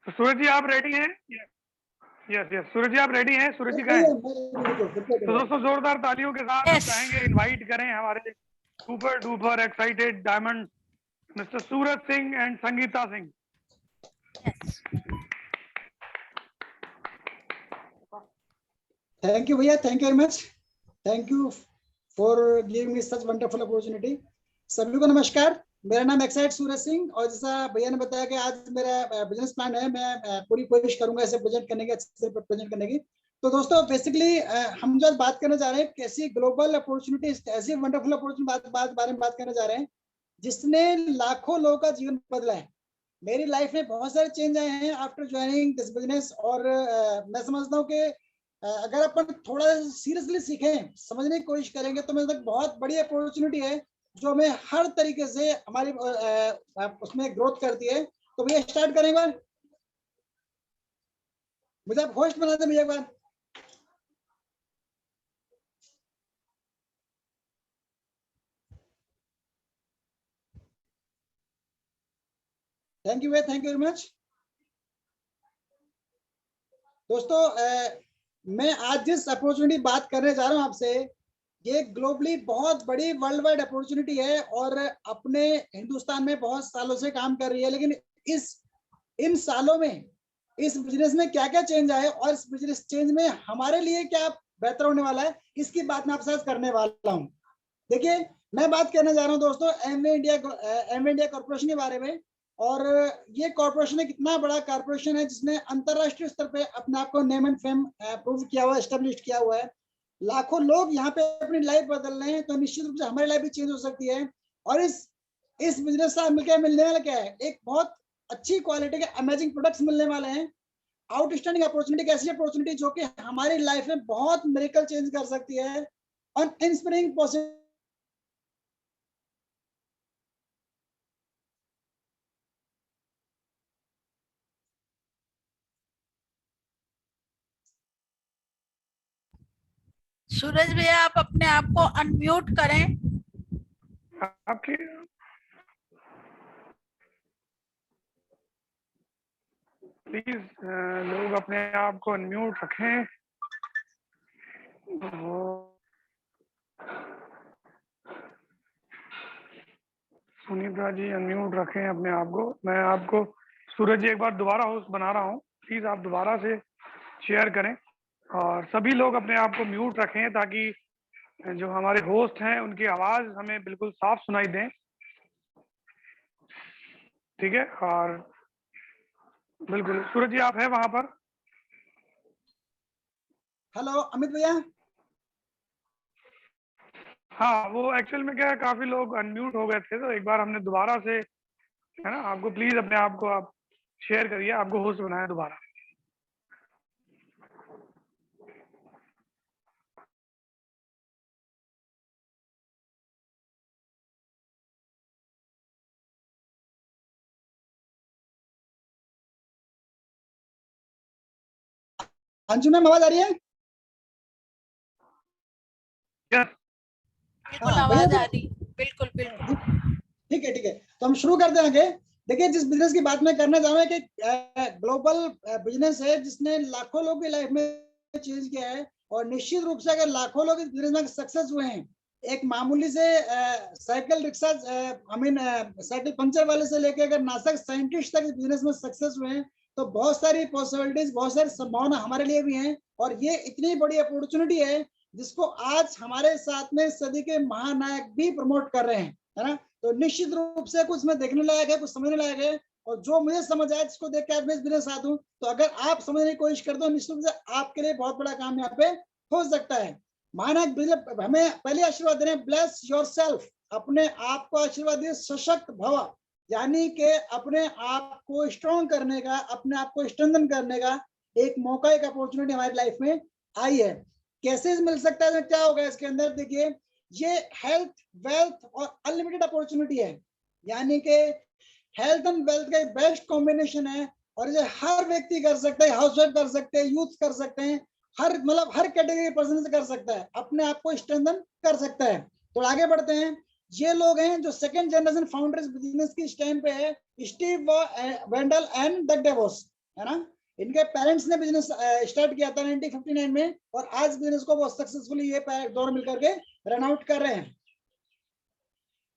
तो सूरज जी आप रेडी हैं? यस यस सूरज जी आप रेडी हैं? सूरज जी कहाँ हैं? तो दोस्तों जोरदार तालियों के साथ हम चाहेंगे इनवाइट करें हमारे super duper excited diamond mister Suraj Singh and Sangeeta Singh. Thank you भैया, thank you very much, thank you for giving me such wonderful opportunity. सभी को नमस्कार, मेरा नाम एक्साइट सूरज सिंह और जैसा भैया ने बताया कि आज मेरा बिजनेस प्लान है, मैं पूरी कोशिश करूंगा इसे प्रेजेंट करने की, अच्छे से प्रेजेंट करने की। तो दोस्तों बेसिकली हम जो बात करने जा रहे हैं कैसी ग्लोबल अपॉर्चुनिटी, ऐसी वंडरफुल अपॉर्चुनिटी बारे में बात करने जा रहे हैं जिसने लाखों लोगों का जीवन बदला है। मेरी लाइफ में बहुत सारे चेंज आए हैं आफ्टर ज्वाइनिंग दिस बिजनेस और मैं समझता हूँ कि अगर अपन थोड़ा सीरियसली सीखें, समझने की कोशिश करेंगे तो मेरे तक बहुत बड़ी अपॉर्चुनिटी है जो हमें हर तरीके से हमारी उसमें ग्रोथ करती है। तो भैया स्टार्ट करेंगे, मुझे आप होस्ट बना दें भैया एक बार। थैंक यू भैया, थैंक यू वेरी मच। दोस्तों मैं आज जिस अपॉर्चुनिटी बात करने जा रहा हूँ आपसे, ये ग्लोबली बहुत बड़ी वर्ल्ड वाइड अपॉर्चुनिटी है और अपने हिंदुस्तान में बहुत सालों से काम कर रही है, लेकिन इन सालों में इस बिजनेस में क्या क्या चेंज आए और इस बिजनेस चेंज में हमारे लिए क्या बेहतर होने वाला है, इसकी बात मैं आपके साथ करने वाला हूँ। देखिए मैं बात करने जा रहा हूँ दोस्तों एमवे इंडिया कॉर्पोरेशन के बारे में। और ये कॉर्पोरेशन एक इतना बड़ा कॉर्पोरेशन है जिसने अंतरराष्ट्रीय स्तर पे अपने आप को नेम एंड फेम प्रूव किया हुआ है, एस्टेब्लिश किया हुआ है। लाखों लोग यहाँ पे अपनी लाइफ बदल रहे हैं, तो निश्चित रूप से हमारी लाइफ भी चेंज हो सकती है। और इस बिजनेस से मिलने वाला क्या है, एक बहुत अच्छी क्वालिटी के अमेजिंग प्रोडक्ट्स मिलने वाले हैं। आउटस्टैंडिंग अपॉर्चुनिटी, कैसी अपॉर्चुनिटी जो कि हमारी लाइफ में बहुत मिरेकल चेंज कर सकती है और इंस्पायरिंग पॉसिबल। सूरज भैया आप अपने आप को अनम्यूट करें। आपके प्लीज लोग अपने आप को अनम्यूट रखें। सुनीता जी अनम्यूट रखें अपने आप को। मैं आपको सूरज जी एक बार दोबारा होस्ट बना रहा हूँ, प्लीज आप दोबारा से शेयर करें और सभी लोग अपने आप को म्यूट रखें ताकि जो हमारे होस्ट हैं उनकी आवाज हमें बिल्कुल साफ सुनाई दें। ठीक है, और बिल्कुल सूरज जी आप हैं वहां पर? हेलो अमित भैया। हाँ वो एक्चुअल में क्या है, काफी लोग अनम्यूट हो गए थे तो एक बार हमने दोबारा से, है ना, आपको प्लीज अपने आप को आप शेयर करिए, आपको होस्ट बनाया दोबारा। अंजू मैम आवाज आ रही है? बिल्कुल आवाज आ रही, बिल्कुल बिल्कुल ठीक है ठीक है, तो हम शुरू करते हैं आगे। देखिए जिस बिजनेस की बात मैं करना चाहूंगा कि ग्लोबल बिजनेस है जिसने लाखों लोगों की लाइफ में चेंज किया है। और निश्चित रूप से अगर लाखों लोग इस बिजनेस में सक्सेस हुए हैं, एक मामूली से साइकिल रिक्शा साइकिल पंचर वाले से लेकर अगर नासा साइंटिस्ट तक इस बिजनेस में सक्सेस हुए हैं, तो बहुत सारी पॉसिबिलिटीज, बहुत सारी संभावना हमारे लिए भी हैं। और ये इतनी बड़ी अपॉर्चुनिटी है जिसको आज हमारे साथ में सदी के महानायक भी प्रमोट कर रहे हैं, है ना। तो निश्चित रूप से कुछ मैं देखने लायक है, कुछ समझने लायक है। और जो मुझे समझ आया जिसको देख के आज मैं इस बिजनेस साथ हूँ, तो अगर आप समझने की कोशिश करते हो निश्चित रूप से आपके लिए बहुत बड़ा काम यहाँ पे हो सकता है। महानायक हमें पहले आशीर्वाद दे रहे हैं, ब्लेस योरसेल्फ, अपने आप को आशीर्वाद दिए, सशक्त भव, यानी कि अपने आप को स्ट्रॉन्ग करने का, अपने आप को स्ट्रेंथन करने का एक मौका, एक अपॉर्चुनिटी हमारी लाइफ में आई है। कैसे मिल सकता है, क्या होगा इसके अंदर? देखिए ये हेल्थ, वेल्थ और अनलिमिटेड अपॉर्चुनिटी है, यानी कि हेल्थ एंड वेल्थ का एक बेस्ट कॉम्बिनेशन है। और ये हर व्यक्ति कर सकता है, हाउस वाइफ कर सकते हैं, यूथ कर सकते हैं, हर कैटेगरी पर्सन से कर सकता है, अपने आप को स्ट्रेंथन कर सकता है। तो आगे बढ़ते हैं। ये लोग हैं जो सेकंड जनरेशन फाउंडर्स बिजनेस की स्टैंड पे है, स्टीव वेंडल एंड द डेवोस, है ना। इनके पेरेंट्स ने बिजनेस स्टार्ट किया था 1959 में, और आज बिजनेस को बहुत सक्सेसफुली ये दोनों मिलकर के रन आउट कर रहे हैं।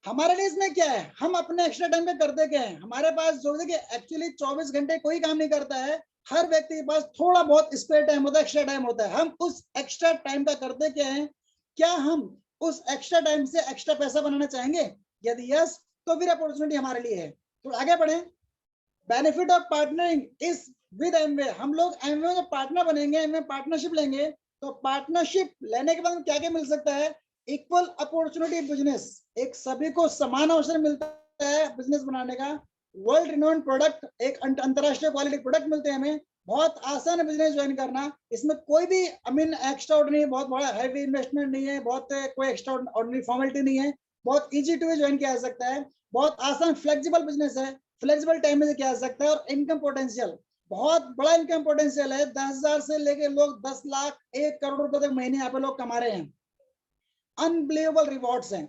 हमारे लिए इसमें क्या है, हम अपने एक्स्ट्रा टाइम पे करते क्या है, हमारे पास जो देखिए एक्चुअली 24 घंटे कोई काम नहीं करता है, हर व्यक्ति के पास थोड़ा बहुत स्पेयर टाइम होता है, एक्स्ट्रा टाइम होता है। हम उस एक्स्ट्रा टाइम का करते क्या है, क्या हम उस एक्स्ट्रा टाइम से एक्स्ट्रा पैसा बनाना चाहेंगे? यदि यस, तो फिर अपॉर्चुनिटी हमारे लिए है। तो आगे बढ़े। Benefit of partnering is with Amway. हम लोग एमवे में पार्टनर बनेंगे, एमवे पार्टनरशिप लेंगे, तो पार्टनरशिप लेने के बाद क्या क्या मिल सकता है? इक्वल अपॉर्चुनिटी बिजनेस, एक सभी को समान अवसर मिलता है बिजनेस बनाने का। वर्ल्ड रिनोन प्रोडक्ट, एक अंतरराष्ट्रीय क्वालिटी प्रोडक्ट मिलते हैं हमें। बहुत आसान बिजनेस ज्वाइन करना, इसमें कोई भी एक्स्ट्रा ऑर्डिनरी बहुत बड़ा हैवी इन्वेस्टमेंट नहीं है, बहुत कोई एक्स्ट्रा ऑर्डिनरी फॉर्मेलिटी नहीं है, बहुत इजी टू ज्वाइन किया जा सकता है, बहुत आसान फ्लेक्सिबल बिजनेस है, फ्लेक्सिबल टाइम में किया जा सकता है। और इनकम पोटेंशियल, बहुत बड़ा इनकम पोटेंशियल है। 10,000 से लेके लोग 10 लाख 1 करोड़ रुपए तक महीने यहाँ पे लोग कमा रहे हैं। अनबिलीवेबल रिवॉर्ड्स हैं,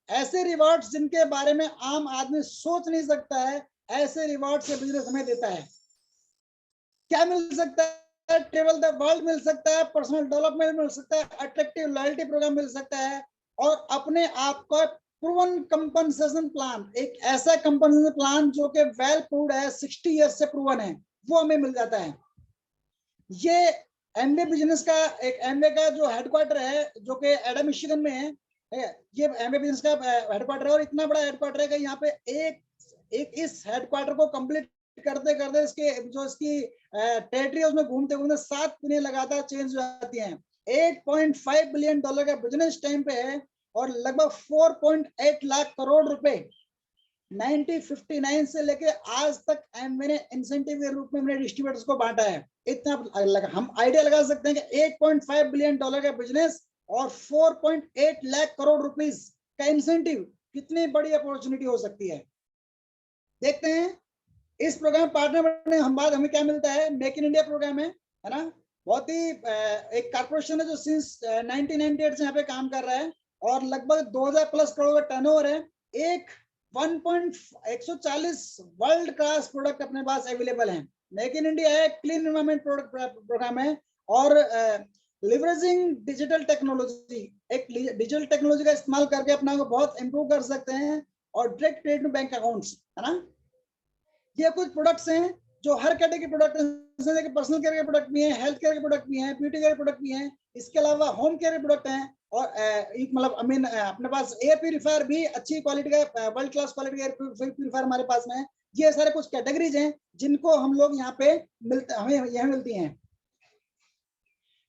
ऐसे रिवॉर्ड्स जिनके बारे में आम आदमी सोच नहीं सकता है, ऐसे रिवॉर्ड से बिजनेस हमें देता है। क्या मिल सकता है? ट्रेवल द वर्ल्ड मिल सकता है, पर्सनल डेवलपमेंट मिल सकता है, अट्रैक्टिव लॉयल्टी प्रोग्राम मिल सकता है, और अपने आप का प्रूवन कंपनसेशन प्लान, एक ऐसा कंपनसेशन प्लान जो कि वेल प्रूव्ड है, 60 ईयर्स से प्रूवन है, वो हमें मिल जाता है। ये एमवे बिजनेस का, एक एमवे का जो हेडक्वार्टर है जो कि एडम मिशिगन में है, ये एमवे बिजनेस का हेडक्वार्टर है। और इतना बड़ा हेडक्वार्टर है कि यहाँ पे एक इस हेडक्वार्टर को कंप्लीट करते करते इसके जो इसकी टेरिटरी है उसमें घूमते घूमते 7 दुनिया लगातार चेंज हो जाती हैं। $8.5 बिलियन का बिजनेस टाइम पे है, और लगभग 4.8 लाख करोड़ रुपए 1959 से लेके आज तक मैंने इंसेंटिव के रूप में मैंने डिस्ट्रीब्यूटर्स को बांटा है। इतना हम आइडिया लगा सकते हैं कि $8.5 बिलियन का बिजनेस और 4.8 लाख करोड़ रुपीस का इंसेंटिव, कितनी बड़ी अपॉर्चुनिटी हो सकती है। देखते हैं इस प्रोग्राम पार्टनर बनने हम बाद हमें क्या मिलता है। मेक इन इंडिया प्रोग्राम है ना, बहुत ही एक कारपोरेशन है जो सिंस 1998 से यहाँ पे काम कर रहा है, और लगभग 2000 प्लस करोड़ का टर्नओवर है। एक 140 वर्ल्ड क्लास प्रोडक्ट अपने पास अवेलेबल हैं। मेक इन इंडिया है, क्लीन एनवायरमेंट प्रोग्राम है, और लिवरेजिंग डिजिटल टेक्नोलॉजी, एक डिजिटल टेक्नोलॉजी का इस्तेमाल करके अपना को बहुत इंप्रूव कर सकते हैं, और direct credit to bank accounts, है ना। ये कुछ प्रोडक्ट्स हैं जो हर कैटेगरी प्रोडक्ट है, पर्सनल केयर के प्रोडक्ट भी हैं, हेल्थ केयर के प्रोडक्ट भी हैं, ब्यूटी केयर के प्रोडक्ट भी हैं, इसके अलावा होम केयर के प्रोडक्ट हैं, और मतलब अपने पास एयर प्यूरिफायर भी अच्छी क्वालिटी का, वर्ल्ड क्लास क्वालिटी का एयर प्यूरिफायर हमारे पास में है। ये सारे कुछ कैटेगरीज हैं जिनको हम लोग यहाँ पे हमें यहाँ मिलती हैं।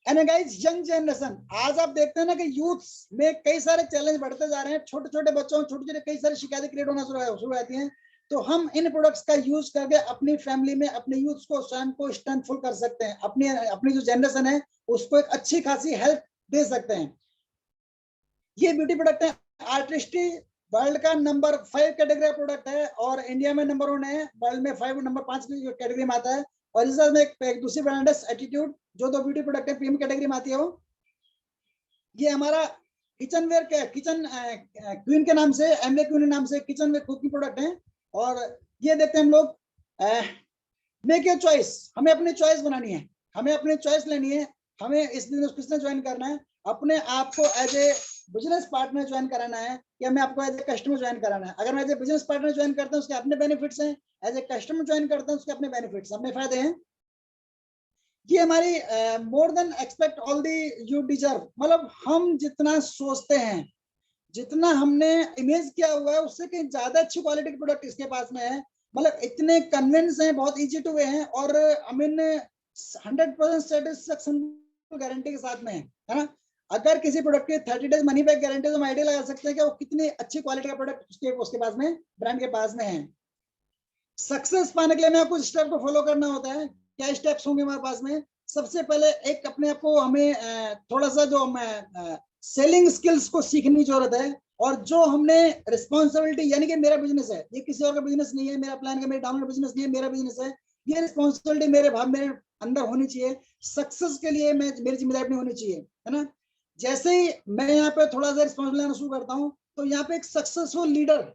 एंड गाइस, यंग जनरेशन, आज आप देखते हैं ना कि यूथ में कई सारे चैलेंज बढ़ते जा रहे हैं, छोटे छोटे बच्चों, छोटे छोटे कई सारी शिकायतें क्रिएट होना शुरू हो जाती हैं। तो हम इन प्रोडक्ट्स का यूज करके अपनी फैमिली में अपने यूथ को स्वयं को स्ट्रेंथफुल कर सकते हैं, अपनी जो जनरेशन है उसको एक अच्छी खासी हेल्प दे सकते हैं। ये ब्यूटी प्रोडक्ट है आर्टिस्ट्री, वर्ल्ड का नंबर 5 कैटेगरी का प्रोडक्ट है, और इंडिया में नंबर 1 है, वर्ल्ड में 5 नंबर 5 कैटेगरी में आता है। और इस में एक दूसरी ब्रांड है एटीट्यूड, जो 2 ब्यूटी प्रोडक्ट है प्रीमियम कैटेगरी में आती है। वो ये हमारा किचनवेयर के किचन क्वीन के नाम से, एमवे क्वीन के नाम से किचनवेयर कुकिंग प्रोडक्ट है। और ये देखते हैं हम लोग, मेक योर चॉइस, हमें अपनी चॉइस बनानी है, हमें अपनी चॉइस लेनी है, हमें इस बिजनेस किसने ज्वाइन करना है, अपने आप को as a business partner join कराना है, या मैं आपको एज ए कस्टमर ज्वाइन कराना है। अगर मैं as a business partner join करता हूँ उसके अपने बेनिफिट्स हैं, एज ए कस्टमर ज्वाइन करता हूँ उसके अपने बेनिफिट्स, अपने फायदे हैं। ये हमारी more than expect all the you deserve, मतलब हम जितना सोचते हैं, जितना हमने इमेज किया हुआ है उससे कहीं ज्यादा अच्छी क्वालिटी के प्रोडक्ट इसके पास में है। मतलब इतने कन्विंस हैं, बहुत इजी टू वे हैं, और आई मीन 100% सेटिस्फैक्शन गारंटी के साथ में है ना। अगर किसी प्रोडक्ट की 30 डेज मनी बैक गारंटी, तो हम आइडिया लगा सकते हैं कि वो कितनी अच्छी क्वालिटी का प्रोडक्ट उसके पास में, ब्रांड के पास में है। सक्सेस पाने के लिए हमें कुछ स्टेप को फॉलो करना होता है। क्या स्टेप्स होंगे हमारे पास में? सबसे पहले एक अपने आप को हमें थोड़ा सा जो सेलिंग स्किल्स को सीखने की जरूरत है, और जो हमने रिस्पॉन्सिबिलिटी, यानी कि मेरा बिजनेस है, ये किसी और का बिजनेस नहीं है, मेरा प्लान का मेरा डाउनलोड बिजनेस नहीं है, मेरा बिजनेस है, ये रिस्पॉन्सिबिलिटी मेरे अंदर होनी चाहिए। सक्सेस के लिए मेरी जिम्मेदारी होनी चाहिए, है ना। जैसे ही मैं यहाँ पे थोड़ा सा रिस्पॉन्सिबिलिटी लेना शुरू करता हूँ, तो यहाँ पे एक सक्सेसफुल लीडर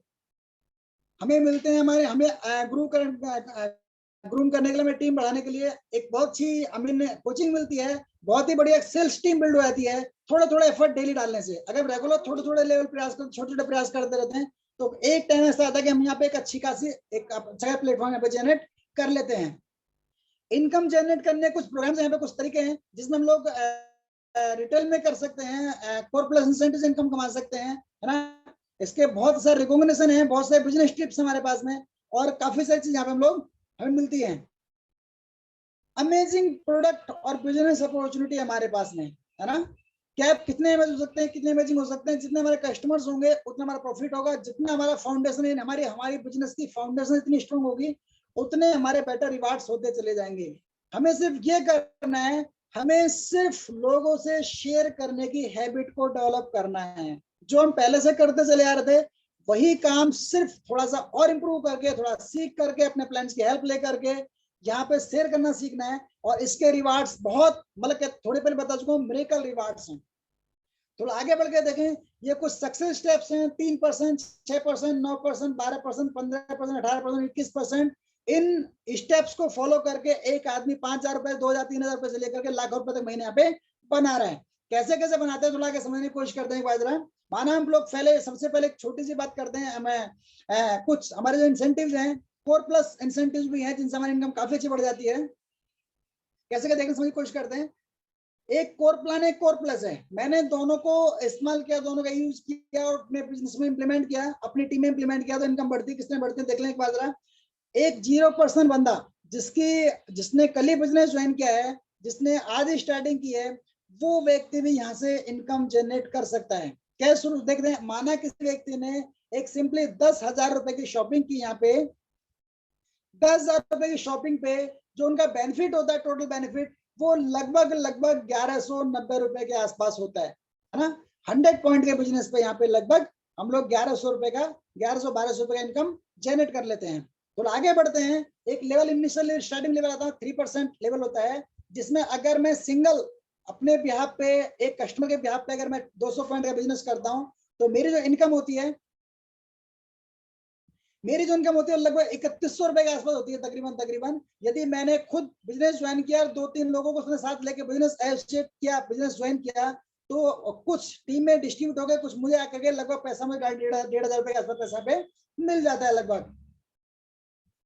हमें मिलते हैं, हमें ग्रो ग्रूम करने के लिए, हमें टीम बढ़ाने के लिए एक बहुत अच्छी कोचिंग मिलती है, बहुत ही बढ़िया सेल्स टीम बिल्ड हो जाती है थोड़ा थोड़ा एफर्ट डेली डालने से। अगर रेगुलर थोड़े थोड़े लेवल प्रयास करते, छोटे छोटे प्रयास करते रहते हैं, तो एक टाइम ऐसा आता है कि हम यहाँ पे एक अच्छी खासी एक अच्छा प्लेटफॉर्म यहाँ पे जनरेट कर लेते हैं। इनकम जनरेट करने कुछ प्रोग्राम्स यहाँ पे, कुछ तरीके हैं जिसमें हम लोग रिटेल में कर सकते हैं, कोर प्लस इंसेंटिव इनकम कमा सकते हैं, है ना। इसके बहुत सारे रिकॉग्निशन है, बहुत सारे बिजनेस टिप्स हमारे पास में, और काफी सारी चीज यहाँ पे हमें मिलती है। अमेजिंग प्रोडक्ट और बिजनेस अपॉर्चुनिटी हमारे पास में, है ना। क्या आप कितने अमेजिंग हो सकते हैं, कितने अमेजिंग हो सकते हैं, जितने हमारे कस्टमर्स होंगे उतना हमारा प्रॉफिट होगा, जितना हमारा फाउंडेशन, हमारी बिजनेस की फाउंडेशन इतनी स्ट्रॉन्ग होगी, उतने हमारे बेटर रिवार्ड्स होते चले जाएंगे। हमें सिर्फ ये करना है, हमें सिर्फ लोगों से शेयर करने की हैबिट को डेवलप करना है। जो हम पहले से करते चले आ रहे थे वही काम सिर्फ थोड़ा सा और इम्प्रूव करके, थोड़ा सीख करके, अपने प्लान्स की हेल्प लेकर के यहाँ पे शेयर करना सीखना है। और इसके रिवार्ड्स बहुत, मतलब थोड़े पहले बता चुका हूँ, मिरेकल रिवार्ड्स हैं। थोड़ा आगे बढ़ के देखें, ये कुछ सक्सेस स्टेप्स हैं, 3%, 6%, 9%, 12%, 15%, 18%, 21%। इन स्टेप्स को फॉलो करके एक आदमी 5,000 रुपए, 2,000, 3,000 रुपए से लेकर के लाखों रुपए तक महीने यहाँ पे बना रहा है। कैसे कैसे बनाते हैं, थोड़ा आगे समझने की कोशिश करते हैं। जरा माना हम लोग पहले, सबसे पहले एक छोटी सी बात करते हैं। हमें कुछ हमारे जो इंसेंटिव्स हैं, कोर प्लस इंसेंटिव्स भी हैं, जिनसे हमारी इनकम काफी अच्छी बढ़ जाती है। कैसे क्या देखने समझने की कोशिश करते हैं। एक कोर प्लान है, एक कोर प्लस है। मैंने दोनों को इस्तेमाल किया, दोनों का यूज किया और अपने बिजनेस में इंप्लीमेंट किया, अपनी टीम में इंप्लीमेंट किया, तो इनकम बढ़ती, किसने बढ़ती देख लें एक बार जरा। एक 0% बंदा जिसने कल ही बिजनेस ज्वाइन किया है, जिसने आज ही स्टार्टिंग की है, वो व्यक्ति भी यहाँ से इनकम जनरेट कर सकता है। क्या शुरू देखते हैं, माना किसी व्यक्ति ने एक सिंपली 10,000 रुपए की शॉपिंग की, यहाँ पे 10,000 रुपए की शॉपिंग पे जो उनका बेनिफिट होता है, टोटल बेनिफिट, वो लगभग 1190 रुपए के आसपास होता है ना। 100 पॉइंट के बिजनेस पे यहाँ पे लगभग हम लोग 1100 रुपए का, 1100-1200 रुपए का इनकम जनरेट कर लेते हैं। तो आगे बढ़ते हैं। एक लेवल, इनिशियल स्टार्टिंग लेवल आता है, 3% लेवल होता है, जिसमें अगर मैं सिंगल अपने बिहाफ पे, एक कस्टमर के बिहाफ पे अगर मैं 200 पॉइंट का बिजनेस करता हूँ, तो मेरी जो इनकम होती है, लगभग 3100 रुपए के आसपास होती है तकरीबन। यदि मैंने खुद बिजनेस ज्वाइन किया और 2-3 लोगों को उसने साथ लेके बिजनेस एसोसिएट किया, बिजनेस ज्वाइन किया, तो कुछ टीम में डिस्ट्रीब्यूट हो गए, कुछ मुझे आकर के लगभग पैसा में 1,500 रुपए के आसपास पैसा पे मिल जाता है लगभग।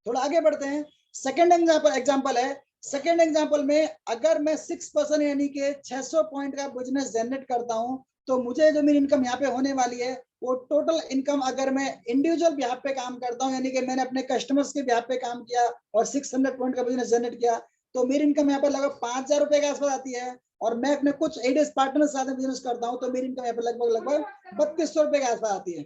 थोड़ा आगे बढ़ते हैं। सेकेंड एग्जाम्पल है। सेकेंड एग्जाम्पल में अगर मैं 6% यानी कि 600 पॉइंट का बिजनेस जनरेट करता हूं, तो मुझे जो मेरी इनकम यहाँ पे होने वाली है, वो टोटल इनकम, अगर मैं इंडिविजुअल बिहाफ पे काम करता हूँ, यानी कि मैंने अपने कस्टमर्स के बिहाफ पे काम किया और 600 पॉइंट का बिजनेस जनरेट किया, तो मेरी इनकम यहाँ पे लगभग 5,000 रुपए के आसपास आती है। और मैं अपने कुछ एडेस पार्टनर के साथ बिजनेस करता हूँ, तो मेरी इनकम यहाँ पे लगभग 3,200 रुपए के आसपास आती है।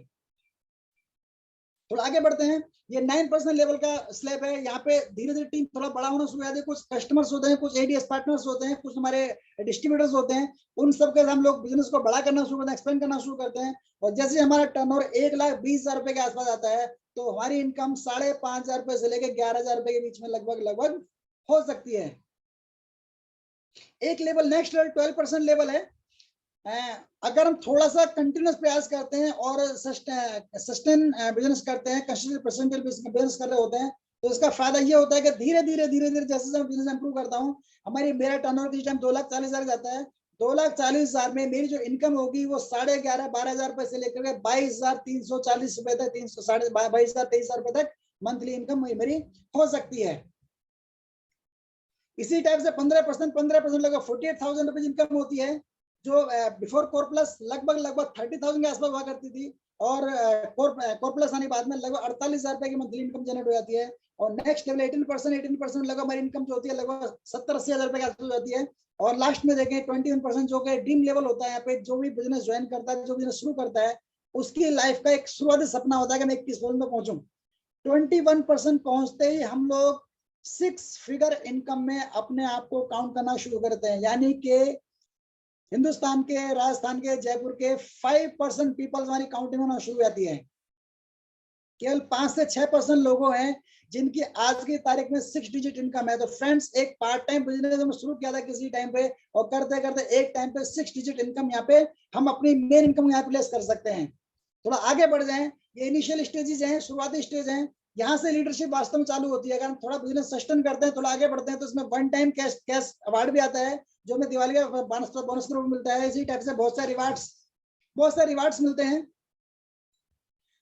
थोड़ा आगे बढ़ते हैं। ये 9% लेवल का स्लैब है। यहाँ पे धीरे धीरे टीम थोड़ा बड़ा होना शुरू हो जाती है। कुछ कस्टमर्स होते हैं, कुछ एडीएस पार्टनर्स होते हैं, कुछ हमारे डिस्ट्रीब्यूटर्स होते हैं। उन सबके हम लोग बिजनेस को बड़ा करना शुरू करते हैं, एक्सपेंड करना शुरू करते हैं। और जैसे हमारा टर्नओवर 1,20,000 रुपए के आसपास आता है, तो हमारी इनकम 5,500 रुपए से लेकर 11,000 रुपए के बीच में लगभग हो सकती है। एक लेवल, नेक्स्ट लेवल 12% लेवल है। अगर हम थोड़ा सा कंटिन्यूस प्रयास करते हैं और सस्टेन बिजनेस करते हैं, कंसिस्टेंट बिजनेस कर रहे होते हैं, तो इसका फायदा ये होता है कि धीरे धीरे जैसे मैं बिजनेस इंप्रूव करता हूँ, मेरा टर्नओवर इस टाइम 2,40,000 जाता है। 2,40,000 में मेरी जो इनकम होगी वो 11,500-12,000 रुपए से लेकर के 22,340 रुपए तक, 22,000-23,000 रुपए तक मंथली इनकम मेरी हो सकती है। इसी टाइप से 15% लगभग 48,000 रुपए इनकम होती है, जो बिफोर कोर प्लस लगभग 30,000 के आसपास हुआ करती थी। और कोर प्लस आने के बाद में लगभग 48,000 रुपए की मंथली इनकम जनरेट हो जाती है। और नेक्स्ट लेवल 18% लगभग हमारी इनकम जो होती है लगभग 70-80 हजार रुपए के आसपास हो जाती है। और लास्ट में देखें 21% जो कि ड्रीम लेवल होता है। यहाँ पे जो भी बिजनेस ज्वाइन करता है, जो बिजनेस शुरू करता है, उसकी लाइफ का एक शुरुआती सपना होता है कि मैं 21 लेवल में पहुंचूं। 21% पहुंचते ही हम लोग 6 फिगर इनकम में अपने आप को काउंट करना शुरू करते हैं। यानी कि हिंदुस्तान के, राजस्थान के, जयपुर के 5% पीपल हमारी काउंटिंग होना शुरू हो जाती है। केवल 5 से 6% लोगों हैं जिनकी आज की तारीख में 6 डिजिट इनकम है। तो फ्रेंड्स, एक पार्ट टाइम बिजनेस हम शुरू किया था किसी टाइम पे, और करते करते एक टाइम पे 6 डिजिट इनकम यहाँ पे हम अपनी मेन इनकम यहाँ प्लेस कर सकते हैं। थोड़ा आगे बढ़ जाएं। ये इनिशियल स्टेजेस हैं, शुरुआती स्टेज हैं। यहाँ से लीडरशिप वास्तव में चालू होती है। अगर हम थोड़ा बिजनेस सस्टेन करते हैं, थोड़ा आगे बढ़ते हैं, तो इसमें वन टाइम कैश अवार्ड भी आता है, जो हमें दिवाली का बोनस में मिलता है। इसी टाइप से बहुत सारे रिवार्ड्स मिलते हैं।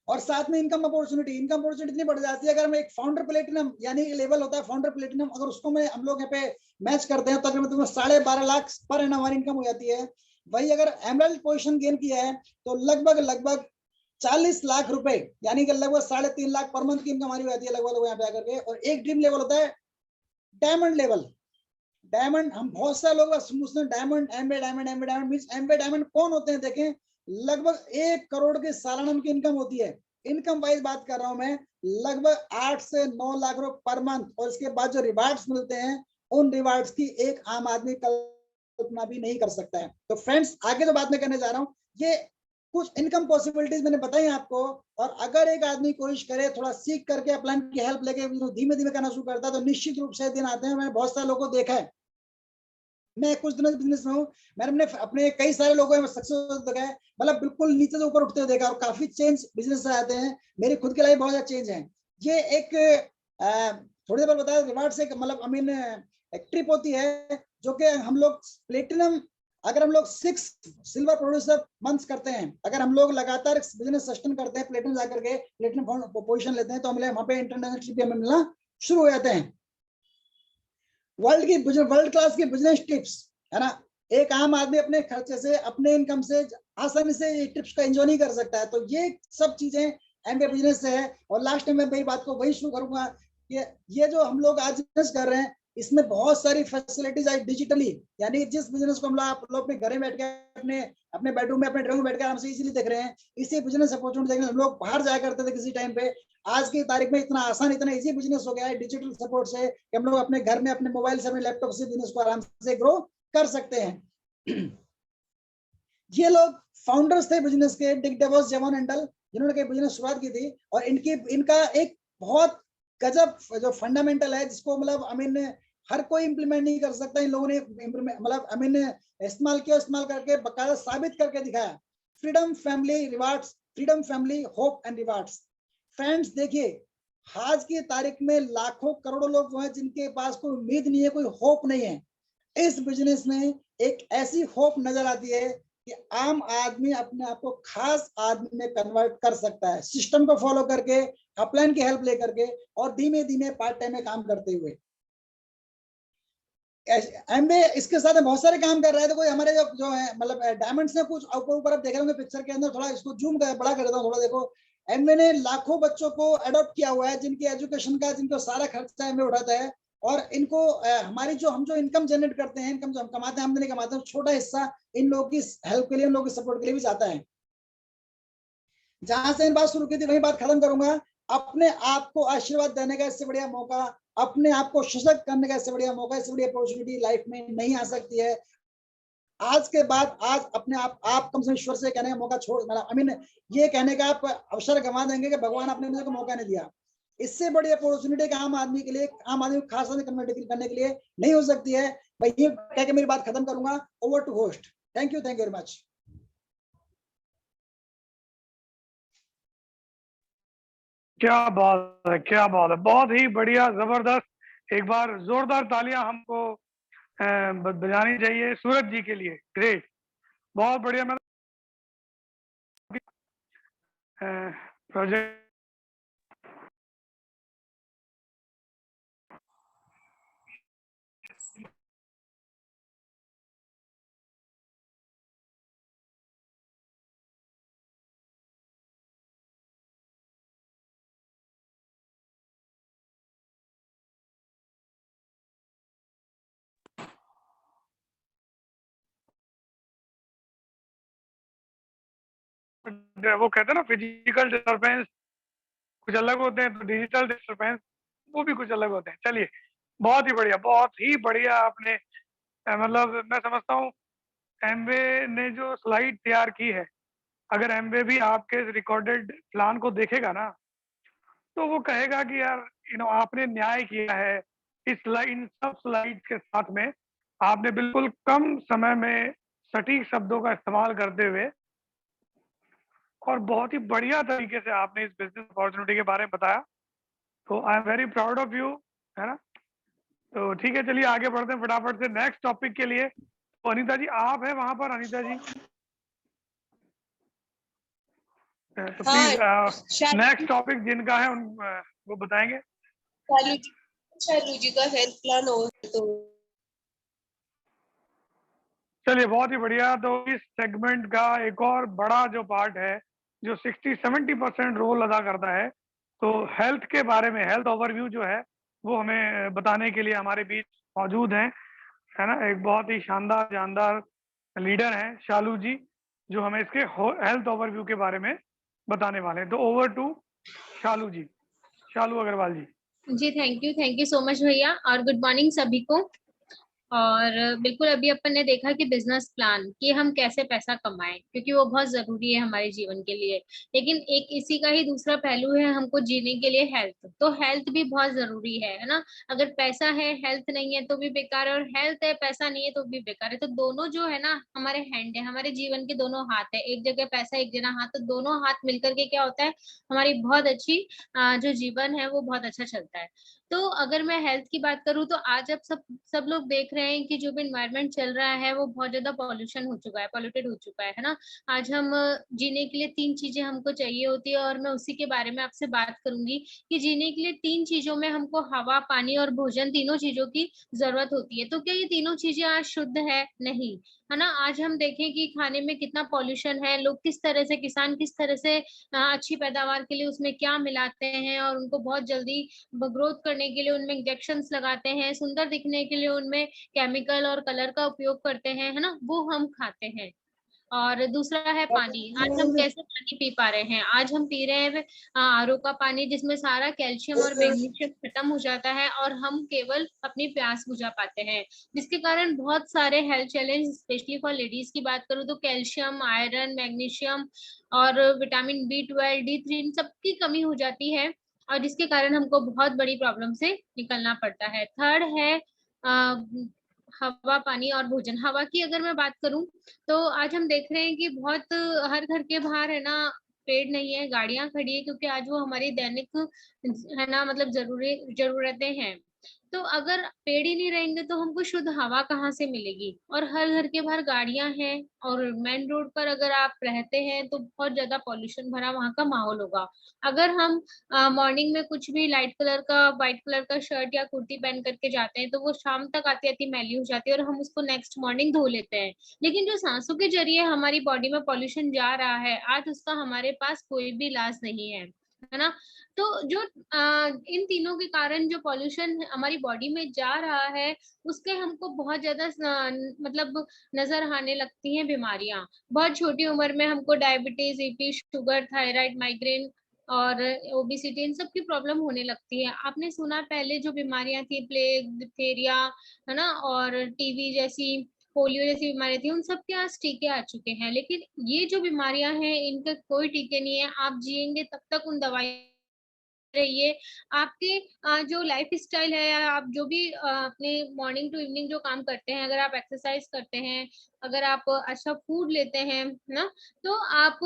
और साथ में इनकम अपॉर्चुनिटी इतनी बढ़ जाती है। अगर हम एक फाउंडर प्लेटिनम यानी लेवल होता है फाउंडर प्लेटिनम, अगर उसको में हम लोग यहाँ पे मैच करते हैं तो अगर तुम्हें 12.5 लाख पर एनम हमारी इनकम हो जाती है। वही अगर एमरल्ड पोजीशन गेन किया है तो लगभग 40 लाख रुपए यानी कि लगभग 3.5 लाख पर मंथ की इनकम हमारी हो जाती है लगभग यहाँ पे आकर के। और एक ड्रीम लेवल होता है डायमंड लेवल। डायमंड हम बहुत सारे लोग डायमंड मींस एमबे डायमंड कौन होते हैं देखें, लगभग 1 करोड़ के सालाना उनकी इनकम होती है। इनकम वाइज बात कर रहा हूं मैं, लगभग 8 से 9 लाख रुपए पर मंथ। और इसके बाद जो रिवार्ड्स मिलते हैं, उन रिवार्ड्स की एक आम आदमी कल्पना भी नहीं कर सकता है। तो फ्रेंड्स, आगे जो बात मैं करने जा रहा हूं, ये कुछ इनकम पॉसिबिलिटीज मैंने बताई आपको। और अगर एक आदमी कोशिश करे, थोड़ा सीख करके प्लान की हेल्प लेके धीमे धीमे करना शुरू करता है, तो निश्चित रूप से दिन आते हैं। मैंने बहुत सारे लोगों को देखा है, मैं कुछ दिनों से बिजनेस में हूँ, मैंने अपने कई सारे लोगों में सक्सेस देखा है, मतलब बिल्कुल नीचे से ऊपर उठते हुए देखा, और काफी चेंज बिजनेस से आते हैं। मेरी खुद की लाइफ बहुत ज्यादा चेंज है। ये एक थोड़ी देर बताया, रिवार्ड से मतलब आई मीन एक ट्रिप होती है जो कि हम लोग प्लेटिनम, अगर हम लोग 6 सिल्वर प्रोड्यूसर मंथ्स करते हैं, अगर हम लोग लगातार बिजनेस सस्टेन करते हैं, प्लेटिनम जाकर के प्लेटिनम पोजीशन लेते हैं, तो हमें वहां पे इंटरनेशनल ट्रिप हमें मिलना शुरू हो जाते हैं। वर्ल्ड क्लास की बिजनेस टिप्स है ना, एक आम आदमी अपने खर्चे से, अपने इनकम से आसानी से ये टिप्स का एंजॉय नहीं कर सकता है। तो ये सब चीजें एमबीए बिजनेस से है। और लास्ट में मैं मेरी बात को वही शुरू करूंगा कि ये जो हम लोग आज बिजनेस कर रहे हैं, इसमें बहुत सारी फैसिलिटीज आई डिजिटली, यानी जिस बिजनेस को हम लोग आप लोग अपने घर में बैठ के अपने बेडरूम में, अपने ड्राइंग में बैठ के आराम से इजीली देख रहे हैं, इसी बिजनेस अपॉर्चुनिटी देखने हम लोग बाहर जाया करते थे किसी टाइम पे। आज की तारीख में इतना आसान, इतना इजी बिजनेस हो गया है डिजिटल सपोर्ट से, कि हम लोग अपने घर में, अपने मोबाइल से, अपने लैपटॉप से बिजनेस को आराम से ग्रो कर सकते हैं। ये लोग फाउंडर्स थे बिजनेस के, डिक डेवोस, जेवन एंडल, जिन्होंने बिजनेस शुरुआत की थी। और इनका एक बहुत गजब जो फंडामेंटल है, जिसको मतलब आई मीन हर कोई इंप्लीमेंट नहीं कर सकता, इन लोगों ने मतलब आई मीन इस्तेमाल करके बकायदा साबित करके दिखाया। Freedom, family, rewards, freedom, family, hope and rewards. Friends देखिए, आज की तारीख में लाखों करोड़ों लोग वो हैं जिनके पास कोई उम्मीद नहीं है, कोई होप नहीं है। इस बिजनेस में एक ऐसी होप नजर आती है कि आम आदमी अपने आप को खास आदमी में कन्वर्ट कर सकता है, सिस्टम को फॉलो करके, अपलाइन की हेल्प लेकर के, और धीमे धीमे पार्ट टाइम में काम करते हुए। एमबीए इसके साथ बहुत सारे काम कर रहा है। तो कोई हमारे जो है मतलब डायमंड्स ने कुछ ऊपर आप देख रहे होंगे पिक्चर के अंदर, थोड़ा इसको जूम कर बड़ा कर देता हूँ, थोड़ा देखो। एमबीए ने लाखों बच्चों को अडॉप्ट किया हुआ है, जिनकी एजुकेशन का, जिनको सारा खर्चा एमबीए उठाता है। और इनको हमारी हम जो इनकम जनरेट करते हैं, इनकम जो हम कमाते हैं, आमदनी कमाते हैं, छोटा हिस्सा इन लोगों की हेल्प के लिए, इन लोगों की सपोर्ट के लिए भी जाता है। जहां से इन बात शुरू की थी वही बात खत्म करूंगा। अपने आप को आशीर्वाद देने का इससे बढ़िया मौका, अपने आप को सशक्त करने का इससे बढ़िया मौका, इससे बढ़िया अपॉर्चुनिटी लाइफ में नहीं आ सकती है। आज के बाद आज अपने आप कम से ईश्वर से कहने का मौका छोड़, आई मीन ये कहने का आप अवसर गंवा देंगे कि भगवान आपने मुझे को मौका नहीं दिया। इससे बड़ी अपॉर्चुनिटी का आम आदमी के लिए, आम आदमी को खास कन्वर्ट करने के लिए नहीं हो सकती है। मैं ये कह के मेरी बात खत्म करूंगा। Over to host. Thank you very much. क्या बात है, क्या बात है, बहुत ही बढ़िया, जबरदस्त। एक बार जोरदार तालियां हमको बजानी चाहिए सूरज जी के लिए। ग्रेट, बहुत बढ़िया। मैं प्रोजेक्ट वो कहते हैं ना, फिजिकल डिस्टर्बेंस कुछ अलग होते हैं, तो डिजिटल डिस्टर्बेंस वो भी कुछ अलग होते हैं। चलिए, बहुत ही बढ़िया, बहुत ही बढ़िया। आपने मतलब मैं समझता हूँ एमवे ने जो स्लाइड तैयार की है, अगर एमवे भी आपके रिकॉर्डेड प्लान को देखेगा ना, तो वो कहेगा कि यार आपने न्याय किया है। इन सब स्लाइड्स के साथ में आपने बिल्कुल कम समय में सटीक शब्दों का इस्तेमाल करते हुए और बहुत ही बढ़िया तरीके से आपने इस बिजनेस अपॉर्चुनिटी के बारे में बताया। तो I am very proud of you, है ना। तो ठीक है, चलिए आगे बढ़ते हैं फटाफट से नेक्स्ट टॉपिक के लिए। तो अनीता जी आप है वहां पर, अनीता जी तो प्लीज नेक्स्ट टॉपिक जिनका है उन वो बताएंगे। शालू जी का हेल्थ प्लान हो तो चलिए बहुत ही बढ़िया। तो इस सेगमेंट का एक और बड़ा जो पार्ट है जो 60-70% रोल अदा करता है, तो हेल्थ के बारे में, हेल्थ ओवरव्यू जो है वो हमें बताने के लिए हमारे बीच मौजूद हैं, है ना। एक बहुत ही शानदार जानदार लीडर हैं शालू जी, जो हमें इसके हेल्थ ओवरव्यू के बारे में बताने वाले हैं। तो ओवर टू शालू जी, शालू अग्रवाल जी। जी थैंक यू सो मच भैया, और गुड मॉर्निंग सभी को। और बिल्कुल अभी अपन ने देखा कि बिजनेस प्लान कि हम कैसे पैसा कमाएं, क्योंकि वो बहुत जरूरी है हमारे जीवन के लिए। लेकिन एक इसी का ही दूसरा पहलू है हमको जीने के लिए हेल्थ, तो हेल्थ भी बहुत जरूरी है ना। अगर पैसा है हेल्थ नहीं है तो भी बेकार है, और हेल्थ है पैसा नहीं है तो भी बेकार है। तो दोनों जो है ना हमारे हैंड है, हमारे जीवन के दोनों हाथ है। एक जगह पैसा एक जगह हाथ, तो दोनों हाथ मिलकर के क्या होता है, हमारी बहुत अच्छी जो जीवन है वो बहुत अच्छा चलता है। तो अगर मैं हेल्थ की बात करूं तो आज अब सब लोग देख रहे हैं कि जो भी एनवायरनमेंट चल रहा है वो बहुत ज्यादा पॉल्यूशन हो चुका है, पॉल्यूटेड हो चुका है ना। आज हम जीने के लिए 3 चीजें हमको चाहिए होती है, और मैं उसी के बारे में आपसे बात करूंगी कि जीने के लिए 3 चीजों में हमको हवा, पानी और भोजन, तीनों चीजों की जरूरत होती है। तो क्या ये तीनों चीजें आज शुद्ध है? नहीं, है ना। आज हम देखें कि खाने में कितना पॉल्यूशन है, लोग किस तरह से, किसान किस तरह से अच्छी पैदावार के लिए उसमें क्या मिलाते हैं, और उनको बहुत जल्दी ग्रोथ करने के लिए उनमें इंजेक्शंस लगाते हैं, सुंदर दिखने के लिए उनमें केमिकल और कलर का उपयोग करते हैं, है ना, वो हम खाते हैं। और दूसरा है पानी। आज हम कैसे पानी पी पा रहे हैं? आज हम पी रहे हैं आरओ का पानी, जिसमें सारा कैल्शियम और मैग्नीशियम खत्म हो जाता है, और हम केवल अपनी प्यास बुझा पाते हैं, जिसके कारण बहुत सारे health challenge, specially for ladies की बात करूँ तो कैल्शियम, आयरन, मैग्नीशियम और विटामिन B12, D3 इन सबकी कमी हो जाती है, और जिसके कारण हमको बहुत बड़ी प्रॉब्लम से निकलना पड़ता है। थर्ड है हवा, पानी और भोजन। हवा की अगर मैं बात करूं तो आज हम देख रहे हैं कि बहुत हर घर के बाहर है ना पेड़ नहीं है, गाड़ियां खड़ी है, क्योंकि आज वो हमारी दैनिक है ना मतलब जरूरतें हैं। तो अगर पेड़ ही नहीं रहेंगे तो हमको शुद्ध हवा कहाँ से मिलेगी? और हर घर के बाहर गाड़ियां हैं, और मेन रोड पर अगर आप रहते हैं तो बहुत ज्यादा पॉल्यूशन भरा वहां का माहौल होगा। अगर हम मॉर्निंग में कुछ भी लाइट कलर का, व्हाइट कलर का शर्ट या कुर्ती पहन करके जाते हैं तो वो शाम तक आती आती मैली हो जाती है, और हम उसको नेक्स्ट मॉर्निंग धो लेते हैं। लेकिन जो सांसों के जरिए हमारी बॉडी में पॉल्यूशन जा रहा है, आज उसका हमारे पास कोई भी इलाज नहीं है ना। तो जो इन तीनों के कारण जो पॉल्यूशन हमारी बॉडी में जा रहा है, उसके हमको बहुत ज्यादा मतलब नजर आने लगती हैं बीमारियां। बहुत छोटी उम्र में हमको diabetes, BP, sugar, thyroid, migraine और ओबेसिटी, इन सब की प्रॉब्लम होने लगती है। आपने सुना पहले जो बीमारियां थी, प्लेग, डिप्थीरिया, है ना, और टीबी जैसी, पोलियो जैसी बीमारियां थी, उन सब के आज टीके आ चुके हैं। लेकिन ये जो बीमारियां हैं इनके कोई टीके नहीं है। आप जिएंगे तब तक उन दवाई रहिए। आपके जो लाइफ स्टाइल है, या आप जो भी अपने मॉर्निंग टू इवनिंग जो काम करते हैं, अगर आप एक्सरसाइज करते हैं, अगर आप अच्छा फूड लेते हैं ना, तो आप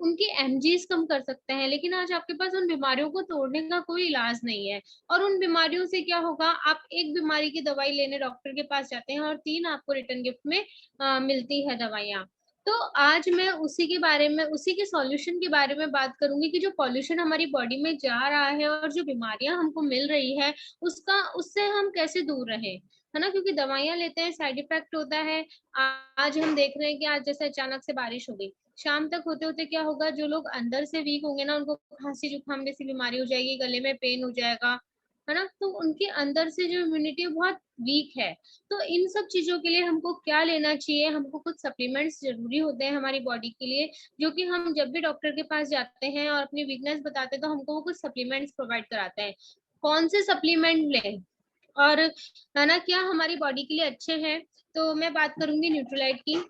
उनकी एमजीज कम कर सकते हैं। लेकिन आज आपके पास उन बीमारियों को तोड़ने का कोई इलाज नहीं है। और उन बीमारियों से क्या होगा, आप एक बीमारी की दवाई लेने डॉक्टर के पास जाते हैं और 3 आपको रिटर्न गिफ्ट में मिलती है दवाइयाँ। तो आज मैं उसी के बारे में, उसी के सॉल्यूशन के बारे में बात करूंगी कि जो पॉल्यूशन हमारी बॉडी में जा रहा है और जो बीमारियां हमको मिल रही है, उससे हम कैसे दूर रहें, है ना। क्योंकि दवाइयां लेते हैं, साइड इफेक्ट होता है। आज हम देख रहे हैं कि आज जैसे अचानक से बारिश हो गई, शाम तक होते होते क्या होगा, जो लोग अंदर से वीक होंगे ना, उनको खांसी जुकाम जैसी बीमारी हो जाएगी, गले में पेन हो जाएगा, है ना। तो उनके अंदर से जो इम्यूनिटी बहुत वीक है। तो इन सब चीजों के लिए हमको क्या लेना चाहिए? हमको कुछ सप्लीमेंट्स जरूरी होते हैं हमारी बॉडी के लिए, जो कि हम जब भी डॉक्टर के पास जाते हैं और अपनी वीकनेस बताते हैं तो हमको वो कुछ सप्लीमेंट्स प्रोवाइड कराते हैं। कौन से सप्लीमेंट लें और है ना क्या हमारी बॉडी के लिए अच्छे हैं? तो मैं बात करूंगी न्यूट्रीलाइट की,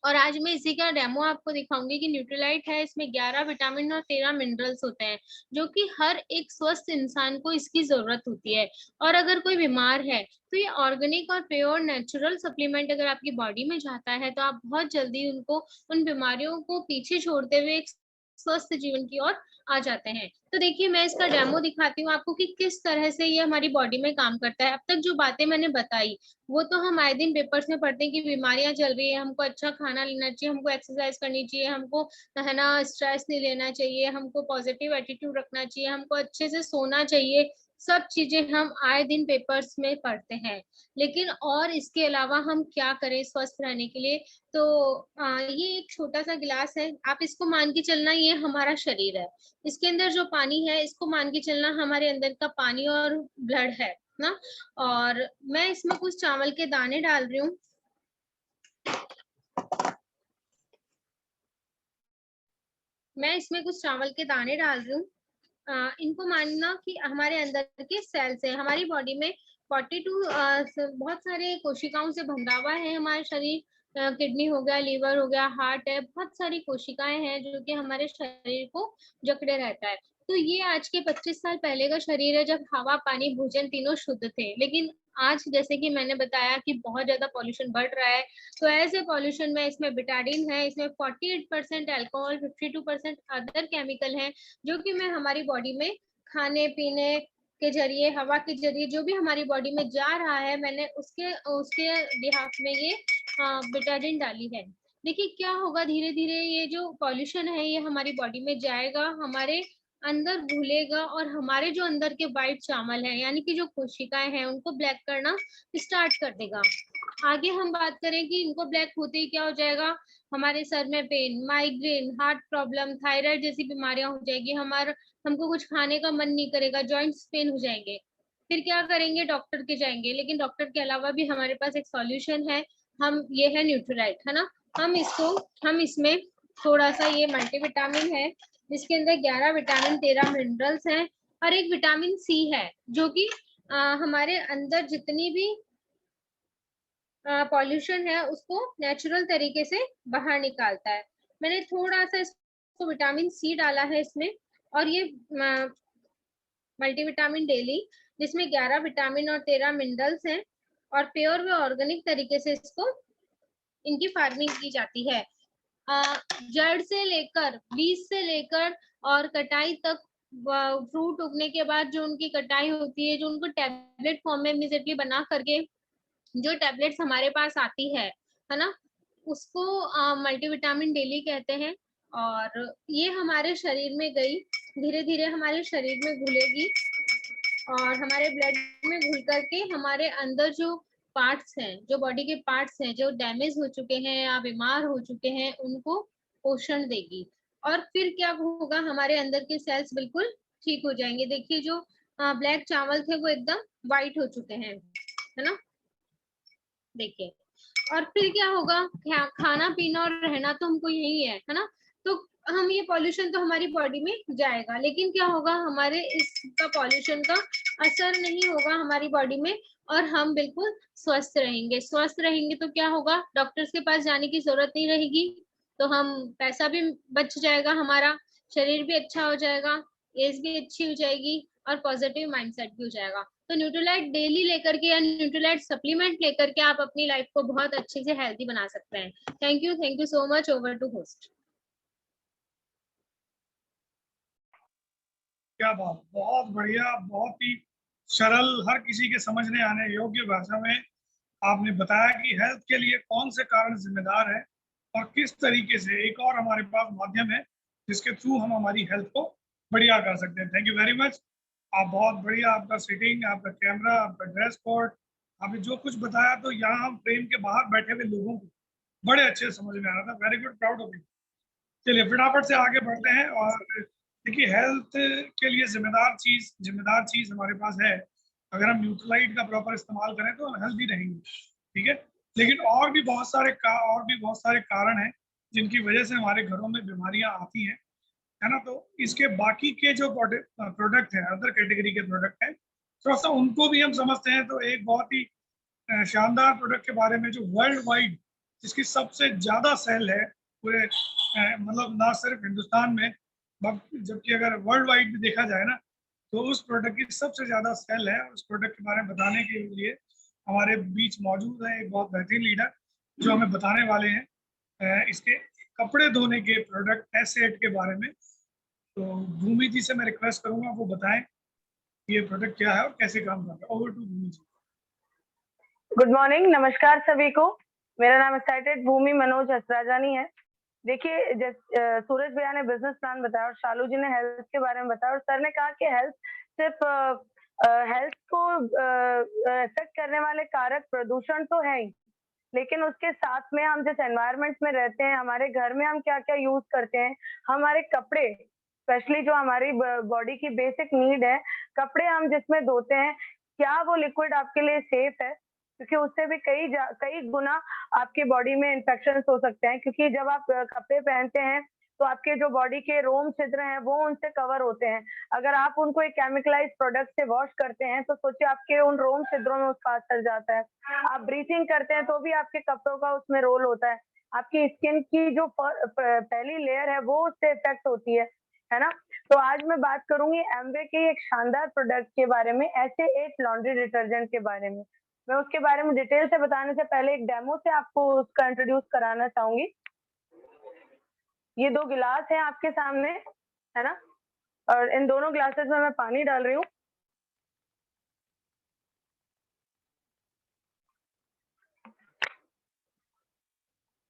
और आज मैं इसी का डेमो आपको दिखाऊंगी कि न्यूट्रीलाइट है, इसमें 11 विटामिन और 13 मिनरल्स होते हैं, जो कि हर एक स्वस्थ इंसान को इसकी जरूरत होती है। और अगर कोई बीमार है तो ये ऑर्गेनिक और प्योर नेचुरल सप्लीमेंट अगर आपकी बॉडी में जाता है तो आप बहुत जल्दी उनको, उन बीमारियों को पीछे छोड़ते हुए एक स्वस्थ जीवन की ओर आ जाते हैं। तो देखिए मैं इसका डेमो दिखाती हूँ आपको कि किस तरह से ये हमारी बॉडी में काम करता है। अब तक जो बातें मैंने बताई वो तो हम आए दिन पेपर्स में पढ़ते हैं कि बीमारियां चल रही है, हमको अच्छा खाना लेना चाहिए, हमको एक्सरसाइज करनी चाहिए, हमको है ना स्ट्रेस नहीं लेना चाहिए, हमको पॉजिटिव एटीट्यूड रखना चाहिए, हमको अच्छे से सोना चाहिए। सब चीजें हम आए दिन पेपर्स में पढ़ते हैं, लेकिन और इसके अलावा हम क्या करें स्वस्थ रहने के लिए? तो ये एक छोटा सा गिलास है, आप इसको मान के चलना ये हमारा शरीर है। इसके अंदर जो पानी है इसको मान के चलना हमारे अंदर का पानी और ब्लड है ना। और मैं इसमें कुछ चावल के दाने डाल रही हूँ। मैं इसमें कुछ चावल के दाने डाल रही हूँ। इनको मानना कि हमारे अंदर के सेल्स है। हमारी बॉडी में 42 बहुत सारे कोशिकाओं से बंधा हुआ है हमारा शरीर। किडनी हो गया, लीवर हो गया, हार्ट है, बहुत सारी कोशिकाएं हैं जो कि हमारे शरीर को जकड़े रहता है। तो ये आज के 25 साल पहले का शरीर है जब हवा, पानी, भोजन तीनों शुद्ध थे। लेकिन आज जैसे कि मैंने बताया कि बहुत ज्यादा पॉल्यूशन बढ़ रहा है, तो ऐसे पॉल्यूशन में इसमें बिटाडिन है, इसमें 48% अल्कोहल, 52% अदर केमिकल है, जो कि मैं हमारी बॉडी में खाने पीने के जरिए, हवा के जरिए जो भी हमारी बॉडी में जा रहा है, मैंने उसके उसके बिहाफ में ये बिटाडिन डाली है। देखिए क्या होगा, धीरे धीरे ये जो पॉल्यूशन है ये हमारी बॉडी में जाएगा, हमारे अंदर घुलेगा और हमारे जो अंदर के वाइट चावल है यानी कि जो कोशिकाएं हैं उनको ब्लैक करना स्टार्ट कर देगा। आगे हम बात करें कि इनको ब्लैक होते ही क्या हो जाएगा, हमारे सर में pain, migraine, heart problem, thyroid जैसी बीमारियां हो जाएगी, हमको कुछ खाने का मन नहीं करेगा, जॉइंट्स पेन हो जाएंगे। फिर क्या करेंगे, डॉक्टर के जाएंगे। लेकिन डॉक्टर के अलावा भी हमारे पास एक सॉल्यूशन है, हम ये है न्यूट्रीलाइट, है ना। हम इसमें थोड़ा सा, ये मल्टीविटामिन है जिसके अंदर 11 विटामिन, 13 मिनरल्स हैं और एक विटामिन सी है जो कि हमारे अंदर जितनी भी पॉल्यूशन है उसको नेचुरल तरीके से बाहर निकालता है। मैंने थोड़ा सा इसको विटामिन सी डाला है इसमें, और ये मल्टीविटामिन डेली जिसमें 11 विटामिन और 13 मिनरल्स हैं, और प्योर व ऑर्गेनिक तरीके से इसको इनकी फार्मिंग की जाती है। जड़ से लेकर, बीज से लेकर और कटाई तक, फ्रूट उगने के बाद जो उनकी कटाई होती है, जो उनको टैबलेट फॉर्म में इमीडिएटली बना करके जो टैबलेट्स हमारे पास आती है ना, उसको मल्टीविटामिन डेली कहते हैं। और ये हमारे शरीर में गई, धीरे धीरे हमारे शरीर में घुलेगी और हमारे ब्लड में घुल करके हमारे अंदर जो पार्ट्स हैं, जो बॉडी के पार्ट्स हैं जो डैमेज हो चुके हैं या बीमार हो चुके हैं, उनको पोषण देगी। और फिर क्या होगा, हमारे अंदर के सेल्स बिल्कुल ठीक हो जाएंगे। देखिए जो ब्लैक चावल थे वो एकदम व्हाइट हो चुके हैं, है ना। देखिए, और फिर क्या होगा, खाना पीना और रहना तो हमको यही है ना। तो हम ये पॉल्यूशन तो हमारी बॉडी में जाएगा, लेकिन क्या होगा, हमारे इसका पॉल्यूशन का असर नहीं होगा हमारी बॉडी में, और हम बिल्कुल स्वस्थ रहेंगे। स्वस्थ रहेंगे तो क्या होगा, डॉक्टर्स के पास जाने की जरूरत नहीं रहेगी, तो हम पैसा भी बच जाएगा, हमारा शरीर भी अच्छा हो जाएगा, एज भी अच्छी हो जाएगी और पॉजिटिव माइंडसेट भी हो जाएगा। तो न्यूट्रीलाइट डेली लेकर के या न्यूट्रीलाइट सप्लीमेंट लेकर के आप अपनी लाइफ को बहुत अच्छे से हेल्दी बना सकते हैं। Thank you so much. Over to host. क्या बात, बहुत बढ़िया, बहुत ही सरल, हर किसी के समझने आने योग्य भाषा में आपने बताया कि हेल्थ के लिए कौन से कारण जिम्मेदार है और किस तरीके से एक और हमारे पास माध्यम है जिसके थ्रू हम हमारी हेल्थ को बढ़िया कर सकते हैं। Thank you very much. आप बहुत बढ़िया, आपका सीटिंग, आपका कैमरा, आपका ड्रेस कोड, आपने जो कुछ बताया तो यहाँ हम फ्रेम के बाहर बैठे हुए लोगों को बड़े अच्छे समझ में आ रहा था। Very good, proud of you. चलिए फटाफट से आगे बढ़ते हैं। और देखिए हेल्थ के लिए जिम्मेदार चीज हमारे पास है। अगर हम न्यूट्रलाइट का प्रॉपर इस्तेमाल करें तो हम हेल्दी रहेंगे, ठीक है। लेकिन और भी बहुत सारे कारण हैं जिनकी वजह से हमारे घरों में बीमारियां आती हैं, है ना। तो इसके बाकी के जो प्रोडक्ट हैं, अदर कैटेगरी के प्रोडक्ट हैं, थोड़ा सा उनको भी हम समझते हैं। तो एक बहुत ही शानदार प्रोडक्ट के बारे में जो वर्ल्ड वाइड, जिसकी सबसे ज्यादा सेल है पूरे, मतलब ना सिर्फ हिंदुस्तान में जबकि अगर वर्ल्ड वाइड भी देखा जाए ना, तो उस प्रोडक्ट की सबसे ज्यादा सेल है। उस प्रोडक्ट के बारे में बताने के लिए हमारे बीच मौजूद है एक बहुत बेहतरीन लीडर जो हमें बताने वाले हैं इसके कपड़े धोने के प्रोडक्ट एस8 के बारे में। तो भूमि जी से मैं रिक्वेस्ट करूंगा वो बताएं ये प्रोडक्ट क्या है और कैसे काम करता है। Over to Bhumi ji. Good morning, नमस्कार सभी को। मेरा नाम एक्साइटेड भूमि मनोज हसराजानी है। देखिए, सूरज भैया ने बिजनेस प्लान बताया और शालू जी ने हेल्थ के बारे में बताया और सर ने कहा कि हेल्थ सिर्फ हेल्थ को इफेक्ट करने वाले कारक प्रदूषण तो है ही, लेकिन उसके साथ में हम जिस एनवायरनमेंट में रहते हैं, हमारे घर में हम क्या क्या यूज करते हैं, हमारे कपड़े, स्पेशली जो हमारी बॉडी की बेसिक नीड है, कपड़े हम जिसमें धोते हैं, क्या वो लिक्विड आपके लिए सेफ है? क्योंकि उससे भी कई गुना आपकी बॉडी में इन्फेक्शन हो सकते हैं, क्योंकि जब आप कपड़े पहनते हैं तो आपके जो बॉडी के रोम छिद्र हैं वो उनसे कवर होते हैं। अगर आप उनको एक केमिकलाइज प्रोडक्ट से वॉश करते हैं तो सोचिए आपके उन रोम छिद्रों में उसका असर जाता है। आप ब्रीथिंग करते हैं तो भी आपके कपड़ों का उसमें रोल होता है। आपकी स्किन की जो पहली लेयर है वो उससे इफेक्ट होती है ना? तो आज मैं बात करूंगी एमवे के एक शानदार प्रोडक्ट के बारे में, ऐसे एक लॉन्ड्री डिटर्जेंट के बारे में। मैं उसके बारे में डिटेल से बताने से पहले एक डेमो से आपको उसका इंट्रोड्यूस कराना चाहूंगी। ये 2 गिलास हैं आपके सामने, है ना? और इन दोनों ग्लासेस में मैं पानी डाल रही हूँ।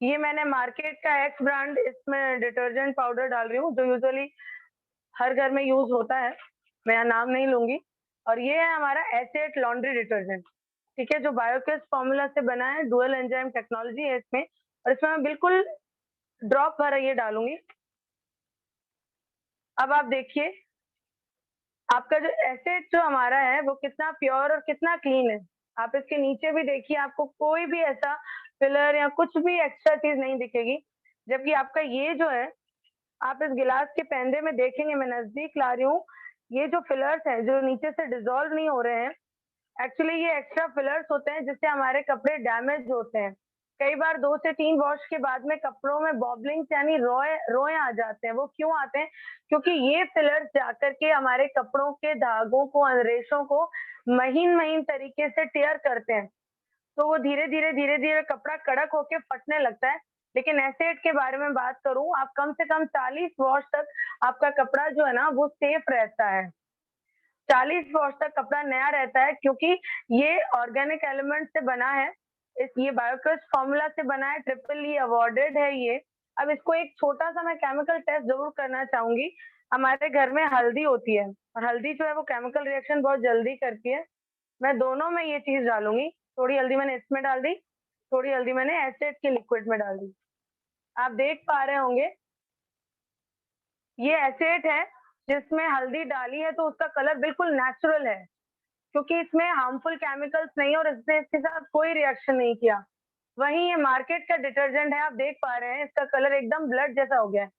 ये मैंने मार्केट का एक्स ब्रांड इसमें डिटर्जेंट पाउडर डाल रही हूँ, जो यूजुअली हर घर में यूज होता है। मैं यहाँ नाम नहीं लूंगी। और ये है हमारा एसेट लॉन्ड्री डिटर्जेंट, ठीक है, जो बायोकेस फॉर्मूला से बना है। डुअल एंजाइम टेक्नोलॉजी है इसमें, और इसमें मैं बिल्कुल ड्रॉप भर ये डालूंगी। अब आप देखिए आपका जो एसेट जो हमारा है वो कितना प्योर और कितना क्लीन है। आप इसके नीचे भी देखिए, आपको कोई भी ऐसा फिलर या कुछ भी एक्स्ट्रा चीज नहीं दिखेगी। जबकि आपका ये जो है, आप इस गिलास के पैंदे में देखेंगे, मैं नजदीक ला रही हूँ, ये जो फिलर्स हैं जो नीचे से डिसॉल्व नहीं हो रहे हैं, एक्चुअली ये एक्स्ट्रा फिलर्स होते हैं जिससे हमारे कपड़े डैमेज होते हैं। कई बार 2 से 3 वॉश के बाद में कपड़ों में बॉबलिंग्स यानी रोए आ जाते हैं। वो क्यों आते हैं? क्योंकि ये फिलर्स जाकर के हमारे कपड़ों के धागों को, रेशों को महीन तरीके से टेयर करते हैं, तो वो धीरे धीरे कपड़ा कड़क होके फटने लगता है। लेकिन एसेट के बारे में बात करूं, आप कम से कम 40 वॉश तक आपका कपड़ा जो है ना वो सेफ रहता है। 40 वॉश तक कपड़ा नया रहता है, क्योंकि ये ऑर्गेनिक एलिमेंट से बना है। ये बायोकेस फॉर्मूला से बना है, ट्रिपल अवार्डेड है ये। अब इसको एक छोटा सा मैं केमिकल टेस्ट जरूर करना चाहूंगी। हमारे घर में हल्दी होती है, और हल्दी जो है वो केमिकल रिएक्शन बहुत जल्दी करती है। मैं दोनों में ये चीज डालूंगी। थोड़ी हल्दी मैंने इसमें डाल दी, थोड़ी हल्दी मैंने एसेट के लिक्विड में डाल दी। आप देख पा रहे होंगे ये एसेट है जिसमें हल्दी डाली है, तो उसका कलर बिल्कुल नेचुरल है, क्योंकि इसमें हार्मफुल केमिकल्स नहीं और इसने इसके साथ कोई रिएक्शन नहीं किया। वहीं ये मार्केट का डिटर्जेंट है, आप देख पा रहे हैं इसका कलर एकदम ब्लड जैसा हो गया है।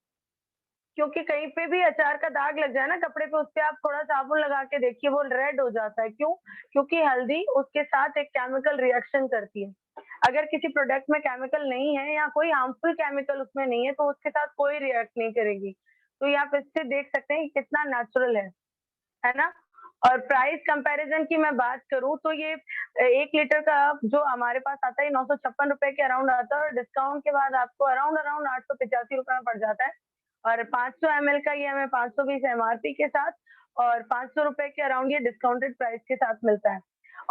क्योंकि कहीं पे भी अचार का दाग लग जाए ना कपड़े पे, उस पे आप थोड़ा साबुन लगा के देखिए वो रेड हो जाता है। क्यों? क्योंकि हल्दी उसके साथ एक केमिकल रिएक्शन करती है। अगर किसी प्रोडक्ट में केमिकल नहीं है या कोई हार्मफुल केमिकल उसमें नहीं है तो उसके साथ कोई रिएक्ट नहीं करेगी। तो ये आप इससे देख सकते हैं कि कितना नेचुरल है ना? और प्राइस कंपैरिजन की मैं बात करूं तो ये 1 लीटर का जो हमारे पास आता है 956 रुपए के अराउंड आता है, और डिस्काउंट के बाद आपको अराउंड 885 रुपए में पड़ जाता है। और 500 ml का ये हमें 520 एमआरपी के साथ और 500 रुपए के अराउंड ये डिस्काउंटेड प्राइस के साथ मिलता है।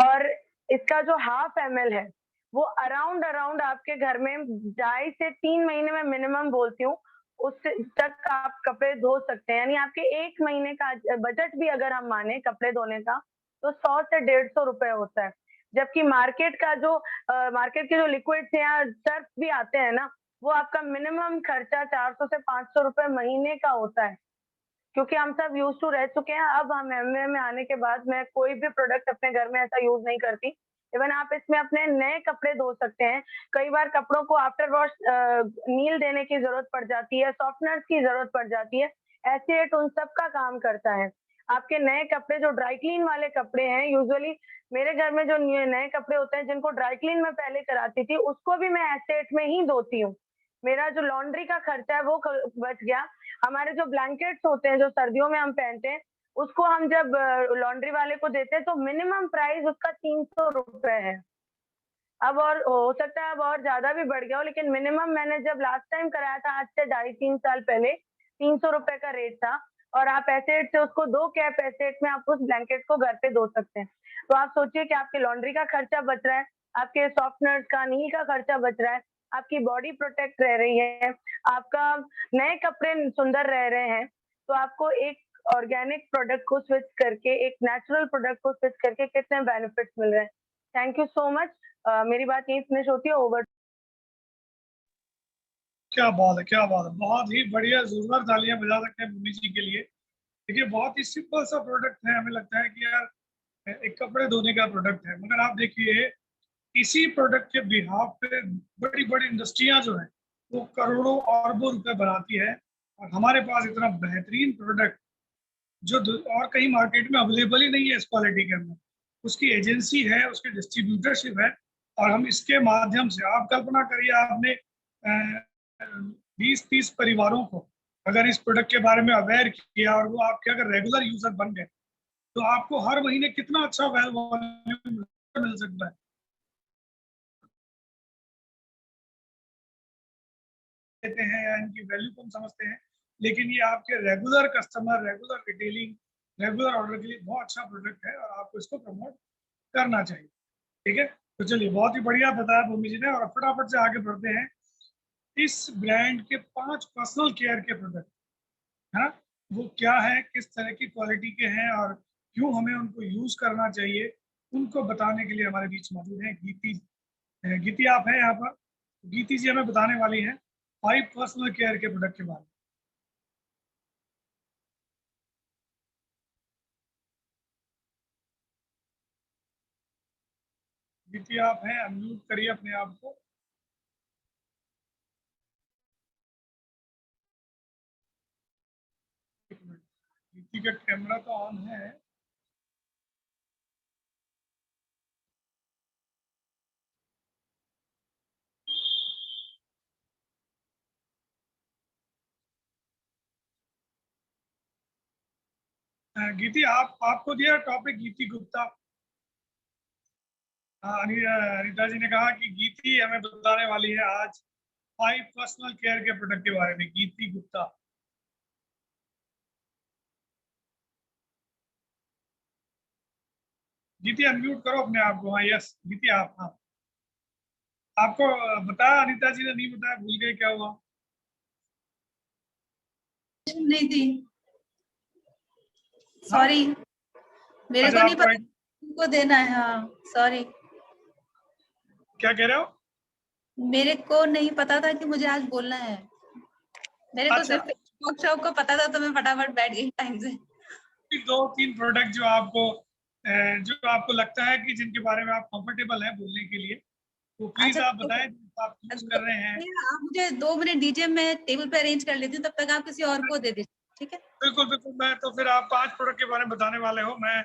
और इसका जो हाफ ml है वो अराउंड आपके घर में 2.5 से 3 महीने में मिनिमम बोलती हूँ, उससे तक आप कपड़े धो सकते हैं। यानी आपके 1 महीने का बजट भी अगर हम माने कपड़े धोने का तो 100 से 150 रुपए होता है। जबकि मार्केट के जो लिक्विड्स या सर्फ भी आते हैं ना, वो आपका मिनिमम खर्चा 400 से 500 रुपए महीने का होता है। क्योंकि हम सब यूज टू रह चुके हैं, अब हम एमवे में आने के बाद मैं कोई भी प्रोडक्ट अपने घर में ऐसा यूज नहीं करती। इवन आप इसमें अपने नए कपड़े धो सकते हैं। कई बार कपड़ों को आफ्टर वॉश नील देने की जरूरत पड़ जाती है, सॉफ्टनर्स की जरूरत पड़ जाती है, एसेट उन सब का काम करता है। आपके नए कपड़े जो ड्राई क्लीन वाले कपड़े हैं, यूजुअली मेरे घर में जो नए कपड़े होते हैं जिनको ड्राई क्लीन में पहले कराती थी, उसको भी मैं एसेट में ही धोती हूँ। मेरा जो लॉन्ड्री का खर्चा है वो बच गया। हमारे जो ब्लैंकेट्स होते हैं जो सर्दियों में हम पहनते हैं, उसको हम जब लॉन्ड्री वाले को देते हैं तो मिनिमम प्राइस उसका 300 रुपए है। अब और हो सकता है अब और ज्यादा भी बढ़ गया हो, लेकिन मिनिमम मैंने जब लास्ट टाइम कराया था आज से 2.5-3 साल पहले 300 रुपए का रेट था। और आप एसेट से उसको 2 कैप एसेट में आप उस ब्लैंकेट को घर पे धो सकते हैं। तो आप सोचिए कि आपके लॉन्ड्री का खर्चा बच रहा है, आपके सॉफ्टनर्स का, नील का खर्चा बच रहा है, आपकी बॉडी प्रोटेक्ट रह रही है, आपका नए कपड़े सुंदर रह रहे हैं। तो आपको एक ऑर्गेनिक प्रोडक्ट को स्विच करके, एक नेचुरल प्रोडक्ट को स्विच करके कितने बेनिफिट्स मिल रहे हैं। Thank you so much. मेरी बात यहीं फिनिश होती है। ओवर। क्या बात है, क्या बात है, बहुत ही बढ़िया, जोरदार तालियां बजा सकते हैं भूमि जी के लिए। देखिए बहुत ही सिंपल सा प्रोडक्ट है, हमें लगता है कि यार एक कपड़े धोने का प्रोडक्ट है, मगर आप देखिए इसी प्रोडक्ट के बिहाफ पे बड़ी बड़ी इंडस्ट्रियां जो है वो करोड़ों अरबों रुपए बनाती है, और हमारे पास इतना बेहतरीन प्रोडक्ट जो और कहीं मार्केट में अवेलेबल ही नहीं है इस क्वालिटी के अंदर, उसकी एजेंसी है, उसकी डिस्ट्रीब्यूटरशिप है, और हम इसके माध्यम से, आप कल्पना करिए आपने 20-30 परिवारों को अगर इस प्रोडक्ट के बारे में अवेयर किया और वो आपके अगर रेगुलर यूजर बन गए तो आपको हर महीने कितना अच्छा वॉल्यूम मिल सकता है। देते हैं या इनकी वैल्यू कम समझते हैं, लेकिन ये आपके regular customer, regular retailing, regular order के लिए बहुत अच्छा प्रोडक्ट है और आपको इसको प्रमोट करना चाहिए। ठीक है, तो चलिए बहुत ही बढ़िया बताया भूमि जी ने, और फटाफट से आगे बढ़ते हैं। इस ब्रांड के 5 पर्सनल केयर के प्रोडक्ट है ना, वो क्या है, किस तरह की क्वालिटी के हैं और क्यों हमें उनको यूज करना चाहिए, उनको बताने के लिए हमारे बीच मौजूद है गीति। गीति आप हैं यहाँ पर? गीति जी हमें बताने वाली हैं 5 पर्सनल केयर के प्रोडक्ट के बारे में। गीति आप हैं, अनम्यूट करिए अपने आप को। गीति का कैमरा तो ऑन है। गीति आपको दिया टॉपिक गीति गुप्ता। अनिता जी ने कहा कि गीति हमें बताने वाली है आज 5 पर्सनल केयर के प्रोडक्ट के बारे में। गीति गुप्ता, गीति अनम्यूट करो अपने आप को। हाँ यस गीति आप। हाँ आपको बताया अनिता जी ने, नहीं बताया, भूल गए, क्या हुआ? नहीं थी, सॉरी, मेरे को अच्छा, नहीं पता उनको देना है। हाँ सॉरी, क्या कह रहे हो? मेरे को नहीं पता था कि मुझे आज बोलना है। मेरे को अच्छा, सिर्फ वर्कशॉप को पता था, तो मैं फटाफट बैठ गई टाइम से। 2-3 प्रोडक्ट जो आपको लगता है कि जिनके बारे में आप कंफर्टेबल हैं बोलने के लिए, तो प्लीज अच्छा, आप बताएं आप यूज कर रहे हैं। आप मुझे 2 मिनट दीजिए, मैं टेबल पे अरेंज कर लेती हूँ, तब तक आप किसी और को दे दीजिए। ठीक है, बिल्कुल बिल्कुल। मैं तो फिर आप 5 प्रोडक्ट के बारे में बताने वाले हो, मैं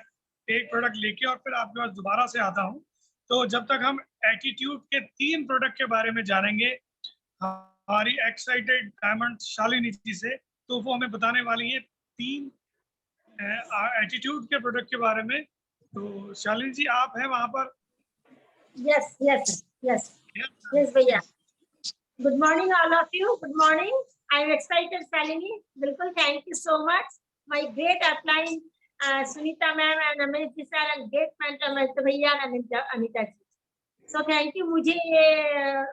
एक प्रोडक्ट लेके और फिर आपके पास दोबारा से आता हूँ। तो जब तक हम एटीट्यूड के 3 प्रोडक्ट के बारे में जानेंगे हमारी एक्साइटेड डायमंड शालिनी जी से, तो वो हमें बताने वाली है 3 एटीट्यूड के प्रोडक्ट के बारे में। तो शालिनी जी आप हैं वहां पर? Yes, yes, yes, yes, भैया. Good morning, all of you. Good morning. I'm excited, Shalini. बिल्कुल, thank you so much. My great upline, Sunita ma'am and Amit sir and great mentor Amit भैया and Anita ji. So thank you मुझे ये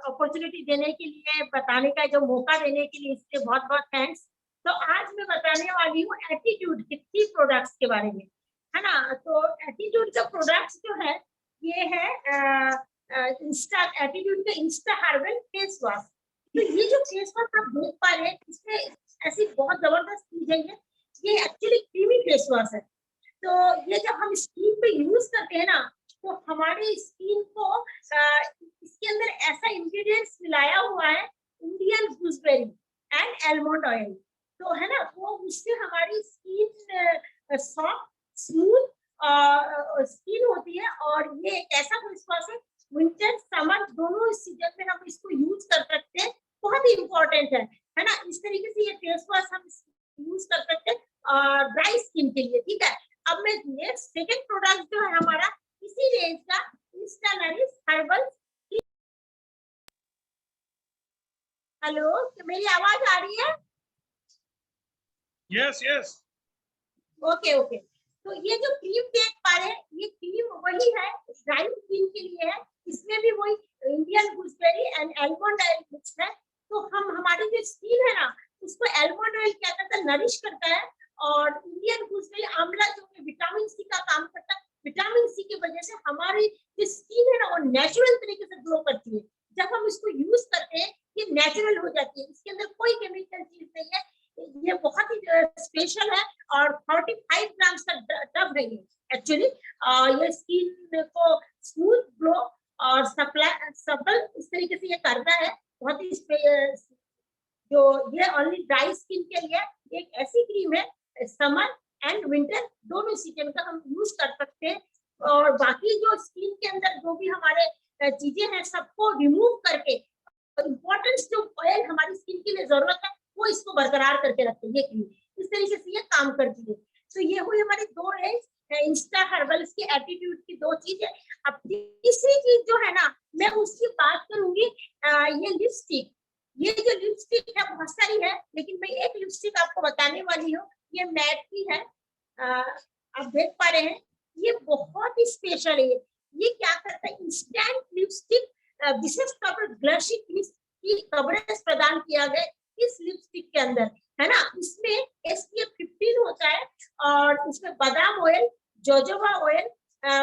opportunity देने के लिए, बताने का जो मौका देने के लिए, इसके बहुत बहुत thanks. तो आज मैं बताने वाली हूँ एटीट्यूड के 3 प्रोडक्ट्स के बारे में, है ना। तो एटीट्यूड का प्रोडक्ट्स जो है ये है इंस्टा एटीट्यूड का इंस्टा हर्बल फेस वॉश। तो ये जो फेस वॉश आप देख पा रहे हैं, इसमें ऐसी बहुत जबरदस्त चीज है, ये एक्चुअली क्रीमी फेस वॉश है। तो ये जब हम स्किन पे यूज करते हैं ना, तो हमारी स्किन को इसके अंदर ऐसा इंग्रेडिएंट्स मिलाया हुआ है, Indian gooseberry and almond oil, तो है ना, वो उससे हमारी स्किन सॉफ्ट स्मूथ स्किन होती है। और ये एक ऐसा फेस वॉश है, विंटर समर दोनों सीजन में हम इसको यूज कर सकते हैं, बहुत ही इंपॉर्टेंट है ना। इस तरीके से ये फेस वॉश हम यूज कर सकते हैं ड्राई स्किन के लिए, ठीक है। अब मैं नेक्स्ट सेकंड प्रोडक्ट जो है हमारा इसी रेंज का इंस्टा नरिश हर्बल। हेलो, मेरी आवाज आ रही है? यस यस ओके ओके, तो ये जो क्रीम देख पा रहे हैं, ये क्रीम वही है, ड्राई स्किन के लिए है। इसमें भी वही Indian gooseberry and almond oil mix है। तो हम हमारी जो स्किन है ना, उसको आलमंड ऑयल क्या करता है, नरिश करता है। और इंडियन गूसबेरी आंवला जो है विटामिन सी का काम करता है। विटामिन सी की वजह से हमारी जो स्किन है ना, वो नेचुरल तरीके से ग्लो करती है। जब हम इसको यूज करते हैं, ये नेचुरल हो जाती है, इसके अंदर कोई केमिकल चीज नहीं है। ये बहुत ही स्पेशल है। और 45 ग्राम्स का टब है ये एक्चुअली। ये स्किन को स्मूथ ग्लो और सफल इस तरीके से ये करता है। बहुत ही जो ये ओनली ड्राई स्किन के लिए एक ऐसी क्रीम है, समर एंड विंटर दोनों सीजन का हम यूज कर सकते हैं। और बाकी जो स्किन के अंदर जो भी हमारे चीजें हैं, सबको रिमूव करके इम्पोर्टेंट जो ऑयल हमारी स्किन के लिए जरूरत है, वो इसको बरकरार करके रखते हैं ये क्रीम। इस तरीके से ये काम करती है। तो ये हुई हमारी दो रेंज, इंस्टा हर्बल्स की एटीट्यूड की दो चीजें। अब तीसरी चीज जो है ना, मैं उसकी बात करूंगी। ये लिपस्टिक, ये जो लिपस्टिक है बहुत सारी है, लेकिन मैं एक लिपस्टिक आपको बताने वाली हूँ। ये मैट की है, आप देख पा रहे हैं, ये बहुत ही स्पेशल है। ये क्या करता है, इंस्टेंट लिपस्टिक विशेष तौर पर ग्लशिंग की कवरेज प्रदान किया गया इस लिपस्टिक के अंदर, है ना। इसमें SPF 15 होता है और इसमें बादाम ऑयल, जोजोबा ऑयल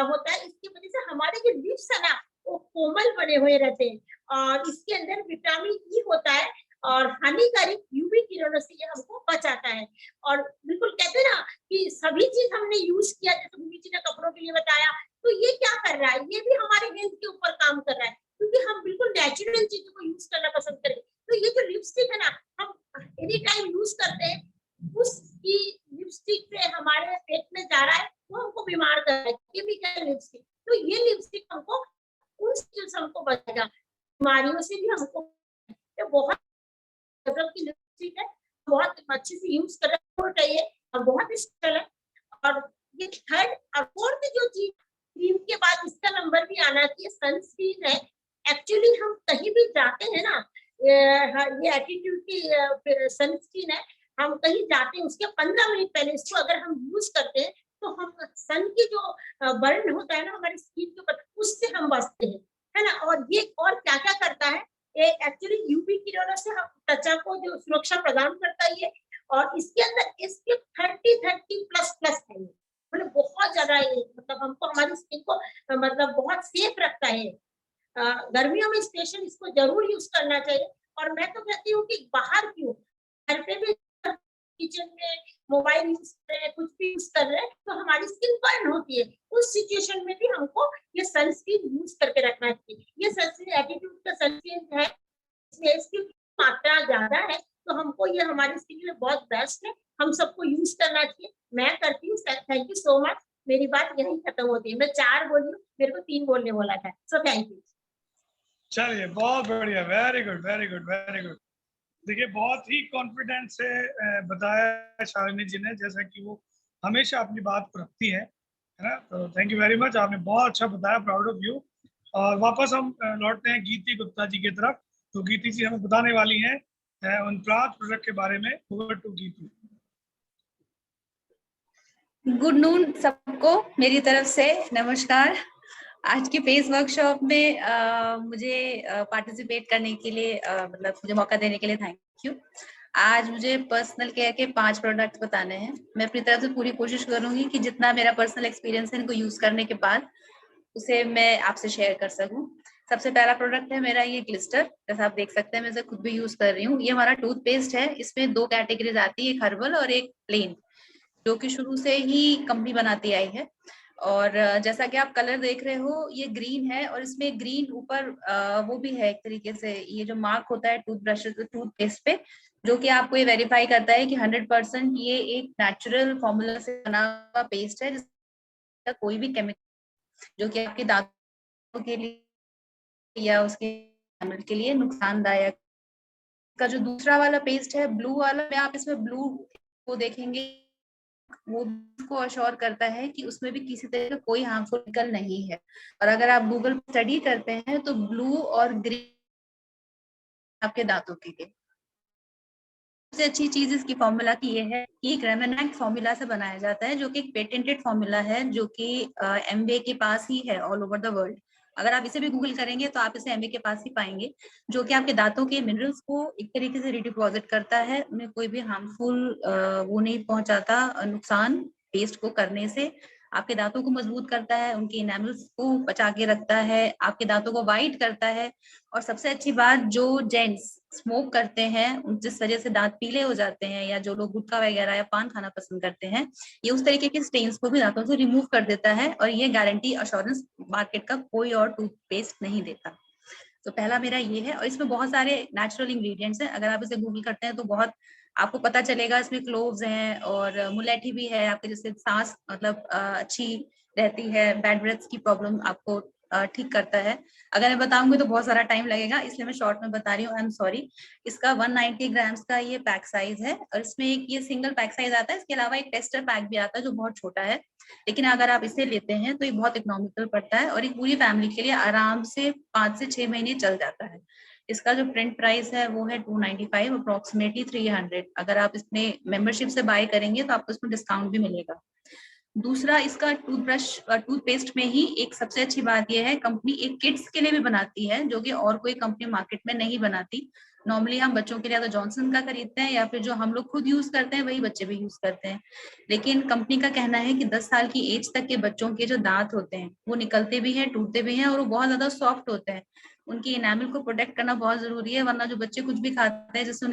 होता है। इसकी वजह से हमारे जो लिप्स है ना, वो कोमल बने हुए रहते हैं। और इसके अंदर विटामिन ई होता है और हानिकारक यूवी किरणों से ये हमको बचाता है। और बिल्कुल कहते हैं ना कि सभी चीज हमने यूज किया, जैसे भूमि जी ने कपड़ों के लिए बताया, तो ये क्या कर रहा है, ये भी हमारे हेल्थ के ऊपर काम कर रहा है, क्योंकि हम बिल्कुल नेचुरल चीजों को यूज करना पसंद करें। तो ये जो लिपस्टिक है ना, हम एनी टाइम यूज करते हैं, उसकी लिपस्टिक से हमारे पेट में जा रहा है, वो हमको बीमार कर रहा है, केमिकल लिपस्टिक। तो ये लिपस्टिक हमको उन चीजों से हमको बचेगा, बीमारियों से भी हमको। तो बहुत गजब की लिपस्टिक है, बहुत अच्छे से यूज करना चाहिए और बहुत स्पेशल है। और ये थर्ड और फोर्थ जो चीज क्रीम के बाद इसका नंबर भी आना चाहिए, सनस्क्रीन है। एक्चुअली हम कहीं भी जाते हैं ना, ये एटीट्यूड की सनस्क्रीन है, हम कहीं जाते हैं उसके 15 मिनट पहले इसको अगर हम यूज करते हैं, तो हम सन की जो बर्न होता है ना हमारी स्किन के ऊपर, उससे हम बचते हैं, है ना। और ये और क्या क्या करता है, ये एक्चुअली यूवी किरणों से हम त्वचा को जो सुरक्षा प्रदान करता है ये। और इसके अंदर SPF 30+ है, मतलब बहुत ज्यादा ये, मतलब हमको हमारी स्किन को मतलब बहुत सेफ रखता है। गर्मियों में स्पेशल इसको जरूर यूज करना चाहिए। और मैं तो कहती हूँ कि बाहर क्यों, घर पे भी किचन में मोबाइल यूज कर रहे हैं, कुछ भी यूज कर रहे हैं, तो हमारी स्किन बर्न होती है। उस सिचुएशन में भी हमको ये सनस्क्रीन यूज करके रखना चाहिए। ये सनस्क्रीन एटीट्यूड का सनस्क्रीन है, इसमें इसकी मात्रा ज्यादा है, तो हमको ये हमारी स्किन के लिए बहुत बेस्ट है, हम सबको यूज करना चाहिए। मैं करती हूँ। Thank you so much. मेरी बात यहीं खत्म होती है, मैं 4 बोली हूँ, मेरे को 3 बोलने बोला था। So thank you. चलिए, बहुत बढ़िया, very good very good very good. देखिए, बहुत ही कॉन्फिडेंस से बताया शालिनी जी ने, जैसा कि वो हमेशा अपनी बात को रखती है ना। तो थैंक यू वेरी मच, आपने बहुत अच्छा बताया, प्राउड ऑफ यू। और वापस हम लौटते हैं गीति गुप्ता जी की तरफ। तो गीति जी हमें बताने वाली हैं उन 5 प्रोडक्ट के बारे में। ओवर टू गीति। गुड नून सबको मेरी तरफ से, नमस्कार। आज के फेस वर्कशॉप में मुझे पार्टिसिपेट करने के लिए मतलब मुझे मौका देने के लिए थैंक यू। आज मुझे पर्सनल केयर के 5 प्रोडक्ट बताने हैं। मैं अपनी तरफ से पूरी कोशिश करूंगी कि जितना मेरा पर्सनल एक्सपीरियंस है इनको यूज करने के बाद उसे मैं आपसे शेयर कर सकूं। सबसे पहला प्रोडक्ट है मेरा ये ग्लिस्टर, जैसा आप देख सकते हैं मैं इसे खुद भी यूज कर रही हूँ। ये हमारा टूथपेस्ट है, इसमें 2 कैटेगरीज आती है, एक हर्बल और एक प्लेन, जो कि शुरू से ही कंपनी बनाती आई है। और जैसा कि आप कलर देख रहे हो, ये ग्रीन है और इसमें ग्रीन ऊपर वो भी है एक तरीके से, ये जो मार्क होता है टूथपेस्ट पे, जो कि आपको ये वेरीफाई करता है कि 100% ये एक नेचुरल फॉर्मूला से बना हुआ पेस्ट है, जिसका कोई भी केमिकल जो कि आपके दांतों के लिए या उसके के लिए नुकसानदायक। का जो दूसरा वाला पेस्ट है ब्लू वाला, आप इसमें ब्लू को देखेंगे, वो को अश्योर करता है कि उसमें भी किसी तरह का कोई हार्मफुल केमिकल नहीं है। और अगर आप गूगल स्टडी करते हैं तो ब्लू और ग्रीन आपके दांतों के लिए सबसे अच्छी चीज इसकी फॉर्मूला की ये है कि एक रेमेनेंट फॉर्मूला से बनाया जाता है, जो कि एक पेटेंटेड फॉर्मूला है, जो कि एमबीए के पास ही है ऑल ओवर द वर्ल्ड। अगर आप इसे भी गूगल करेंगे तो आप इसे एमबीए के पास ही पाएंगे, जो कि आपके दांतों के मिनरल्स को एक तरीके से रिडिपॉजिट करता है, उन्हें कोई भी हार्मफुल वो नहीं पहुंचाता नुकसान पेस्ट को करने से। आपके दांतों को मजबूत करता है, उनके इनेमल्स को बचा के रखता है, आपके दांतों को वाइट करता है। और सबसे अच्छी बात, जो जेंट्स स्मोक करते हैं, जिस वजह से दांत पीले हो जाते हैं, या जो लोग गुटखा वगैरह या पान खाना पसंद करते हैं, ये उस तरीके के स्टेन्स को भी दांतों से रिमूव कर देता है। और ये गारंटी अश्योरेंस मार्केट का कोई और टूथपेस्ट नहीं देता। तो पहला मेरा ये है, और इसमें बहुत सारे नेचुरल इंग्रेडिएंट्स हैं। अगर आप इसे गूगल करते हैं तो बहुत आपको पता चलेगा। इसमें क्लोव्स हैं और मुलेठी भी है, आपके जिससे सांस मतलब अच्छी रहती है, बैड ब्रेथ की प्रॉब्लम आपको ठीक करता है। अगर मैं बताऊंगी तो बहुत सारा टाइम लगेगा, इसलिए मैं शॉर्ट में बता रही हूँ, आई एम सॉरी। इसका 190 ग्राम्स का ये पैक साइज है, और इसमें एक ये सिंगल पैक साइज आता है। इसके अलावा एक टेस्टर पैक भी आता है जो बहुत छोटा है, लेकिन अगर आप इसे लेते हैं तो ये बहुत इकोनॉमिकल पड़ता है, और एक पूरी फैमिली के लिए आराम से 5 से 6 महीने चल जाता है। इसका जो प्रिंट प्राइस है वो है 295, अप्रोक्सीमेटली 300। अगर आप इसमें मेंबरशिप से बाय करेंगे तो आपको इसमें डिस्काउंट भी मिलेगा। दूसरा, इसका टूथपेस्ट में ही एक सबसे अच्छी बात यह है, कंपनी एक किड्स के लिए भी बनाती है, जो कि और कोई कंपनी मार्केट में नहीं बनाती। नॉर्मली हम बच्चों के लिए तो जॉनसन का खरीदते हैं, या फिर जो हम लोग खुद यूज करते हैं वही बच्चे भी यूज करते हैं। लेकिन कंपनी का कहना है कि 10 साल की एज तक के बच्चों के जो दांत होते हैं वो निकलते भी हैं, टूटते भी हैं, और वो बहुत ज्यादा सॉफ्ट होते हैं। उनकी इनामिल को प्रोटेक्ट करना बहुत जरूरी है, वरना जो बच्चे कुछ भी खाते हैं जिससे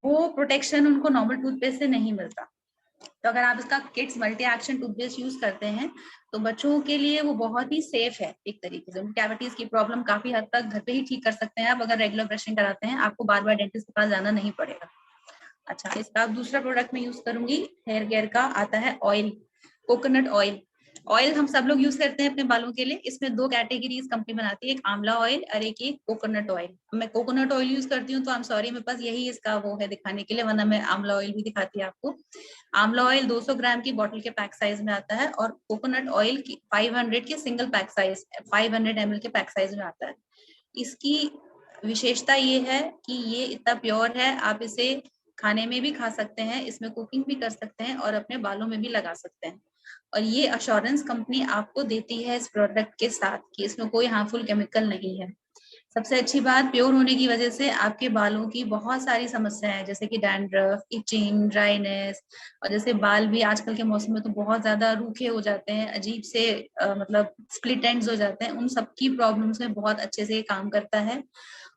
वो प्रोटेक्शन उनको नॉर्मल टूथपेस्ट से नहीं मिलता। तो अगर आप इसका kids multi action toothpaste use करते हैं तो बच्चों के लिए वो बहुत ही सेफ है। एक तरीके से कैविटीज की प्रॉब्लम काफी हद तक घर पे ही ठीक कर सकते हैं आप, अगर रेगुलर ब्रशिंग कराते हैं, आपको बार बार डेंटिस्ट के पास जाना नहीं पड़ेगा। अच्छा, इसका दूसरा प्रोडक्ट मैं यूज करूंगी, हेयर केयर का आता है ऑयल, कोकोनट ऑयल। ऑयल हम सब लोग यूज करते हैं अपने बालों के लिए। इसमें 2 कैटेगरीज कंपनी बनाती है, एक आंवला ऑयल और एक कोकोनट ऑयल। मैं कोकोनट ऑयल यूज करती हूँ, तो आई एम सॉरी, मेरे पास यही इसका वो है दिखाने के लिए, वरना मैं आंवला ऑयल भी दिखाती है आपको। आंवला ऑयल 200 ग्राम की बोतल के पैक साइज में आता है, और कोकोनट ऑयल की 500 के सिंगल पैक साइज, 500 ml के पैक साइज में आता है। इसकी विशेषता ये है कि ये इतना प्योर है, आप इसे खाने में भी खा सकते हैं, इसमें कुकिंग भी कर सकते हैं, और अपने बालों में भी लगा सकते हैं। और ये अश्योरेंस कंपनी आपको देती है इस प्रोडक्ट के साथ कि इसमें कोई हार्मफुल केमिकल नहीं है। सबसे अच्छी बात, प्योर होने की वजह से आपके बालों की बहुत सारी समस्याएं हैं, जैसे कि डैंड्रफ, इचिंग, ड्राइनेस, और जैसे बाल भी आजकल के मौसम में तो बहुत ज्यादा रूखे हो जाते हैं, अजीब से मतलब स्प्लिट एंड्स हो जाते हैं, उन सबकी प्रॉब्लम्स में बहुत अच्छे से काम करता है।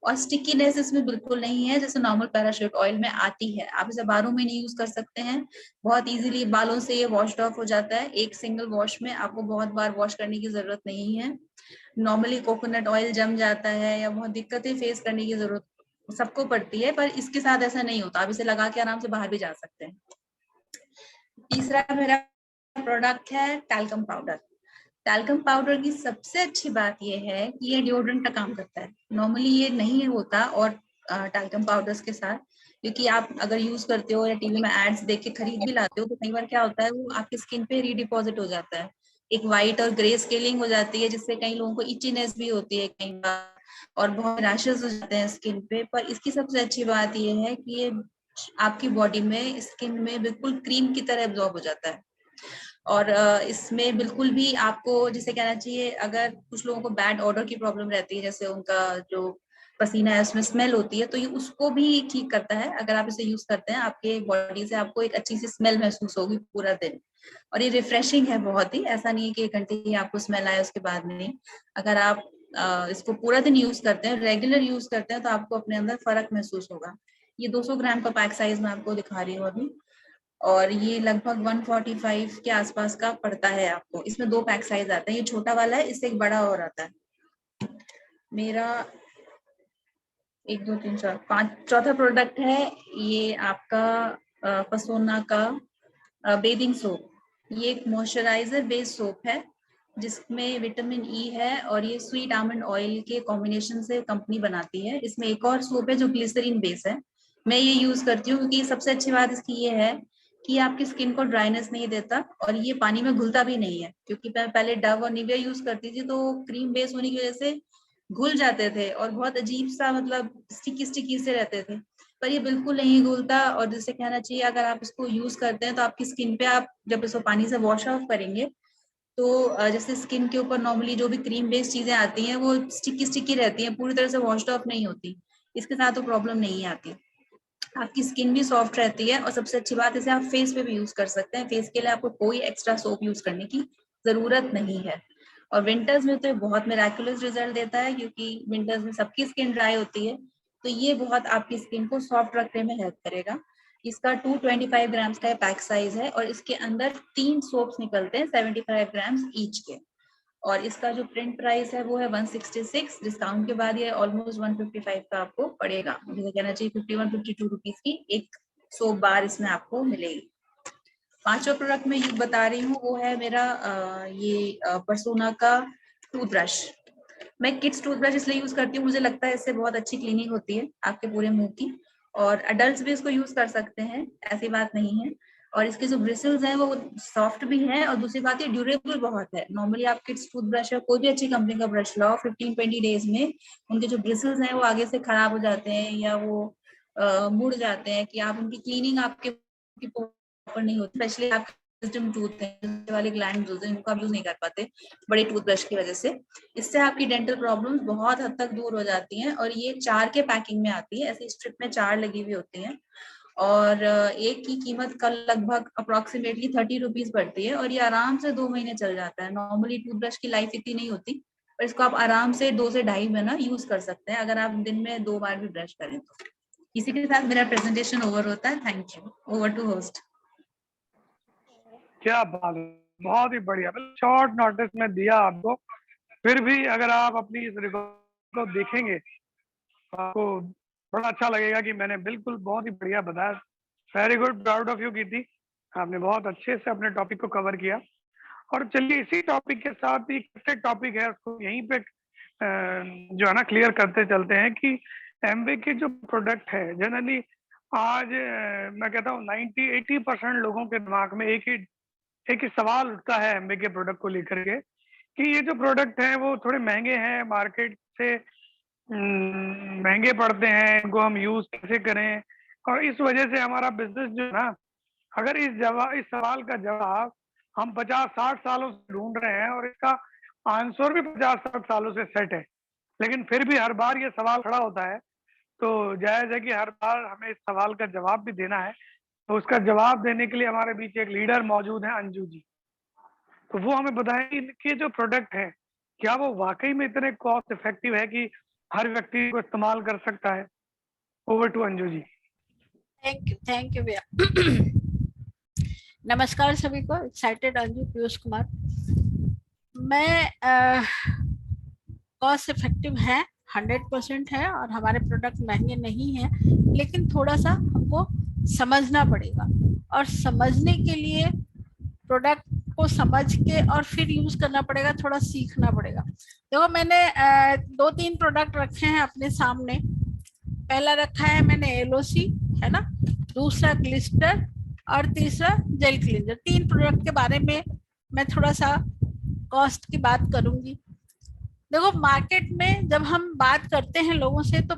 और स्टिकीनेस इसमें बिल्कुल नहीं है, जैसे नॉर्मल पैराशूट ऑयल में आती है। आप इसे 12 महीने यूज कर सकते हैं, बहुत इजीली बालों से ये वॉश्ड ऑफ हो जाता है। एक सिंगल वॉश में आपको बहुत बार वॉश करने की जरूरत नहीं है। नॉर्मली कोकोनट ऑयल जम जाता है या बहुत दिक्कतें फेस करने की जरूरत सबको पड़ती है, पर इसके साथ ऐसा नहीं होता, आप इसे लगा के आराम से बाहर भी जा सकते हैं। तीसरा मेरा प्रोडक्ट है टैल्कम पाउडर। टैल्कम पाउडर की सबसे अच्छी बात यह है कि ये डिओड्रेंट का काम करता है। नॉर्मली ये नहीं होता और टैल्कम पाउडर्स के साथ, क्योंकि आप अगर यूज करते हो या टीवी में एड्स देख के खरीद भी लाते हो, तो कई बार क्या होता है वो आपकी स्किन पे रीडिपॉजिट हो जाता है, एक व्हाइट और ग्रे स्केलिंग हो जाती है, जिससे कई लोगों को इचीनेस भी होती है कई बार, और बहुत रैशेस हो जाते हैं स्किन पे। पर इसकी सबसे अच्छी बात ये है कि ये आपकी बॉडी में, स्किन में बिल्कुल क्रीम की तरह एब्जॉर्ब हो जाता है। और इसमें बिल्कुल भी आपको, जिसे कहना चाहिए, अगर कुछ लोगों को बैड ऑडर की प्रॉब्लम रहती है, जैसे उनका जो पसीना है उसमें स्मेल होती है, तो ये उसको भी ठीक करता है। अगर आप इसे यूज करते हैं, आपके बॉडी से आपको एक अच्छी सी स्मेल महसूस होगी पूरा दिन। और ये रिफ्रेशिंग है बहुत ही, ऐसा नहीं है कि 1 घंटे ही आपको स्मेल आए उसके बाद नहीं। अगर आप इसको पूरा दिन यूज करते हैं, रेगुलर यूज करते हैं, तो आपको अपने अंदर फर्क महसूस होगा। ये 200 ग्राम का पैक साइज मैं आपको दिखा रही हूँ अभी, और ये लगभग 145 के आसपास का पड़ता है आपको। इसमें 2 पैक साइज आते हैं, ये छोटा वाला है, इससे एक बड़ा और आता है। मेरा 1 2 3 4 5 चौथा प्रोडक्ट है ये आपका पसोना का बेदिंग सोप। ये एक मॉइस्चराइजर बेस्ड सोप है जिसमें विटामिन ई है, और ये स्वीट आमंड ऑयल के कॉम्बिनेशन से कंपनी बनाती है। इसमें एक और सोप है जो ग्लिसरीन बेस है, मैं ये यूज करती हूँ क्योंकि सबसे अच्छी बात इसकी ये है कि आपकी स्किन को ड्राइनेस नहीं देता, और ये पानी में घुलता भी नहीं है। क्योंकि मैं पहले डव और निविया यूज करती थी, तो क्रीम बेस होने की वजह से घुल जाते थे और बहुत अजीब सा मतलब स्टिकी स्टिकी से रहते थे, पर ये बिल्कुल नहीं घुलता। और जिससे कहना चाहिए अगर आप इसको यूज करते हैं तो आपकी स्किन पे आप जब इसको पानी से वॉश ऑफ करेंगे तो जैसे स्किन के ऊपर नॉर्मली जो भी क्रीम बेस्ड चीजें आती हैं वो स्टिकी स्टिकी रहती हैं, पूरी तरह से वॉश्ड ऑफ नहीं होती। इसके साथ तो प्रॉब्लम नहीं आती, आपकी स्किन भी सॉफ्ट रहती है। और सबसे अच्छी बात इसे आप फेस पे भी यूज कर सकते हैं, फेस के लिए आपको कोई एक्स्ट्रा सोप यूज करने की जरूरत नहीं है। और विंटर्स में तो ये बहुत मिराकुलस रिजल्ट देता है, क्योंकि विंटर्स में सबकी स्किन ड्राई होती है, तो ये बहुत आपकी स्किन को सॉफ्ट रखने में हेल्प करेगा। इसका 225 ग्राम्स का पैक साइज है और इसके अंदर 3 सोप्स निकलते हैं 75 ग्राम्स ईच के। और इसका जो प्रिंट प्राइस है वो है 166, डिस्काउंट के बाद ये ऑलमोस्ट 155 का आपको पड़ेगा। मुझे कहना चाहिए 51-52 रुपीज की एक सोप बार इसमें आपको मिलेगी। पांचवा प्रोडक्ट मैं बता रही हूँ वो है मेरा ये परसोना का टूथब्रश। मैं किड्स टूथब्रश इसलिए यूज करती हूँ, मुझे लगता है इससे बहुत अच्छी क्लीनिंग होती है आपके पूरे मुंह की, और अडल्ट भी इसको यूज कर सकते हैं, ऐसी बात नहीं है। और इसके जो ब्रिसल्स हैं वो सॉफ्ट भी हैं, और दूसरी बात ये ड्यूरेबल बहुत है। नॉर्मली आप किड्स टूथब्रश है कोई भी अच्छी कंपनी का ब्रश लाओ 15-20 डेज में उनके जो ब्रिसल्स हैं वो आगे से खराब हो जाते हैं या वो मुड़ जाते हैं कि आप उनकी क्लीनिंग आपके प्रॉपर नहीं होती। स्पेशली आप विजडम टूथ वाले ग्लैंड हैं इनको आप यूज नहीं कर पाते बड़े टूथब्रश की वजह से। इससे आपकी डेंटल प्रॉब्लम्स बहुत हद तक दूर हो जाती हैं। और ये 4 के पैकिंग में आती है, ऐसी स्ट्रिप में 4 लगी हुई होती हैं, और एक की कीमत कल लगभग अप्रोक्सीमेटली 30 रुपीज पड़ती है, और ये आराम से 2 महीने चल जाता है। नॉर्मली टूथब्रश की लाइफ इतनी नहीं होती, पर इसको आप आराम से 2 से 2.5 महीना यूज कर सकते हैं अगर आप दिन में 2 बार भी ब्रश करें तो। इसी के साथ मेरा प्रेजेंटेशन ओवर होता है। Thank you. Over to host. क्या बात है, बहुत ही बढ़िया। शॉर्ट नोटिस में दिया आपको, फिर भी अगर आप अपनी इस रिकॉर्ड को देखेंगे तो आपको बड़ा अच्छा लगेगा कि मैंने बिल्कुल बहुत ही बढ़िया बताया। Very good, proud of you Kirti, आपने बहुत अच्छे से अपने टॉपिक को कवर किया। और चलिए इसी टॉपिक के साथ ही टॉपिक है उसको यहीं पे जो है ना क्लियर करते चलते हैं कि एमवे के जो प्रोडक्ट है जनरली आज मैं कहता हूँ 90-80% लोगों के दिमाग में एक ही सवाल उठता है एमवे के प्रोडक्ट को लेकर के कि ये जो प्रोडक्ट हैं वो थोड़े महंगे हैं, मार्केट से महंगे पड़ते हैं, इनको हम यूज कैसे करें। और इस वजह से हमारा बिजनेस जो है ना, अगर इस सवाल का जवाब हम 50-60 सालों से ढूंढ रहे हैं और इसका आंसर भी 50-60 सालों से सेट है, लेकिन फिर भी हर बार ये सवाल खड़ा होता है, तो जायज है कि हर बार हमें इस सवाल का जवाब भी देना है। तो उसका जवाब देने के लिए हमारे बीच एक लीडर मौजूद है, अंजू जी। तो वो हमें बताएं इनके जो प्रोडक्ट है क्या वो वाकई में इतने कॉस्ट इफेक्टिव है कि हर व्यक्ति को इस्तेमाल कर सकता है। Over to Anju ji. Thank you भैया। नमस्कार सभी को। एक्साइटेड अंजू पीयूष कुमार। मैं कॉस्ट इफेक्टिव है 100% है और हमारे प्रोडक्ट महंगे नहीं हैं, लेकिन थोड़ा सा हमको समझना पड़ेगा और समझने के लिए प्रोडक्ट को समझ के और फिर यूज करना पड़ेगा, थोड़ा सीखना पड़ेगा। देखो मैंने 2-3 प्रोडक्ट रखे हैं अपने सामने। पहला रखा है मैंने एलओसी, है ना, दूसरा ग्लिस्टर और तीसरा जेल क्लींजर। 3 प्रोडक्ट के बारे में मैं थोड़ा सा कॉस्ट की बात करूंगी। देखो मार्केट में जब हम बात करते हैं लोगों से तो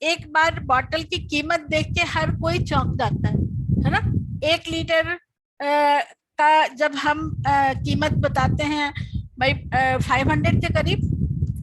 एक बार बॉटल की कीमत देख के हर कोई चौंक जाता है ना। 1 लीटर का जब हम कीमत बताते हैं भाई 500 के करीब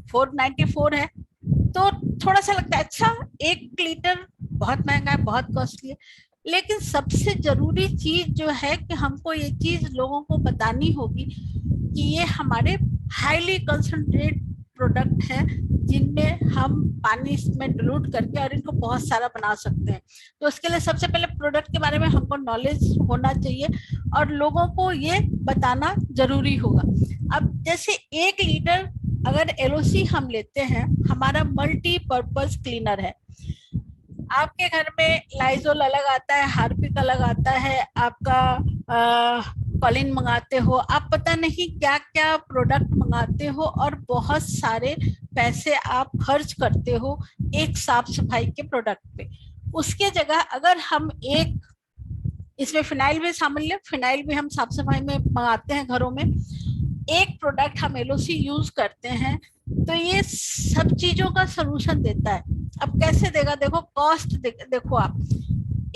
494 है, तो थोड़ा सा लगता है अच्छा 1 लीटर बहुत महंगा है, बहुत कॉस्टली है। लेकिन सबसे जरूरी चीज जो है कि हमको ये चीज लोगों को बतानी होगी कि ये हमारे हाईली कंसंट्रेट प्रोडक्ट है जिनमें हम पानी में डिल्यूट करके और इनको बहुत सारा बना सकते हैं। तो उसके लिए सबसे पहले प्रोडक्ट के बारे में हमको नॉलेज होना चाहिए और लोगों को ये बताना जरूरी होगा। अब जैसे 1 लीटर अगर एलओसी हम लेते हैं, हमारा मल्टीपर्पज क्लीनर है। आपके घर में लाइजोल अलग आता है, हार्पिक अलग आता है, आपका कॉलिन मंगाते हो, आप पता नहीं क्या क्या प्रोडक्ट मंगाते हो और बहुत सारे पैसे आप खर्च करते हो एक साफ सफाई के प्रोडक्ट पे। उसके जगह अगर हम एक इसमें फिनाइल भी शामिल है, फिनाइल भी हम साफ सफाई में मंगाते हैं घरों में, एक प्रोडक्ट हम एलओसी यूज करते हैं तो ये सब चीजों का सलूशन देता है। अब कैसे देगा, देखो कॉस्ट देखो आप,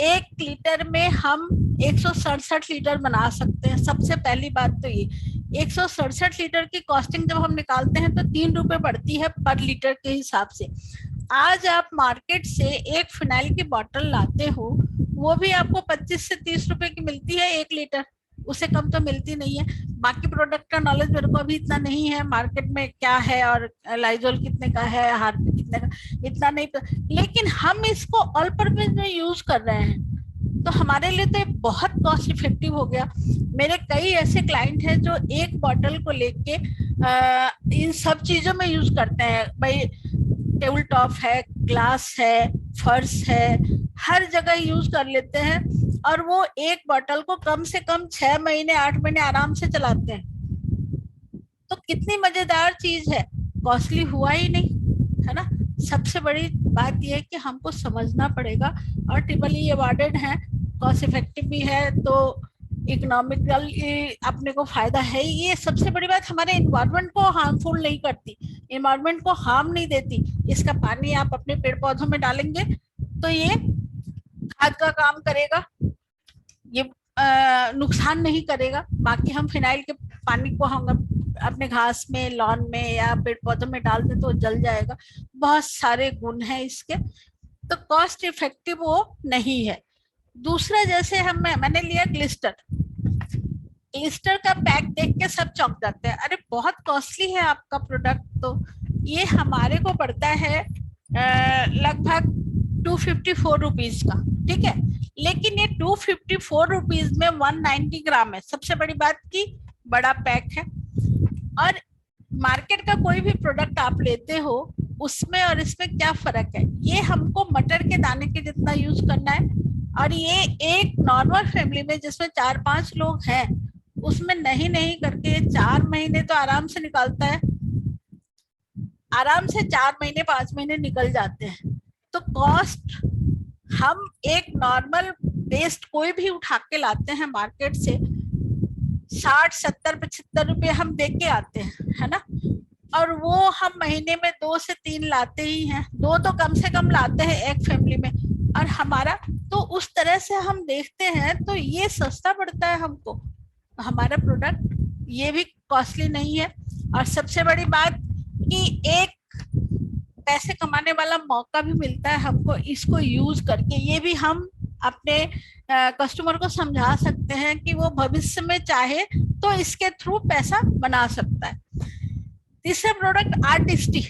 1 लीटर में हम 167 लीटर बना सकते हैं। सबसे पहली बात तो ये 167 लीटर की कॉस्टिंग जब हम निकालते हैं तो 3 रुपए बढ़ती है पर लीटर के हिसाब से। आज आप मार्केट से एक फिनाइल की बोतल लाते हो, वो भी आपको 25 से 30 रुपए की मिलती है 1 लीटर, उससे कम तो मिलती नहीं है। बाकी प्रोडक्ट का नॉलेज मेरे को अभी इतना नहीं है, मार्केट में क्या है और लाइजोल कितने का है, हार्पिक कितने का, इतना नहीं, लेकिन हम इसको ऑल पर्पज में यूज कर रहे हैं तो हमारे लिए तो बहुत कॉस्ट इफेक्टिव हो गया। मेरे कई ऐसे क्लाइंट हैं जो एक बॉटल को लेके इन सब चीजों में यूज करते हैं। भाई टेबल टॉप है, ग्लास है, फर्श है, हर जगह यूज कर लेते हैं और वो एक बॉटल को कम से कम 6 महीने 8 महीने आराम से चलाते हैं। तो कितनी मजेदार चीज है, कॉस्टली हुआ ही नहीं, है ना। सबसे बड़ी बात यह है कि हमको समझना पड़ेगा और ट्रिपल अवार्डेड है, कॉस्ट इफेक्टिव भी है, तो इकोनॉमिकल अपने को फायदा है। ये सबसे बड़ी बात हमारे एनवायरनमेंट को हार्मफुल नहीं करती, एनवायरनमेंट को हार्म नहीं देती। इसका पानी आप अपने पेड़ पौधों में डालेंगे तो ये खाद का काम करेगा, ये नुकसान नहीं करेगा। बाकी हम फिनाइल के पानी को हम अपने घास में, लॉन में या पेड़ पौधों में डाल दें तो जल जाएगा। बहुत सारे गुण हैं इसके, तो कॉस्ट इफेक्टिव वो नहीं है। दूसरा, जैसे मैंने लिया ग्लिस्टर, ग्लिस्टर का पैक देख के सब चौंक जाते हैं, अरे बहुत कॉस्टली है आपका प्रोडक्ट। तो ये हमारे को पड़ता है लगभग 254 रुपीज का, ठीक है, लेकिन ये 254 रुपीज में 190 ग्राम है। सबसे बड़ी बात की बड़ा पैक है। और मार्केट का कोई भी प्रोडक्ट आप लेते हो उसमें और इसमें क्या फर्क है, ये हमको मटर के दाने के जितना यूज करना है। और ये एक नॉर्मल फैमिली में जिसमें 4-5 लोग हैं उसमें नहीं करके 4 महीने तो आराम से निकालता है, आराम से 4 महीने 5 महीने निकल जाते हैं। तो कॉस्ट हम एक नॉर्मल पेस्ट कोई भी उठा के लाते हैं मार्केट से 60, 70, 75 रुपये हम दे के आते हैं, है ना। और वो हम महीने में 2 से 3 लाते ही हैं, 2 तो कम से कम लाते हैं एक फैमिली में। और हमारा तो उस तरह से हम देखते हैं तो ये सस्ता पड़ता है हमको, हमारा प्रोडक्ट ये भी कॉस्टली नहीं है। और सबसे बड़ी बात कि एक पैसे कमाने वाला मौका भी मिलता है हमको इसको यूज करके। ये भी हम अपने कस्टमर को समझा सकते हैं कि वो भविष्य में चाहे तो इसके थ्रू पैसा बना सकता है। तीसरा प्रोडक्ट आर्टिस्टी।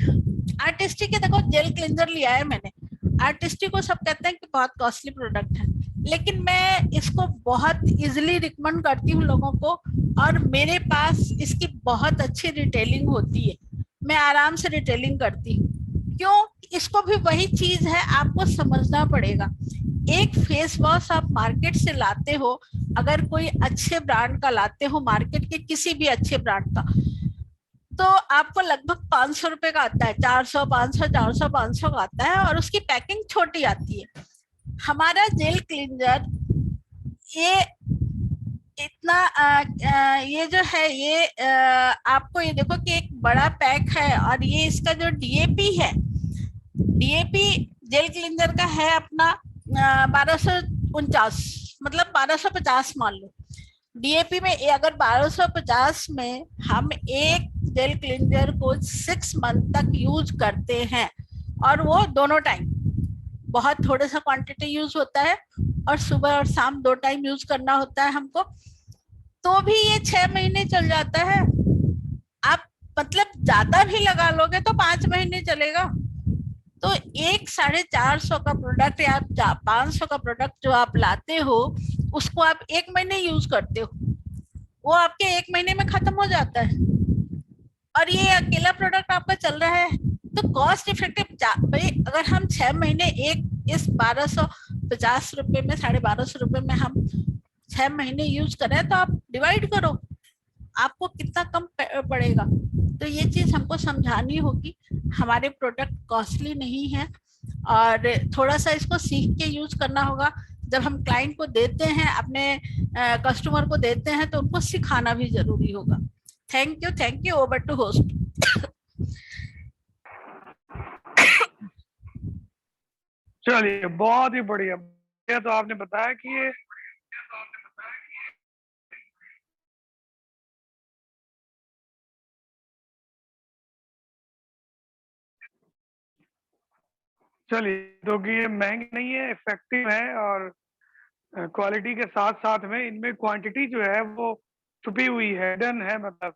आर्टिस्टी के देखो जेल क्लींजर लिया है मैंने। आर्टिस्टी को सब कहते हैं कि बहुत कॉस्टली प्रोडक्ट है, लेकिन मैं इसको बहुत इजीली रिकमेंड करती हूँ लोगों को, और मेरे पास इसकी बहुत अच्छी रिटेलिंग होती है, मैं आराम से रिटेलिंग करती हूँ। क्यों? इसको भी वही चीज है, आपको समझना पड़ेगा। एक फेस वॉश आप मार्केट से लाते हो, अगर कोई अच्छे ब्रांड का लाते हो, मार्केट के किसी भी अच्छे ब्रांड का, तो आपको लगभग 500 रुपए का आता है, 400, 500, 400, 500 का आता है, और उसकी पैकिंग छोटी आती है। हमारा जेल क्लींजर ये इतना ये जो है ये आपको ये देखो कि एक बड़ा पैक है, और ये इसका जो डीएपी है, डीएपी जेल क्लींजर का है अपना 1249, मतलब 1250 मान लो। डीएपी में अगर 1250 में हम एक जेल क्लींजर को 6 मंथ तक यूज करते हैं, और वो दोनों टाइम, बहुत थोड़ा सा क्वांटिटी यूज होता है और सुबह और शाम 2 टाइम यूज करना होता है हमको, तो भी ये 6 महीने चल जाता है। आप मतलब ज्यादा भी लगा लोगे तो 5 महीने चलेगा। तो एक 450 का प्रोडक्ट या 500 का प्रोडक्ट जो आप लाते हो उसको आप 1 महीने यूज करते हो, वो आपके 1 महीने में खत्म हो जाता है। और ये अकेला प्रोडक्ट आपका चल रहा है, तो कॉस्ट इफेक्टिव भाई, अगर हम 6 महीने एक इस 1250 रुपए में, 1250 रुपए में हम 6 महीने यूज करें, तो आप डिवाइड करो आपको कितना कम पड़ेगा। तो ये चीज हमको समझानी होगी। हमारे प्रोडक्ट कॉस्टली नहीं है, और थोड़ा सा इसको सीख के यूज करना होगा। जब हम क्लाइंट को देते हैं, अपने कस्टमर को देते हैं, तो उनको सिखाना भी जरूरी होगा। Thank you, over to host. चलिए बहुत ही बढ़िया। ये तो आपने बताया कि ये चलिए तो कि ये महंगे नहीं है, इफेक्टिव है और क्वालिटी के साथ साथ में इनमें क्वांटिटी जो है वो छुपी हुई है, हिडन है, मतलब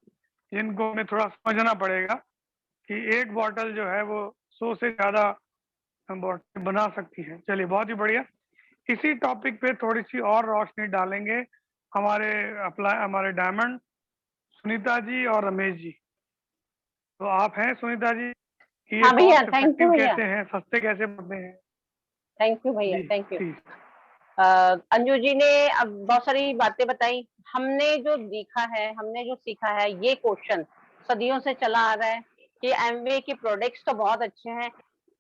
इनको हमें थोड़ा समझना पड़ेगा कि एक बॉटल जो है वो 100 से ज़्यादा बॉटल बना सकती है। चलिए बहुत ही बढ़िया। इसी टॉपिक पे थोड़ी सी और रोशनी डालेंगे हमारे डायमंड सुनीता जी और रमेश जी। तो आप हैं सुनीता जी कि ये हाँ भैया, कॉस्ट थैंक यू इफेक्टिव भैया, कैसे हैं, सस्ते कैसे पड़ते हैं? थैंक यू भैया, जी thank you. Please. Anju ji ने अब बहुत सारी बातें बताई। हमने जो देखा है, हमने जो सीखा है, ये क्वेश्चन सदियों से चला आ रहा है कि एमवे के प्रोडक्ट्स तो बहुत अच्छे हैं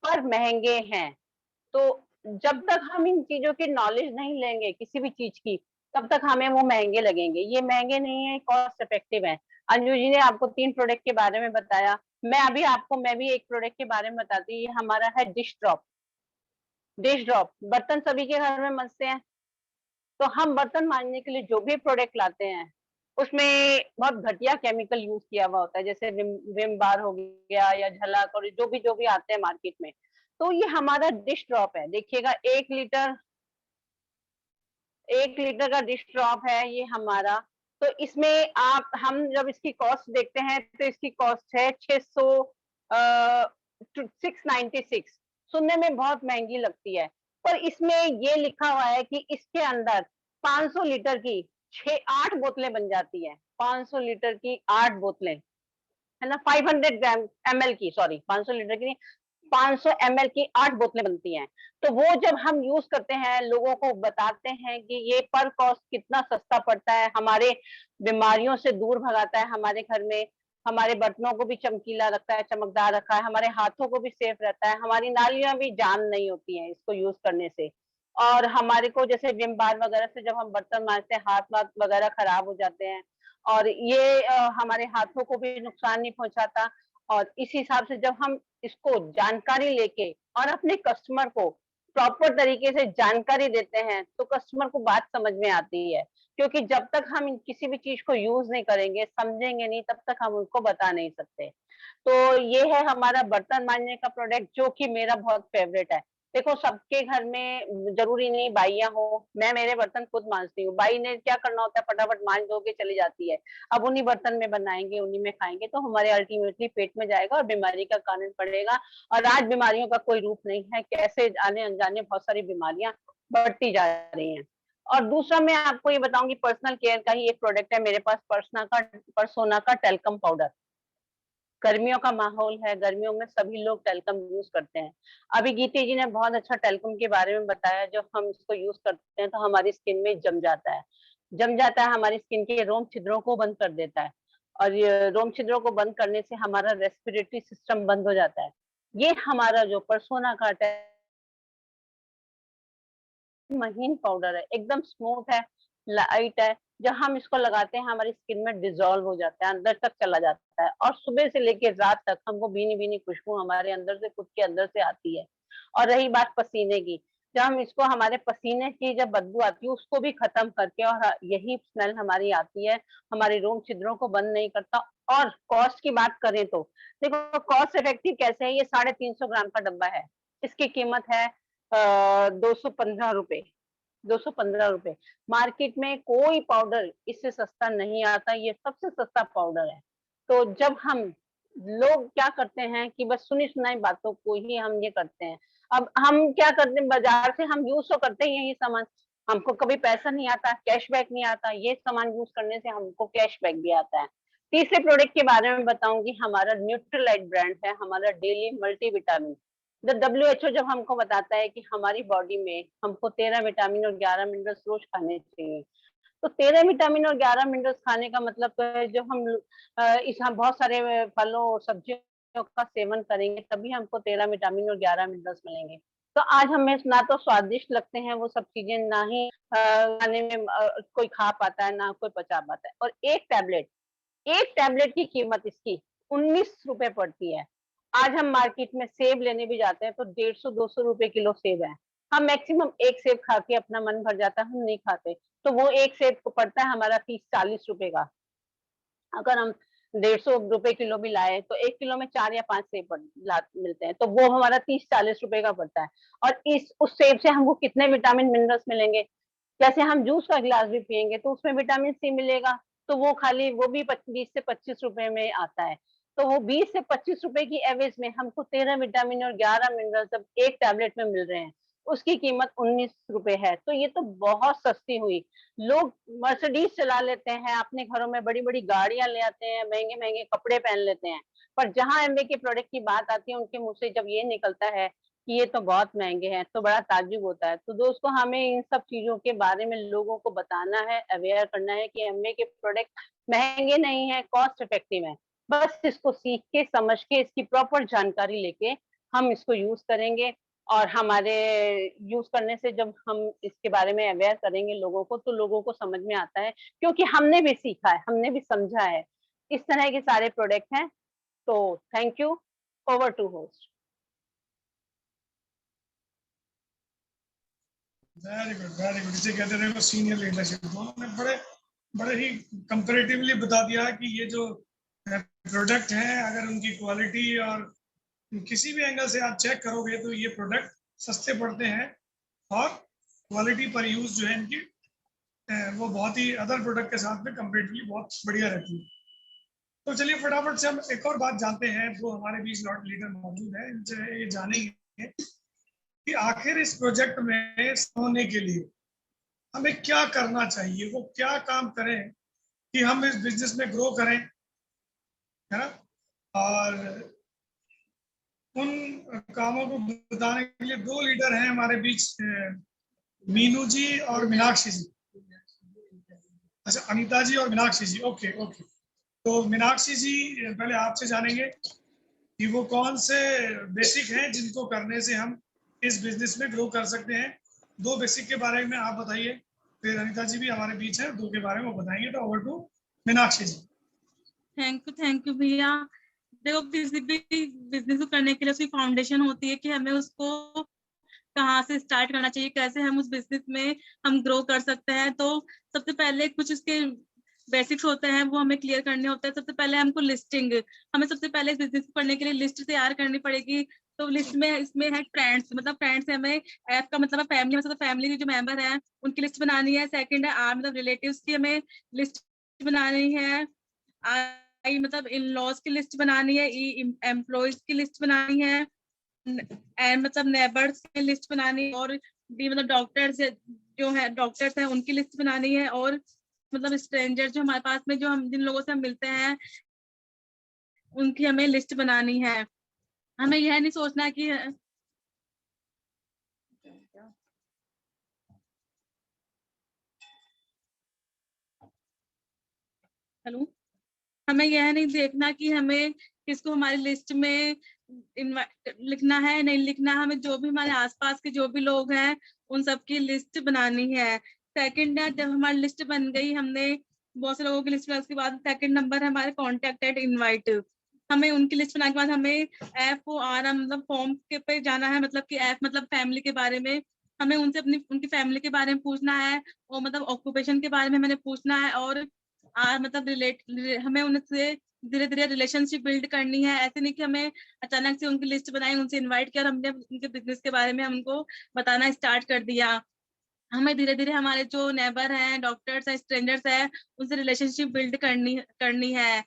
पर महंगे हैं। तो जब तक हम इन चीजों की नॉलेज नहीं लेंगे किसी भी चीज की, तब तक हमें वो महंगे लगेंगे। ये महंगे नहीं है, कॉस्ट इफेक्टिव है। अंजू जी ने आपको 3 प्रोडक्ट के बारे में बताया। मैं भी एक प्रोडक्ट के बारे में बताती हूँ। ये हमारा है डिश ड्रॉप। डिश ड्रॉप बर्तन सभी के घर में मसते हैं, तो हम बर्तन मांजने के लिए जो भी प्रोडक्ट लाते हैं उसमें बहुत घटिया केमिकल यूज किया हुआ होता है, जैसे विम बार हो गया या झलक और जो भी आते हैं मार्केट में। तो ये हमारा डिश ड्रॉप है। देखिएगा 1 लीटर का डिश ड्रॉप है ये हमारा। तो इसमें हम जब इसकी कॉस्ट देखते हैं तो इसकी कॉस्ट है 696। सुनने में बहुत महंगी लगती है, पर इसमें ये लिखा हुआ है कि इसके अंदर 500 लीटर की 8 बोतलें बन जाती है। 500 लीटर की 8 बोतलें, है ना, 500 ग्राम ml की, सॉरी 500 लीटर की 500 ml की 8 बोतलें बनती हैं। तो वो जब हम यूज करते हैं, लोगों को बताते हैं कि ये पर कॉस्ट कितना सस्ता पड़ता है, हमारे बीमारियों से दूर भगाता है, हमारे घर में हमारे बर्तनों को भी चमकीला रखता है, चमकदार रखा है, हमारे हाथों को भी सेफ रहता है, हमारी नालियां भी जाम नहीं होती हैं इसको यूज करने से। और हमारे को जैसे विम बार वगैरह से जब हम बर्तन मांजते हैं, हाथ वगैरह खराब हो जाते हैं, और ये हमारे हाथों को भी नुकसान नहीं पहुंचाता। और इस हिसाब से जब हम इसको जानकारी लेके और अपने कस्टमर को प्रॉपर तरीके से जानकारी देते हैं तो कस्टमर को बात समझ में आती है। क्योंकि जब तक हम किसी भी चीज को यूज नहीं करेंगे, समझेंगे नहीं, तब तक हम उनको बता नहीं सकते। तो ये है हमारा बर्तन मांजने का प्रोडक्ट, जो कि मेरा बहुत फेवरेट है। देखो, सबके घर में जरूरी नहीं बाइयां हो, मैं मेरे बर्तन खुद मांजती हूँ। बाई ने क्या करना होता है, फटाफट मांज धो के चली जाती है। अब उन्हीं बर्तन में बनाएंगे, उन्हीं में खाएंगे, तो हमारे अल्टीमेटली पेट में जाएगा और बीमारी का कारण पड़ेगा। और आज बीमारियों का कोई रूप नहीं है, कैसे आने अनजाने बहुत सारी बीमारियां बढ़ती जा रही हैं। और दूसरा मैं आपको ये बताऊंगी, पर्सनल केयर का ही एक प्रोडक्ट है मेरे पास, परसोना का टेल्कम पाउडर। गर्मियों का माहौल है, गर्मियों में सभी लोग टेल्कम यूज करते हैं। अभी गीती जी ने बहुत अच्छा टेल्कम के बारे में बताया। जब हम इसको यूज करते हैं तो हमारी स्किन में जम जाता है, हमारी स्किन के रोम छिद्रों को बंद कर देता है। और ये रोम छिद्रों को बंद करने से हमारा रेस्पिरेटरी सिस्टम बंद हो जाता है। ये हमारा जो परसोना का महीन पाउडर है, एकदम स्मूथ है, लाइट है। जब हम इसको लगाते हैं हमारी स्किन में डिजोल्व हो जाता है, अंदर तक चला जाता है, और सुबह से लेकर रात तक हमको भीनी भीनी खुशबू हमारे अंदर से, खुद के अंदर से आती है। और रही बात पसीने की, जब हम इसको, हमारे पसीने की जब बदबू आती है उसको भी खत्म करके, और यही स्मेल हमारी आती है, हमारे रोम छिद्रों को बंद नहीं करता। और कॉस्ट की बात करें तो देखो, कॉस्ट इफेक्टिव कैसे है, ये 350 ग्राम का डब्बा है। इसकी कीमत है 215 रुपए। 215 रुपए। मार्केट में कोई पाउडर इससे सस्ता नहीं आता, ये सबसे सस्ता पाउडर है। तो जब हम लोग क्या करते हैं कि बस सुनी सुनाई बातों को ही हम ये करते हैं। अब हम क्या करते हैं, बाजार से हम यूज तो करते हैं यही सामान, हमको कभी पैसा नहीं आता, कैशबैक नहीं आता। ये सामान यूज करने से हमको कैशबैक भी आता है। तीसरे प्रोडक्ट के बारे में बताऊंगी, हमारा न्यूट्रीलाइट ब्रांड है, हमारा डेली मल्टीविटामिन। WHO जब हमको बताता है कि हमारी बॉडी में हमको 13 विटामिन और 11 मिनरल्स रोज खाने चाहिए, तो 13 विटामिन और 11 मिनरल्स खाने का मतलब तो है, जो हम हम बहुत सारे फलों और सब्जियों का सेवन करेंगे तभी हमको 13 विटामिन और 11 मिनरल्स मिलेंगे। तो आज हमें ना तो स्वादिष्ट लगते हैं वो सब चीजें, ना ही खाने में कोई खा पाता है, ना कोई पचा पाता है। और एक टैबलेट एक टैबलेट की कीमत इसकी 19 रुपए पड़ती है। आज हम मार्केट में सेब लेने भी जाते हैं तो 150-200 रुपए किलो सेब है। हम मैक्सिमम एक सेब खा के अपना मन भर जाता है, हम नहीं खाते। तो वो एक सेब को पड़ता है हमारा 30-40 रुपए का। अगर हम 150 रुपए किलो भी लाए तो 1 किलो में 4 या 5 सेब मिलते हैं, तो वो हमारा 30-40 रुपए का पड़ता है। और उस सेब से हमको कितने विटामिन मिनरल्स मिलेंगे। जैसे हम जूस का गिलास भी पियेंगे तो उसमें विटामिन सी मिलेगा, तो वो भी 20 से 25 रुपए में आता है। तो वो 20 से 25 रुपए की एवरेज में हमको 13 विटामिन और 11 मिनरल जब एक टैबलेट में मिल रहे हैं, उसकी कीमत 19 रुपए है। तो ये तो बहुत सस्ती हुई। लोग मर्सिडीज चला लेते हैं, अपने घरों में बड़ी बड़ी गाड़ियां ले आते हैं, महंगे महंगे कपड़े पहन लेते हैं, पर जहां एमवे के प्रोडक्ट की बात आती है उनके मुंह से जब ये निकलता है कि ये तो बहुत महंगे हैं, तो बड़ा ताज्जुब होता है। तो दोस्तों, हमें इन सब चीजों के बारे में लोगों को बताना है, अवेयर करना है कि एमवे के प्रोडक्ट महंगे नहीं है, कॉस्ट इफेक्टिव है। बस इसको सीख के, समझ के, इसकी प्रॉपर जानकारी लेके हम इसको यूज करेंगे। और हमारे यूज करने से जब हम इसके बारे में अवेयर करेंगे लोगों को, तो लोगों को समझ में आता है, क्योंकि हमने भी सीखा है, हमने भी समझा है। इस तरह के सारे प्रोडक्ट हैं। तो thank you. Over to host. Very good, very good. इसे कहते हैं सीनियर लीडरशिप। दोनों ने बड़े ही कंपैरेटिवली बता दिया कि ये जो प्रोडक्ट हैं, अगर उनकी क्वालिटी और किसी भी एंगल से आप चेक करोगे तो ये प्रोडक्ट सस्ते पड़ते हैं और क्वालिटी पर यूज जो है इनकी वो बहुत ही अदर प्रोडक्ट के साथ में कंपैरेटिवली बहुत बढ़िया रहती है। तो चलिए फटाफट से हम एक और बात जानते हैं। जो हमारे बीच लॉट लीडर मौजूद है, इनसे ये जानेंगे कि आखिर इस प्रोजेक्ट में होने के लिए हमें क्या करना चाहिए, वो क्या काम करें कि हम इस बिजनेस में ग्रो करें, है ना। और उन कामों को बताने के लिए दो लीडर हैं हमारे बीच, मीनू जी और मीनाक्षी जी। अच्छा, अनीता जी और मीनाक्षी जी। Okay okay. तो मीनाक्षी जी, पहले आपसे जानेंगे कि वो कौन से बेसिक हैं जिनको करने से हम इस बिजनेस में ग्रो कर सकते हैं। दो बेसिक के बारे में आप बताइए, फिर अनीता जी भी हमारे बीच है, दो के बारे में वो बताएंगे। तो over to Meenakshi ji. Thank you भैया। देखो, किसी भी बिजनेस को करने के लिए उसकी फाउंडेशन होती है कि हमें उसको कहाँ से स्टार्ट करना चाहिए, कैसे हम उस बिजनेस में हम ग्रो कर सकते हैं। तो सबसे पहले कुछ उसके बेसिक्स होते हैं, वो हमें क्लियर करने होते हैं। सबसे पहले हमको लिस्टिंग, हमें सबसे पहले बिजनेस को करने के लिए लिस्ट तैयार करनी पड़ेगी। तो लिस्ट में इसमें है फ्रेंड्स, मतलब फ्रेंड्स है, हमें एफ का मतलब फैमिली, मतलब फैमिली के जो मेंबर हैं उनकी लिस्ट बनानी है। सेकंड है आर, मतलब रिलेटिव्स की हमें लिस्ट बनानी है। आई मतलब इन लॉज की लिस्ट बनानी है। ई एम्प्लॉयज की लिस्ट बनानी है। एन मतलब नेबर्स की लिस्ट बनानी है। और डी मतलब डॉक्टर्स जो है, डॉक्टर्स हैं उनकी लिस्ट बनानी है। और मतलब स्ट्रेंजर जो हमारे पास में, जो हम जिन लोगों से हम मिलते हैं, उनकी हमें लिस्ट बनानी है। हमें यह नहीं सोचना कि हमें यह नहीं देखना कि हमें किसको हमारी लिस्ट में लिखना है, नहीं लिखना। हमें जो भी हमारे आसपास के जो भी लोग हैं उन सबकी लिस्ट बनानी है। सेकंड है, जब हमारी लिस्ट बन गई, हमने बहुत से लोगों की लिस्ट बनाई, उसके बाद सेकंड नंबर है हमारे कॉन्टेक्टेड इनवाइट। हमें उनकी लिस्ट बनाने के बाद हमें FOR मतलब फॉर्म के पे जाना है। मतलब कि F मतलब फैमिली के बारे में, हमें उनसे उनकी फैमिली के बारे में पूछना है। और मतलब ऑक्यूपेशन के बारे में मैंने पूछना है। और मतलब हमें उनसे धीरे धीरे रिलेशनशिप बिल्ड करनी है। ऐसे नहीं कि हमें अचानक से उनकी लिस्ट बनाई, उनसे इनवाइट किया और हमने उनके बिजनेस के बारे में हमको बताना स्टार्ट कर दिया। हमें धीरे धीरे हमारे जो नेबर हैं, डॉक्टर्स हैं, स्ट्रेंजर्स हैं, उनसे रिलेशनशिप बिल्ड करनी है।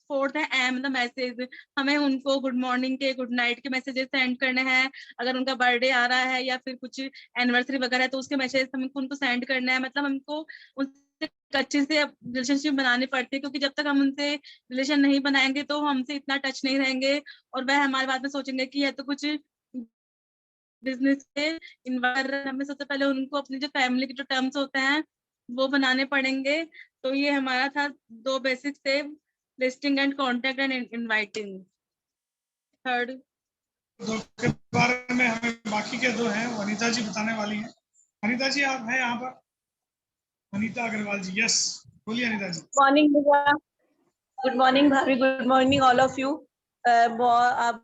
फोर्थ है एम मतलब मैसेज, हमें उनको गुड मॉर्निंग के, गुड नाइट के मैसेजेस सेंड करने हैं। अगर उनका बर्थडे आ रहा है या फिर कुछ एनिवर्सरी वगैरह है तो उसके मैसेज हमको उनको सेंड करना है। मतलब हमको उनसे अच्छे से रिलेशनशिप बनानी पड़ती है, क्योंकि जब तक हम उनसे रिलेशन नहीं बनाएंगे तो हमसे इतना टच नहीं रहेंगे और वह हमारे बात में सोचेंगे कि यह तो कुछ बिजनेस के इन्वायरमेंट। हमें सबसे पहले उनको अपनी जो फैमिली के जो टर्म्स होते हैं वो बनाने पड़ेंगे। तो ये हमारा था 2 बेसिक थे, listing and contact and inviting. Third दो के बारे में हमें बाकी के दो हैं, अनीता जी बताने वाली हैं। अनीता जी आप हैं यहाँ पर? अनीता अग्रवाल जी, यस बोलिए अनीता जी। मॉर्निंग भैया। गुड मॉर्निंग भाभी, good morning all of you. आप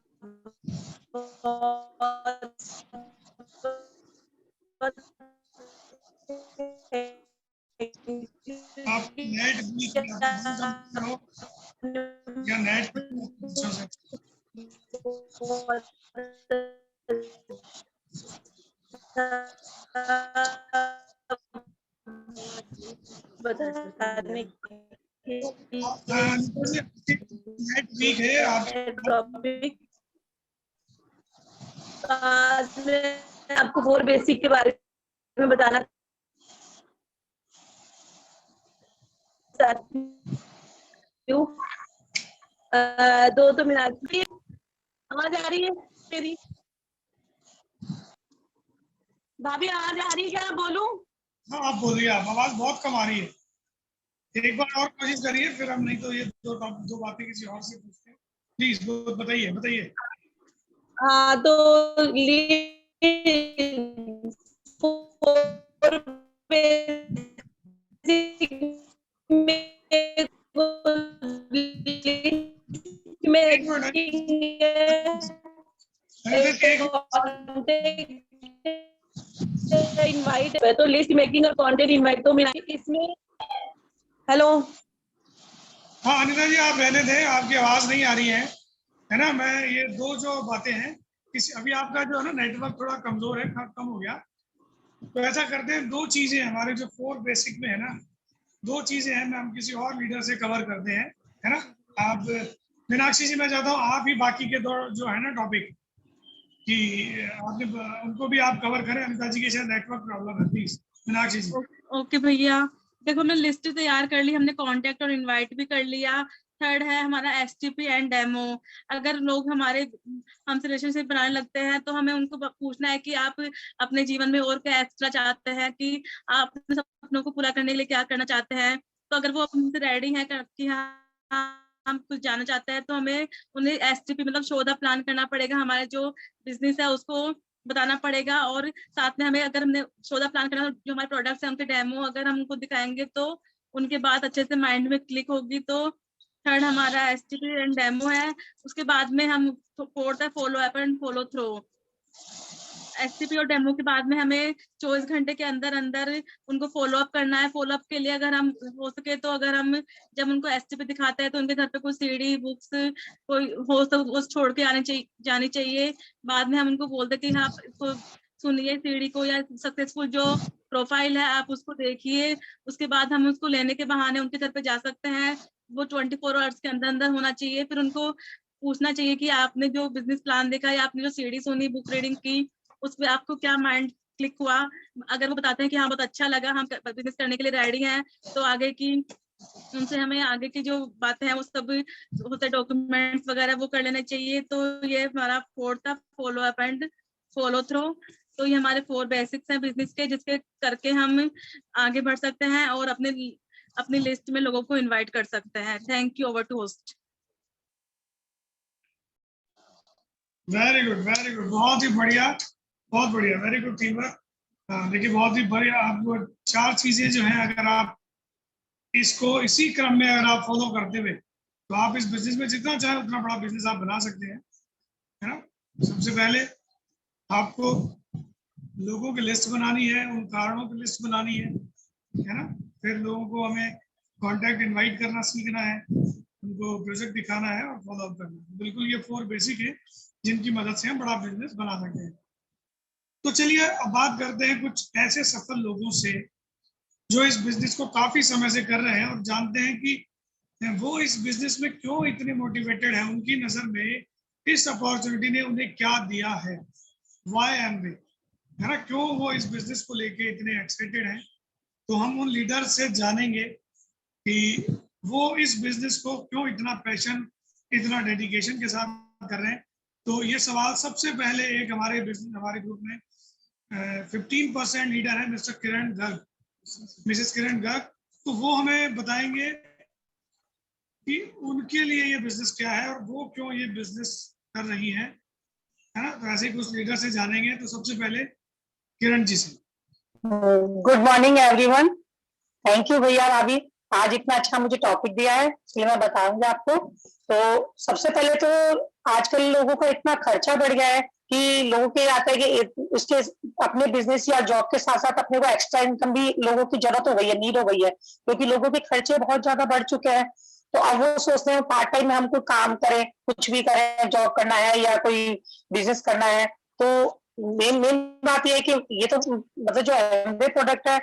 नेट या नेट बताने नेट वीक है आप टॉपिक आज मैं आपको 4 बेसिक के बारे में बताना चाहती हूँ। 2 तो मीनाक्षी आवाज आ रही है मेरी? भाभी आवाज आ रही है क्या? बोलूं? हाँ आप बोलिए, आप आवाज बहुत कम आ रही है। एक बार और कोशिश करिए, फिर हम नहीं तो ये दो बातें किसी और से पूछते हैं। प्लीज बताइए बताइए। हाँ तो इनवाइट तो लिस्ट मेकिंग और कंटेंट इनवाइट तो मिला इसमें। हेलो हाँ अनिता जी आप रहने दें, आपकी आवाज नहीं आ रही है ना। मैं ये दो जो बातें हैं अभी आपका जो है ना नेटवर्क थोड़ा कमजोर है, कम हो गया। तो ऐसा करते हैं, 2 चीजें हमारे जो 4 बेसिक में है ना, 2 चीजें हैं, हम किसी और लीडर से कवर करते हैं, है ना। आप मीनाक्षी जी मैं चाहता हूँ आप ही बाकी के 2 जो है ना टॉपिक कि आपने उनको भी आप कवर करें। अनिता जी के शायद नेटवर्क प्रॉब्लम है, प्लीज मीनाक्षी जी। ओके भैया, देखो हमने लिस्ट तैयार कर ली, हमने कांटेक्ट और इनवाइट भी कर लिया। थर्ड है हमारा एसटीपी एंड डेमो। अगर लोग हमसे रिलेशनशिप बनाने लगते हैं तो हमें उनको पूछना है कि आप अपने जीवन में और क्या एक्स्ट्रा चाहते हैं, कि आप अपने सपनों को पूरा करने के लिए क्या करना चाहते हैं। तो अगर वो हमसे रेडी है कि हाँ हम कुछ जानना चाहते हैं तो हमें उन्हें एसटीपी मतलब शो द प्लान करना पड़ेगा, हमारे जो बिजनेस है उसको बताना पड़ेगा। और साथ में हमें अगर हमने शो द प्लान करना, जो हमारे प्रोडक्ट्स हैं उनके डेमो अगर हम उनको दिखाएंगे तो उनके बाद अच्छे से माइंड में क्लिक होगी। तो थर्ड हमारा एसटीपी एंड डेमो है। उसके बाद में हम फोर्थ है follow up and follow through. STP और डेमो के बाद में हमें 24 घंटे के अंदर अंदर उनको फॉलो अप करना है। फॉलो अप के लिए अगर हम हो सके तो अगर हम जब उनको एसटीपी दिखाते हैं तो उनके घर पे कोई सीडी बुक्स कोई हो तो वो छोड़ के जानी चाहिए। बाद में हम उनको बोलते कि हाँ इसको सुनिए सीडी को, या सक्सेसफुल जो प्रोफाइल है आप उसको देखिए। उसके बाद हम उसको लेने के बहाने उनके घर पे जा सकते हैं। वो 24 आवर्स के अंदर अंदर होना चाहिए। फिर उनको पूछना चाहिए कि आपने जो बिजनेस प्लान देखा या आपने जो सीडी सुनी, बुक रीडिंग की, उसमें आपको क्या माइंड क्लिक हुआ। अगर वो बताते हैं कि हाँ बहुत अच्छा लगा, हम बिजनेस करने के लिए रेडी हैं, तो आगे की उनसे हमें आगे की जो बातें हैं वो सब होते डॉक्यूमेंट्स वगैरह वो कर लेने चाहिए। तो ये हमारा फोर्थ था follow up and follow through. तो ये हमारे 4 बेसिक्स हैं बिजनेस के, जिसके करके हम आगे बढ़ सकते हैं और अपनी लिस्ट में लोगों को इनवाइट कर सकते हैं। Thank you. Over to host. Very good बहुत ही बढ़िया, बहुत बढ़िया, वेरी गुड टीम वर्क। देखिए बहुत ही बढ़िया। आपको 4 चीजें जो हैं अगर आप इसको इसी क्रम में अगर आप फॉलो करते हुए तो आप इस बिजनेस में जितना चाहे उतना बड़ा बिजनेस आप बना सकते हैं, है ना। सबसे पहले आपको लोगों की लिस्ट बनानी है, उन कारणों की लिस्ट बनानी है ना। फिर लोगों को हमें कांटेक्ट इनवाइट करना सीखना है, उनको प्रोजेक्ट दिखाना है और फॉलो अप करना है। बिल्कुल ये 4 बेसिक है जिनकी मदद से हम बड़ा बिजनेस बना सकते हैं। तो चलिए अब बात करते हैं कुछ ऐसे सफल लोगों से जो इस बिजनेस को काफी समय से कर रहे हैं और जानते हैं कि वो इस बिजनेस में क्यों इतने मोटिवेटेड है, उनकी नजर में इस अपॉर्चुनिटी ने उन्हें क्या दिया है, व्हाई एम दे, है ना, क्यों वो इस बिजनेस को लेके इतने एक्साइटेड हैं। तो हम उन लीडर से जानेंगे कि वो इस बिजनेस को क्यों इतना पैशन, इतना डेडिकेशन के साथ कर रहे हैं। तो ये सवाल सबसे पहले एक हमारे ग्रुप में 15% लीडर है मिस्टर किरण गर्ग, मिसेस किरण गर्ग। तो वो हमें बताएंगे कि उनके लिए ये बिजनेस क्या है और वो क्यों ये बिजनेस कर रही है ना। तो ऐसे ही कुछ लीडर से जानेंगे। तो सबसे पहले किरण जी से। Good morning everyone. Thank you भैया भाभी आज इतना अच्छा मुझे टॉपिक दिया है, इसलिए मैं बताऊंगी आपको। तो सबसे पहले तो आजकल लोगों का इतना खर्चा बढ़ गया है कि लोगों के आता है कि उसके अपने बिजनेस या जॉब के साथ साथ अपने को एक्स्ट्रा इनकम भी लोगों की जरूरत हो गई है, नीड हो गई है, क्योंकि लोगों के खर्चे बहुत ज्यादा बढ़ चुके हैं। तो अब वो सोचते हैं पार्ट टाइम में हम कोई काम करें, कुछ भी करें, जॉब करना है या कोई बिजनेस करना है। तो मेन बात ये है कि ये तो मतलब जो एमवे प्रोडक्ट है,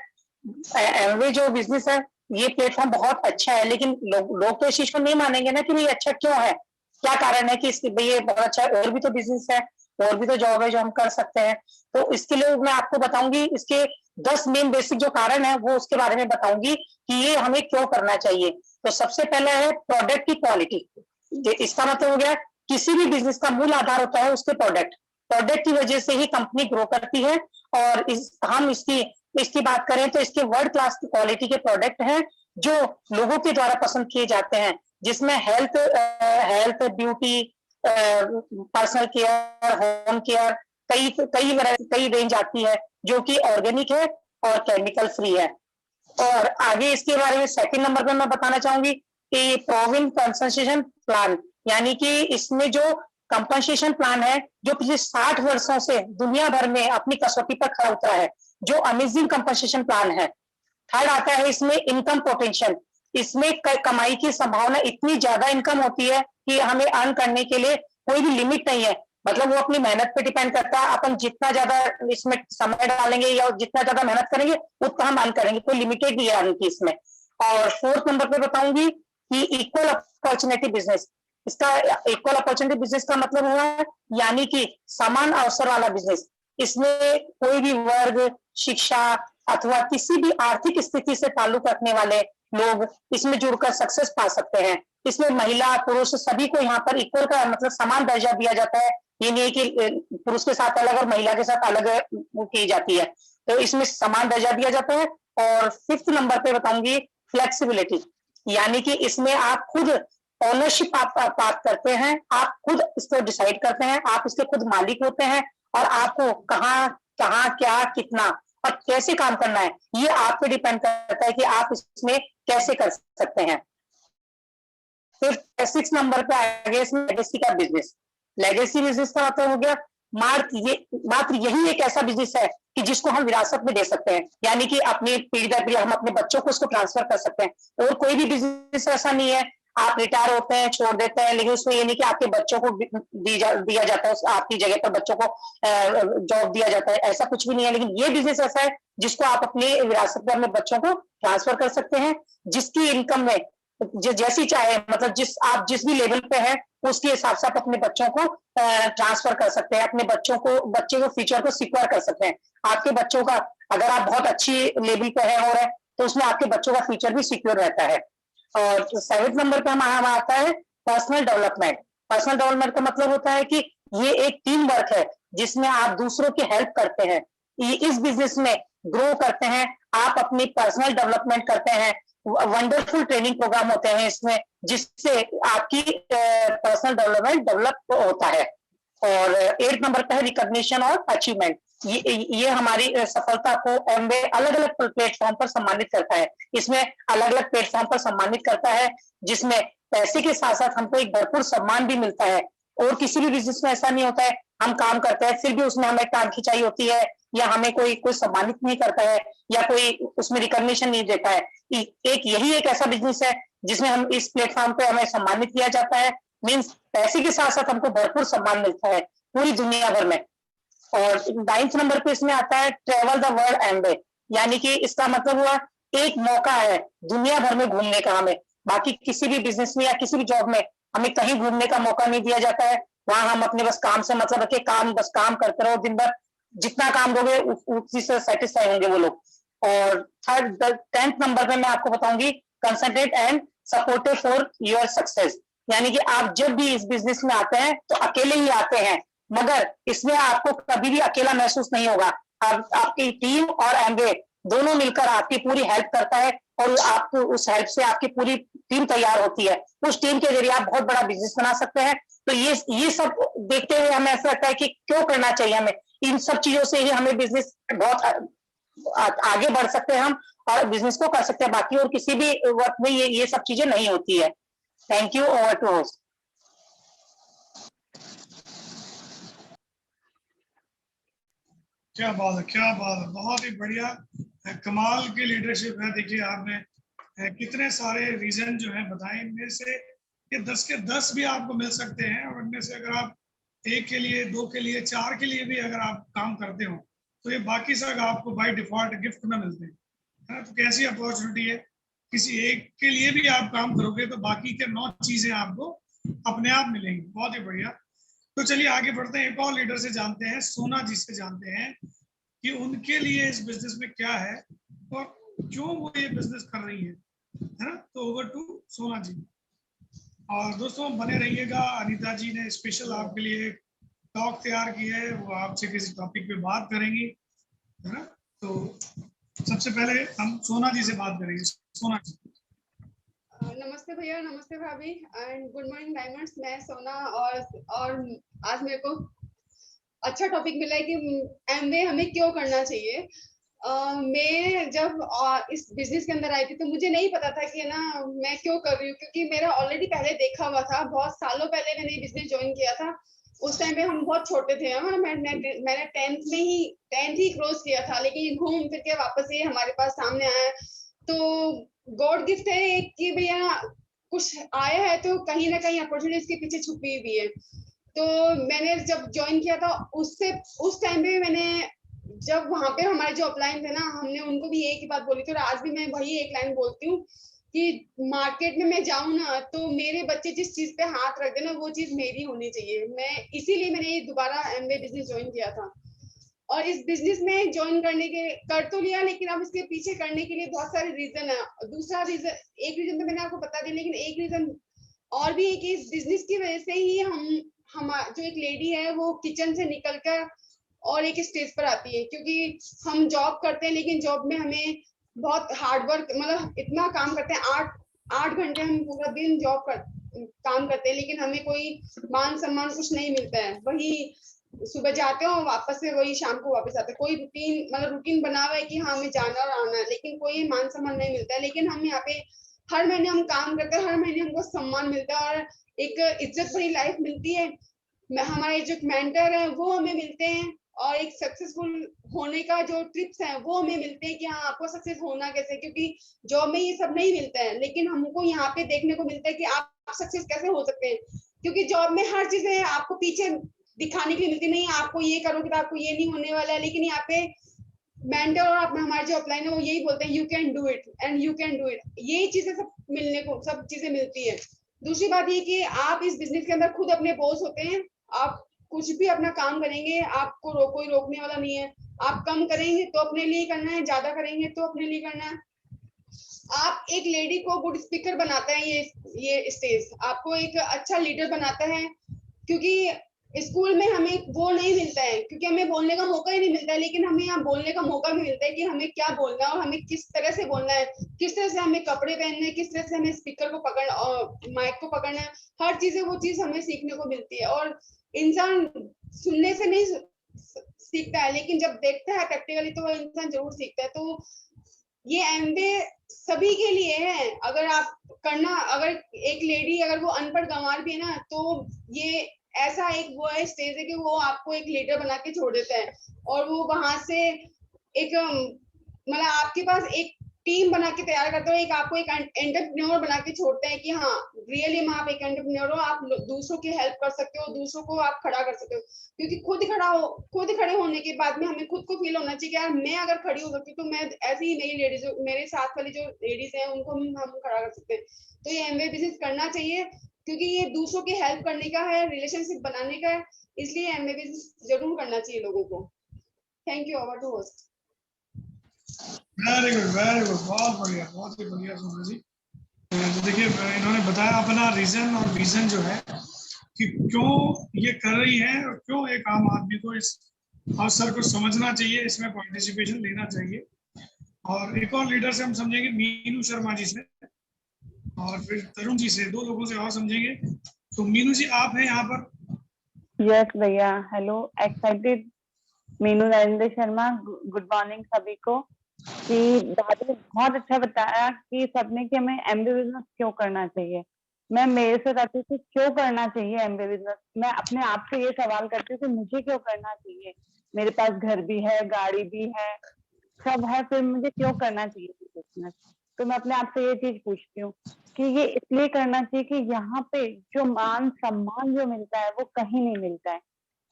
एमवे जो बिजनेस है, ये प्लेटफॉर्म बहुत अच्छा है, लेकिन लोग तो इस चीज को नहीं मानेंगे ना कि भाई अच्छा क्यों है, क्या कारण है कि भाई ये बहुत अच्छा है, और भी तो बिजनेस है, और भी तो जॉब है जो हम कर सकते हैं। तो इसके लिए मैं आपको बताऊंगी, इसके 10 मेन बेसिक जो कारण है वो उसके बारे में बताऊंगी कि ये हमें क्यों करना चाहिए। तो सबसे पहला है प्रोडक्ट की क्वालिटी। इसका मतलब हो गया किसी भी बिजनेस का मूल आधार होता है उसके प्रोडक्ट की वजह से ही कंपनी ग्रो करती है। और हम इसकी बात करें तो इसके वर्ल्ड क्लास की क्वालिटी के प्रोडक्ट हैं जो लोगों के द्वारा पसंद किए जाते हैं, जिसमें health, beauty, personal care, home care, कई रेंज आती है जो कि ऑर्गेनिक है और केमिकल फ्री है। और आगे इसके बारे में सेकंड नंबर पे मैं बताना चाहूंगी कि प्रोविन कंपनसेशन प्लान, यानी कि इसमें जो कंपनसेशन प्लान है जो पिछले 60 वर्षों से दुनिया भर में अपनी कसौटी पर खड़ा उतरा है, जो अमेजिंग कंपनसेशन प्लान है। थर्ड आता है इसमें इनकम पोटेंशियल। इसमें कमाई की संभावना इतनी ज्यादा इनकम होती है कि हमें अर्न करने के लिए कोई भी लिमिट नहीं है, मतलब वो अपनी मेहनत पे डिपेंड करता है। अपन जितना ज्यादा इसमें समय डालेंगे या जितना ज्यादा मेहनत करेंगे उतना हम अर्न करेंगे, कोई लिमिटेड नहीं है अर्न की इसमें। और फोर्थ नंबर पे बताऊंगी कि इक्वल अपॉर्चुनिटी बिजनेस। इसका इक्वल अपॉर्चुनिटी बिजनेस का मतलब हुआ है यानी कि समान अवसर वाला बिजनेस। इसमें कोई भी वर्ग, शिक्षा अथवा किसी भी आर्थिक स्थिति से ताल्लुक रखने वाले लोग इसमें जुड़कर सक्सेस पा सकते हैं। इसमें महिला पुरुष सभी को यहाँ पर इक्वल का मतलब समान दर्जा दिया जाता है। ये नहीं है कि पुरुष के साथ अलग और महिला के साथ अलग की जाती है, तो इसमें समान दर्जा दिया जाता है। और फिफ्थ नंबर पे बताऊंगी फ्लेक्सिबिलिटी, यानी कि इसमें आप खुद ओनरशिप प्राप्त करते हैं, आप खुद इसको डिसाइड करते हैं, आप इसके खुद मालिक होते हैं और आपको कहाँ क्या कितना और कैसे काम करना है ये आप पे डिपेंड करता है कि आप इसमें कैसे कर सकते हैं। फिर 6 नंबर पे आगे इसमें लेगेसी का बिजनेस। लेगेसी बिजनेस का मतलब हो गया मात्र यही एक ऐसा बिजनेस है कि जिसको हम विरासत में दे सकते हैं, यानी कि अपनी पीढ़ी दर पीढ़ी हम अपने बच्चों को इसको ट्रांसफर कर सकते हैं। और कोई भी बिजनेस ऐसा नहीं है आप रिटायर होते हैं छोड़ देते हैं, लेकिन उसमें ये नहीं कि आपके बच्चों को दिया जाता है, आपकी जगह पर बच्चों को जॉब दिया जाता है, ऐसा कुछ भी नहीं है। लेकिन ये बिजनेस ऐसा है जिसको आप अपने विरासत में अपने बच्चों को ट्रांसफर कर सकते हैं, जिसकी इनकम में जैसी चाहे मतलब आप जिस भी लेवल पे है उसके हिसाब से आप अपने बच्चों को ट्रांसफर कर सकते हैं, अपने बच्चे को फ्यूचर को सिक्योर कर सकते हैं। आपके बच्चों का अगर आप बहुत अच्छी लेवल पे है और है तो उसमें आपके बच्चों का फ्यूचर भी सिक्योर रहता है। और 7 नंबर पे हमारा आता है पर्सनल डेवलपमेंट। पर्सनल डेवलपमेंट का मतलब होता है कि ये एक टीम वर्क है जिसमें आप दूसरों की हेल्प करते हैं, इस बिजनेस में ग्रो करते हैं, आप अपनी पर्सनल डेवलपमेंट करते हैं। वंडरफुल ट्रेनिंग प्रोग्राम होते हैं इसमें जिससे आपकी पर्सनल डेवलप होता है। और 8 नंबर पे है रिकॉग्निशन और अचीवमेंट। ये हमारी सफलता को एमवे अलग अलग प्लेटफॉर्म पर सम्मानित करता है। इसमें अलग अलग प्लेटफॉर्म पर सम्मानित करता है जिसमें पैसे के साथ साथ हमको एक भरपूर सम्मान भी मिलता है। और किसी भी बिजनेस में ऐसा नहीं होता है हम काम करते हैं फिर भी उसमें हमें टांग खिंचाई होती है या हमें कोई सम्मानित नहीं करता है या कोई उसमें रिकॉग्निशन नहीं देता है। यही एक ऐसा बिजनेस है जिसमें हम इस प्लेटफॉर्म पे हमें सम्मानित किया जाता है। मीन्स पैसे के साथ साथ हमको भरपूर सम्मान मिलता है पूरी दुनिया भर में। और 9th नंबर पे इसमें आता है ट्रेवल द वर्ल्ड एमवे, यानी कि इसका मतलब हुआ एक मौका है दुनिया भर में घूमने का। हमें बाकी किसी भी बिजनेस में या किसी भी जॉब में हमें कहीं घूमने का मौका नहीं दिया जाता है। वहां हम अपने बस काम से मतलब रखे काम करते रहो दिन भर, जितना काम दोगे उसी से सेटिस्फाई होंगे वो लोग। और 10th नंबर पे मैं आपको बताऊंगी concentrate and supportive for your success, यानी कि आप जब भी इस बिजनेस में आते हैं तो अकेले ही आते हैं मगर इसमें आपको कभी भी अकेला महसूस नहीं होगा। आपकी टीम और एमवे दोनों मिलकर आपकी पूरी हेल्प करता है और आपको उस हेल्प से आपकी पूरी टीम तैयार होती है। उस टीम के जरिए आप बहुत बड़ा बिजनेस बना सकते हैं। तो ये सब देखते हुए हमें ऐसा लगता है कि क्यों करना चाहिए हमें इन सब चीजों से ही हमें बिजनेस बहुत आगे बढ़ सकते हैं हम और बिजनेस को कर सकते हैं, बाकी और किसी भी वर्क में ये सब चीजें नहीं होती है। Thank you. Over to host. क्या बात है, क्या बात है, बहुत ही बढ़िया, कमाल की लीडरशिप है। देखिए आपने कितने सारे रीजन जो है बताए, इनमें से ये 10 के 10 भी आपको मिल सकते हैं, और इनमें से अगर आप 1 के लिए, 2 के लिए, 4 के लिए भी अगर आप काम करते हो तो ये बाकी सब आपको बाय डिफॉल्ट गिफ्ट में मिलते हैं, है ना। तो कैसी अपॉर्चुनिटी है, किसी एक के लिए भी आप काम करोगे तो बाकी के 9 चीजें आपको अपने आप मिलेंगी। बहुत ही बढ़िया। तो चलिए आगे बढ़ते हैं, एक और लीडर से जानते हैं, सोना जी से जानते हैं कि उनके लिए इस बिजनेस में क्या है और क्यों वो ये बिजनेस कर रही है ना। तो ओवर टू सोना जी। और दोस्तों बने रहिएगा, अनीता जी ने स्पेशल आपके लिए टॉक तैयार की है, वो आपसे किसी टॉपिक पे बात करेंगी, है ना। तो सबसे पहले हम सोना जी से बात करेंगे। सोना जी। नमस्ते भैया, नमस्ते भाभी एंड गुड मॉर्निंग डायमंड्स। मैं सोना और आज मेरे को अच्छा टॉपिक मिला है कि एमवे हमें क्यों करना चाहिए। मैं जब इस बिजनेस के अंदर आई थी तो मुझे नहीं पता था कि ना मैं क्यों कर रही हूँ, क्योंकि मेरा ऑलरेडी पहले देखा हुआ था। बहुत सालों पहले मैंने ये बिजनेस ज्वाइन किया था। उस टाइम पे हम बहुत छोटे थे, मैंने 10th ही क्रॉस किया था, लेकिन घूम फिर के वापस ये हमारे पास सामने आया। तो गॉड गिफ्ट है कि भैया कुछ आया है तो कहीं ना कहीं अपॉर्चुनिटी इसके पीछे छुपी हुई है। तो मैंने जब ज्वाइन किया था उस टाइम पे मैंने जब वहां पे हमारे जो अपलाइन थे ना, हमने उनको भी एक ही बात बोली थी और आज भी मैं वही एक लाइन बोलती हूँ कि मार्केट में मैं जाऊँ ना तो मेरे बच्चे जिस चीज पे हाथ रख दे ना वो चीज मेरी होनी चाहिए। मैं इसीलिए मैंने ये दोबारा एमवे बिजनेस ज्वाइन किया था। और इस बिजनेस में ज्वाइन करने के कर तो लिया, लेकिन अब इसके पीछे करने के लिए बहुत सारे रीजन है। दूसरा रीजन, एक रीजन तो मैंने आपको बता दिया, लेकिन एक रीजन और भी है कि इस बिजनेस की वजह से ही हम जो एक लेडी है वो किचन से निकलकर और एक स्टेज पर आती है। क्योंकि हम जॉब करते हैं, लेकिन जॉब में हमें बहुत हार्ड वर्क, मतलब इतना काम करते हैं, 8 घंटे हम पूरा दिन काम करते हैं, लेकिन हमें कोई मान सम्मान कुछ नहीं मिलता है। वही सुबह जाते हो वापस से वही शाम को वापस आते हैं। कोई रूटीन बना हुआ है कि हाँ हमें जाना और आना है, लेकिन कोई मान सम्मान नहीं मिलता है। लेकिन हम यहाँ पे हर महीने हम काम करते हैं, हर महीने हमको सम्मान मिलता है और एक इज्जत भरी लाइफ मिलती है। हमारे जो मेंटर है वो हमें मिलते हैं और एक सक्सेसफुल होने का जो टिप्स है वो हमें मिलते हैं कि हाँ आपको सक्सेस होना कैसे, क्योंकि जॉब में ये सब नहीं मिलता है, लेकिन हमको यहाँ पे देखने को मिलता है कि आप सक्सेस कैसे हो सकते हैं। क्योंकि जॉब में हर चीजें आपको पीछे दिखाने के लिए मिलती नहीं, आपको ये करोगे तो आपको ये नहीं होने वाला है। लेकिन यहाँ पे मेंटर और हमारे जो अपलाइन है वो यही बोलते हैं, you can do it and you can do it. यही चीजें सब चीजें मिलती है। दूसरी बात ये कि आप इस बिजनेस के अंदर खुद अपने बॉस होते हैं। आप कुछ भी अपना काम करेंगे, आपको कोई रोकने वाला नहीं है। आप कम करेंगे तो अपने लिए करना है, ज्यादा करेंगे तो अपने लिए करना है। आप एक लेडी को गुड स्पीकर बनाता है ये स्टेज, आपको एक अच्छा लीडर बनाता है। क्योंकि स्कूल में हमें वो नहीं मिलता है, क्योंकि हमें बोलने का मौका ही नहीं मिलता है, लेकिन हमें यहाँ बोलने का मौका भी मिलता है कि हमें क्या बोलना है और हमें किस तरह से बोलना है, किस तरह से हमें कपड़े पहनने हैं, किस तरह से हमें स्पीकर को पकड़ना और माइक को पकड़ना है। हर चीजें वो चीज हमें सीखने को मिलती है। और इंसान सुनने से नहीं सीखता है, लेकिन जब देखता है प्रैक्टिकली तो वो इंसान जरूर सीखता है। तो ये एमवे सभी के लिए है। अगर एक लेडी अगर वो अनपढ़ गंवार भी है ना, तो ये ऐसा एक वो है स्टेज है कि वो आपको एक लीडर बना के छोड़ देता है और वो वहां से एक मतलब आपके पास एक टीम बना के तैयार करते हो, एक आपको एक एंटरप्रेन्योर बना के छोड़ते हैं कि हाँ रियली में आप एक एंटरप्रेन्योर हो, आप दूसरों की हेल्प कर सकते हो, दूसरों को आप खड़ा कर सकते हो। क्योंकि खुद खड़े होने के बाद में हमें खुद को फील होना चाहिए कि यार मैं अगर खड़ी हो सकती हूँ तो मैं ऐसी ही मेरी लेडीज, मेरे साथ वाली जो लेडीज हैं उनको हम खड़ा कर सकते हैं। तो ये एमवे बिजनेस करना चाहिए, क्योंकि ये दूसरों की हेल्प करने का है, रिलेशनशिप बनाने का है, इसलिए एमवे बिजनेस जरूर करना चाहिए लोगों को। Thank you. Over to host. Very good, बहुत बढ़िया, बहुत ही बढ़िया सोना जी। तो देखिए इन्होंने बताया अपना रीजन और विजन जो है कि क्यों ये कर रही है और क्यों एक आम आदमी को इस अवसर को समझना चाहिए, इसमें पार्टिसिपेशन लेना चाहिए। और एक और लीडर से हम समझेंगे, मीनू शर्मा जी से और फिर तरुण जी से, 2 लोगों से और समझेंगे। तो मीनू जी आप हैं यहाँ पर? यस भैया, hello, excited Meenu Narendra Sharma. Good morning सभी को। कि दादी ने बहुत अच्छा बताया कि सबने कि हमें एमबीए बिजनेस क्यों करना चाहिए। मैं मेरे से कहती हूँ कि क्यों करना चाहिए एमबीए बिजनेस। मैं अपने आप से ये सवाल करती हूँ कि मुझे क्यों करना चाहिए। मेरे पास घर भी है, गाड़ी भी है, सब है, फिर मुझे क्यों करना चाहिए बिजनेस। तो मैं अपने आप से ये चीज पूछती हूँ कि ये इसलिए करना चाहिए कि यहाँ पे जो मान सम्मान जो मिलता है वो कहीं नहीं मिलता है।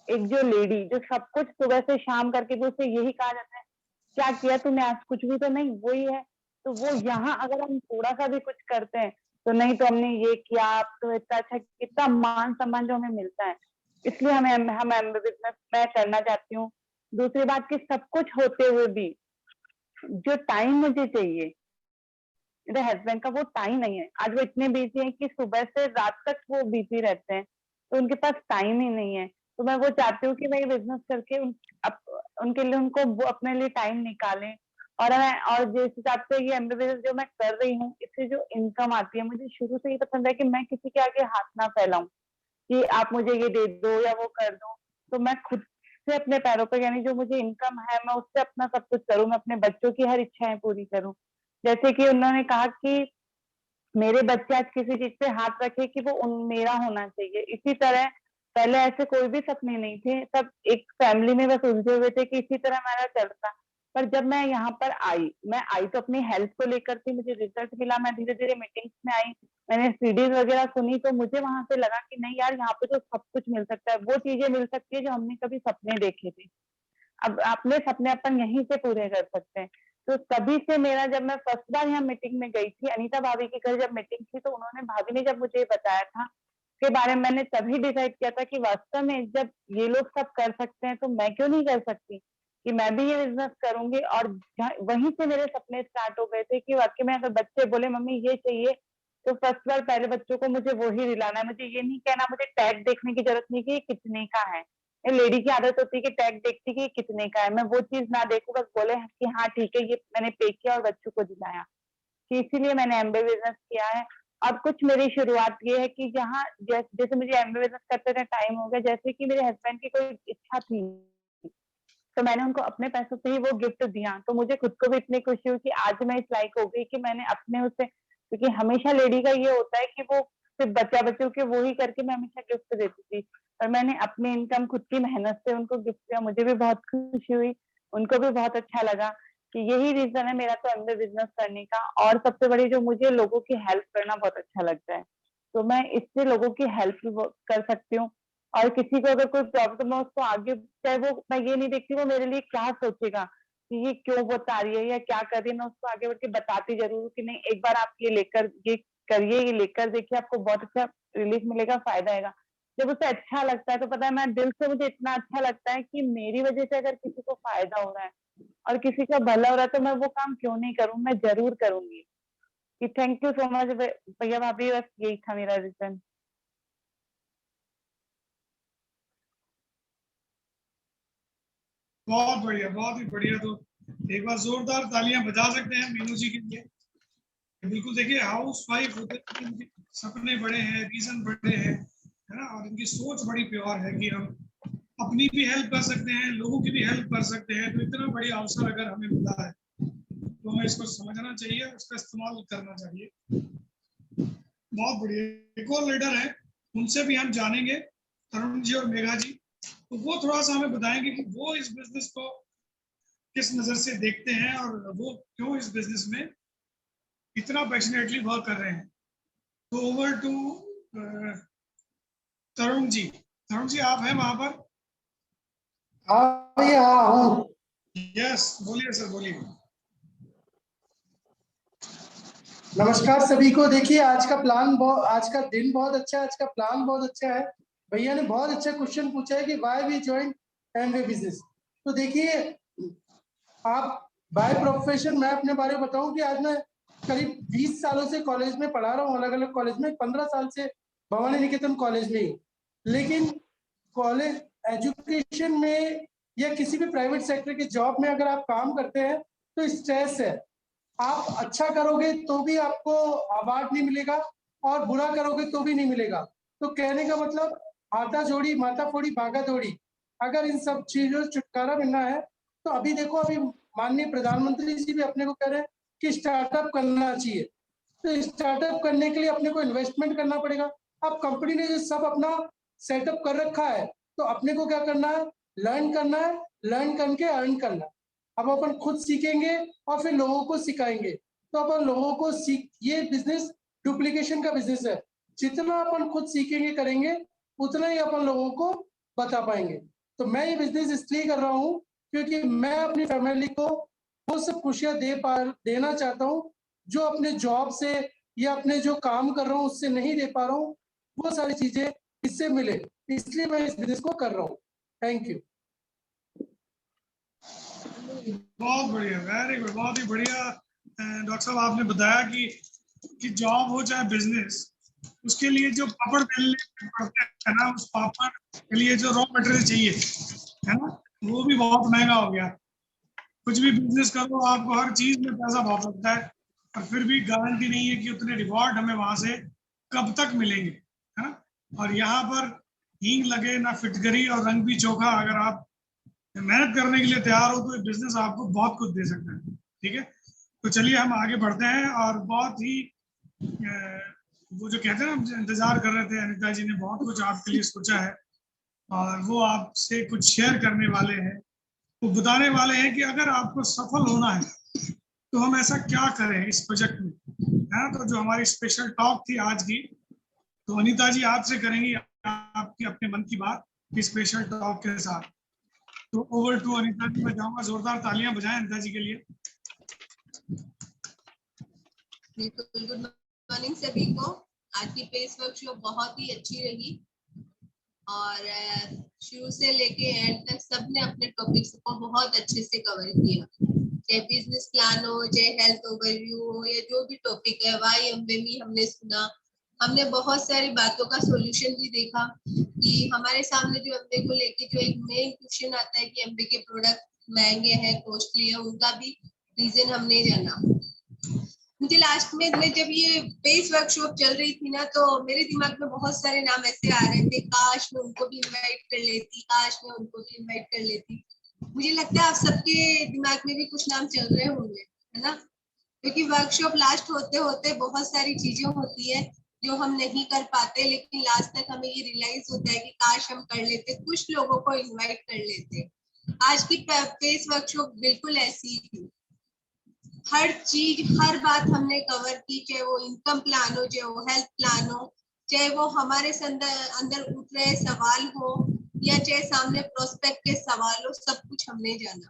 एक जो लेडी जो सब कुछ सुबह से शाम करके भी उसे यही कहा जाता है क्या किया तूने आज, कुछ भी तो नहीं, वही है। तो वो यहाँ अगर हम थोड़ा सा भी कुछ करते हैं तो नहीं तो हमने ये किया, तो इतना अच्छा, कितना मान सम्मान जो हमें मिलता है। इसलिए हम एमबीए बिजनेस मैं करना चाहती हूँ। दूसरी बात कि सब कुछ होते हुए भी जो टाइम मुझे चाहिए मेरे हस्बैंड का, वो टाइम नहीं है। आज वो इतने बिजी हैं कि सुबह से रात तक वो बिजी रहते हैं, तो उनके पास टाइम ही नहीं है। तो मैं वो चाहती हूँ कि मैं ये बिजनेस करके उनके लिए उनको वो अपने लिए टाइम निकालें। और जिस हिसाब से ये एमबीए जो मैं कर रही हूँ, इससे जो इनकम आती है, मुझे शुरू से ये पसंद है कि मैं किसी के आगे हाथ ना फैलाऊं कि आप मुझे ये दे दो या वो कर दो। तो मैं खुद से अपने पैरों पर, यानी जो मुझे इनकम है मैं उससे अपना सब कुछ करूँ, मैं अपने बच्चों की हर इच्छाएं पूरी करूँ। जैसे कि उन्होंने कहा कि मेरे बच्चे आज किसी चीज पे हाथ रखे कि वो मेरा होना चाहिए। इसी तरह पहले ऐसे कोई भी सपने नहीं थे, सब एक फैमिली में बस उलझे हुए थे कि इसी तरह हमारा चलता। पर जब मैं यहाँ पर आई, मैं आई तो अपनी हेल्थ को लेकर थी, मुझे रिजल्ट मिला, मैं धीरे धीरे मीटिंग्स में आई, मैंने सीडीज वगैरह सुनी, तो मुझे वहां से लगा कि नहीं यार, यहाँ पे तो सब कुछ मिल सकता है, वो चीजें मिल सकती है जो हमने कभी सपने देखे थे। अब अपने सपने अपन यहीं से पूरे कर सकते हैं। तो तभी से मेरा, जब मैं फर्स्ट बार यहाँ मीटिंग में गई थी, अनीता भाभी के घर जब मीटिंग थी, तो उन्होंने, भाभी ने जब मुझे बताया था के बारे में, मैंने तभी डिसाइड किया था कि वास्तव में जब ये लोग सब कर सकते हैं तो मैं क्यों नहीं कर सकती, कि मैं भी ये बिजनेस करूंगी। और वहीं से मेरे सपने स्टार्ट हो गए थे कि वाकई में अगर बच्चे बोले मम्मी ये चाहिए, तो फर्स्ट बार पहले बच्चों को मुझे वही दिलाना है। मुझे ये नहीं कहना, मुझे टैग देखने की जरूरत नहीं कि ये कितने का है। लेडी की आदत होती है कि टैग देखती कि कितने का है, मैं वो चीज ना देखूं, बस बोले कि हाँ ठीक है, ये मैंने पे किया और बच्चों को दिलाया। कि इसीलिए मैंने एमबीए बिजनेस किया है। अब कुछ मेरी शुरुआत ये है कि जहाँ जैसे मुझे एमबीए बिजनेस करते थे टाइम हो गया, जैसे कि मेरे हस्बैंड की कोई इच्छा थी तो मैंने उनको अपने पैसों से ही वो गिफ्ट दिया, तो मुझे खुद को भी इतनी खुशी हुई कि आज मैं इस लायक हो गई कि मैंने अपने उससे, क्योंकि हमेशा लेडी का ये होता है कि वो सिर्फ बच्चों के वो ही करके मैं हमेशा गिफ्ट देती थी, और मैंने अपनी इनकम खुद की मेहनत से उनको गिफ्ट दिया। मुझे भी बहुत खुशी हुई, उनको भी बहुत अच्छा लगा। कि यही रीजन है मेरा तो एमबीए बिजनेस करने का। और सबसे बड़ी जो, मुझे लोगों की हेल्प करना बहुत अच्छा लगता है, तो मैं इससे लोगों की हेल्प कर सकती हूँ। और किसी को अगर कोई प्रॉब्लम है उसको आगे, चाहे वो, मैं ये नहीं देखती वो मेरे लिए क्या सोचेगा कि ये क्यों बता रही है या क्या कर रही है, मैं उसको आगे बढ़ के बताती जरूर हूँ कि नहीं, एक बार आप ये करिए, ये लेकर देखिए, आपको बहुत अच्छा रिलीफ मिलेगा, फायदा आएगा। जब उसे अच्छा लगता है तो पता है, मैं दिल से, मुझे इतना अच्छा लगता है कि मेरी वजह से अगर किसी को फायदा हो रहा है और किसी का भला हो रहा है, तो मैं वो काम क्यों नहीं करूं, मैं जरूर करूंगी। थैंक यू सो मच भैया भाभी, बस यही था मेरा रीजन। बहुत बढ़िया, बहुत ही बढ़िया। तो एक बार जोरदार तालियां बजा सकते हैं मीनू जी के लिए। बिल्कुल, देखिए हाउस वाइफ होते हैं, इनके सपने बड़े हैं, विजन बड़े हैं, है ना, और इनकी सोच बड़ी प्योर है कि हम अपनी भी हेल्प कर सकते हैं, लोगों की भी हेल्प कर सकते हैं। तो इतना बढ़िया अवसर अगर हमें मिला है तो हमें इसको समझना चाहिए, उसका इस्तेमाल करना चाहिए। बहुत बढ़िया। एक और लीडर है, उनसे भी हम जानेंगे, तरुण जी और मेघा जी, तो वो थोड़ा सा हमें बताएंगे कि वो इस बिजनेस को किस नजर से देखते हैं और वो क्यों इस बिजनेस में इतना पैशनेटली वर्क कर रहे हैं। तो ओवर टू तरुण जी। तरुण जी, आप हैं वहां पर? हाँ भैया, हाँ हूँ। यस, बोलिए सर, बोलिए। नमस्कार सभी को। देखिए आज का दिन बहुत अच्छा है, आज का प्लान बहुत अच्छा है। भैया ने बहुत अच्छा क्वेश्चन पूछा है कि why we join MBA business. तो देखिए, आप बाय प्रोफेशन, मैं अपने बारे में बताऊं कि आज मैं करीब 20 सालों से कॉलेज में पढ़ा रहा हूँ, अलग अलग कॉलेज में। 15 साल से भवानी निकेतन कॉलेज में ही। लेकिन कॉलेज एजुकेशन में या किसी भी प्राइवेट सेक्टर के जॉब में अगर आप काम करते हैं तो स्ट्रेस है। आप अच्छा करोगे तो भी आपको अवार्ड नहीं मिलेगा और बुरा करोगे तो भी नहीं मिलेगा। तो कहने का मतलब, हाथा जोड़ी माथा फोड़ी भागा दौड़ी, अगर इन सब चीजों से छुटकारा मिलना है तो अभी देखो, अभी माननीय प्रधानमंत्री जी भी अपने को कह रहे हैं कि स्टार्टअप करना चाहिए। तो स्टार्टअप करने के लिए अपने को इन्वेस्टमेंट करना पड़ेगा। अब कंपनी ने जो सब अपना सेटअप कर रखा है, तो अपने को क्या करना है, लर्न करना है, लर्न करके अर्न करना है। अब अपन खुद सीखेंगे और फिर लोगों को सिखाएंगे, तो अपन लोगों को ये बिजनेस डुप्लीकेशन का बिजनेस है। जितना अपन खुद सीखेंगे करेंगे उतना ही अपन लोगों को बता पाएंगे। तो मैं ये बिजनेस इसलिए कर रहा हूँ क्योंकि मैं अपनी फैमिली को वो सब खुशियां देना चाहता हूँ जो अपने जॉब से या अपने जो काम कर रहा हूँ उससे नहीं दे पा रहा हूँ, वो सारी चीजें इससे मिले, इसलिए मैं इस बिजनेस को कर रहा हूँ। Thank you. बहुत बढ़िया, वेरी गुड, बहुत ही बढ़िया। डॉक्टर साहब आपने बताया कि जॉब हो चाहे बिजनेस, उसके लिए जो पापड़ बेलने पड़ते हैं ना, उस पापड़ के लिए जो रॉ मटेरियल चाहिए है ना, वो भी बहुत महंगा हो गया। कुछ भी बिजनेस करो आपको हर चीज में पैसा बहुत लगता है, और फिर भी गारंटी नहीं है कि उतने रिवॉर्ड हमें वहां से कब तक मिलेंगे, है ना। और यहाँ पर हींग लगे ना फिटकरी और रंग भी चोखा, अगर आप मेहनत करने के लिए तैयार हो तो बिजनेस आपको बहुत कुछ दे सकता है। ठीक है, तो चलिए हम आगे बढ़ते हैं। और बहुत ही वो जो कहते हैं ना, इंतजार कर रहे थे, अनीता जी ने बहुत कुछ आपके लिए सोचा है और वो आपसे कुछ शेयर करने वाले हैं। वो बताने वाले हैं कि अगर आपको सफल होना है तो हम ऐसा क्या करें इस प्रोजेक्ट में, है ना। तो जो हमारी स्पेशल टॉक थी आज की, तो अनीता जी आपसे करेंगी आपकी अपने मन की बात स्पेशल टॉक के साथ। तो ओवर टू अनीता जी, मैं चाहूंगा जोरदार तालियां बजाएं अनीता जी के लिए। बिल्कुल, गुड मॉर्निंग सभी को। आज की पेस वर्कशॉप बहुत ही अच्छी रही और शुरू से लेके एंड तक सबने अपने टॉपिक्स को बहुत अच्छे से कवर किया, चाहे बिजनेस प्लान हो, चाहे हेल्थ ओवरव्यू हो, या जो भी टॉपिक है। वाई एमबीए हमने सुना, हमने बहुत सारी बातों का सॉल्यूशन भी देखा कि हमारे सामने जो एमबीए को लेके जो एक मेन क्वेश्चन आता है कि एमबीए के प्रोडक्ट महंगे हैं, कॉस्टली है, उनका भी रीजन हमने जाना। मुझे लास्ट में जब ये पेस वर्कशॉप चल रही थी ना, तो मेरे दिमाग में बहुत सारे नाम ऐसे आ रहे थे, काश मैं उनको भी इनवाइट कर लेती, काश मैं उनको भी इनवाइट कर लेती। मुझे लगता है आप सबके दिमाग में भी कुछ नाम चल रहे होंगे, है ना, क्योंकि वर्कशॉप लास्ट होते होते बहुत सारी चीजें होती है जो हम नहीं कर पाते, लेकिन लास्ट तक हमें ये रियलाइज होता है कि काश हम कर लेते, कुछ लोगों को इन्वाइट कर लेते। आज की पेस वर्कशॉप बिल्कुल ऐसी ही थी। हर चीज, हर बात हमने कवर की, चाहे वो इनकम प्लान हो, चाहे वो हेल्थ प्लान हो, चाहे वो हमारे अंदर उठ रहे सवाल हो, या चाहे सामने प्रोस्पेक्ट के सवाल हो, सब कुछ हमने जाना।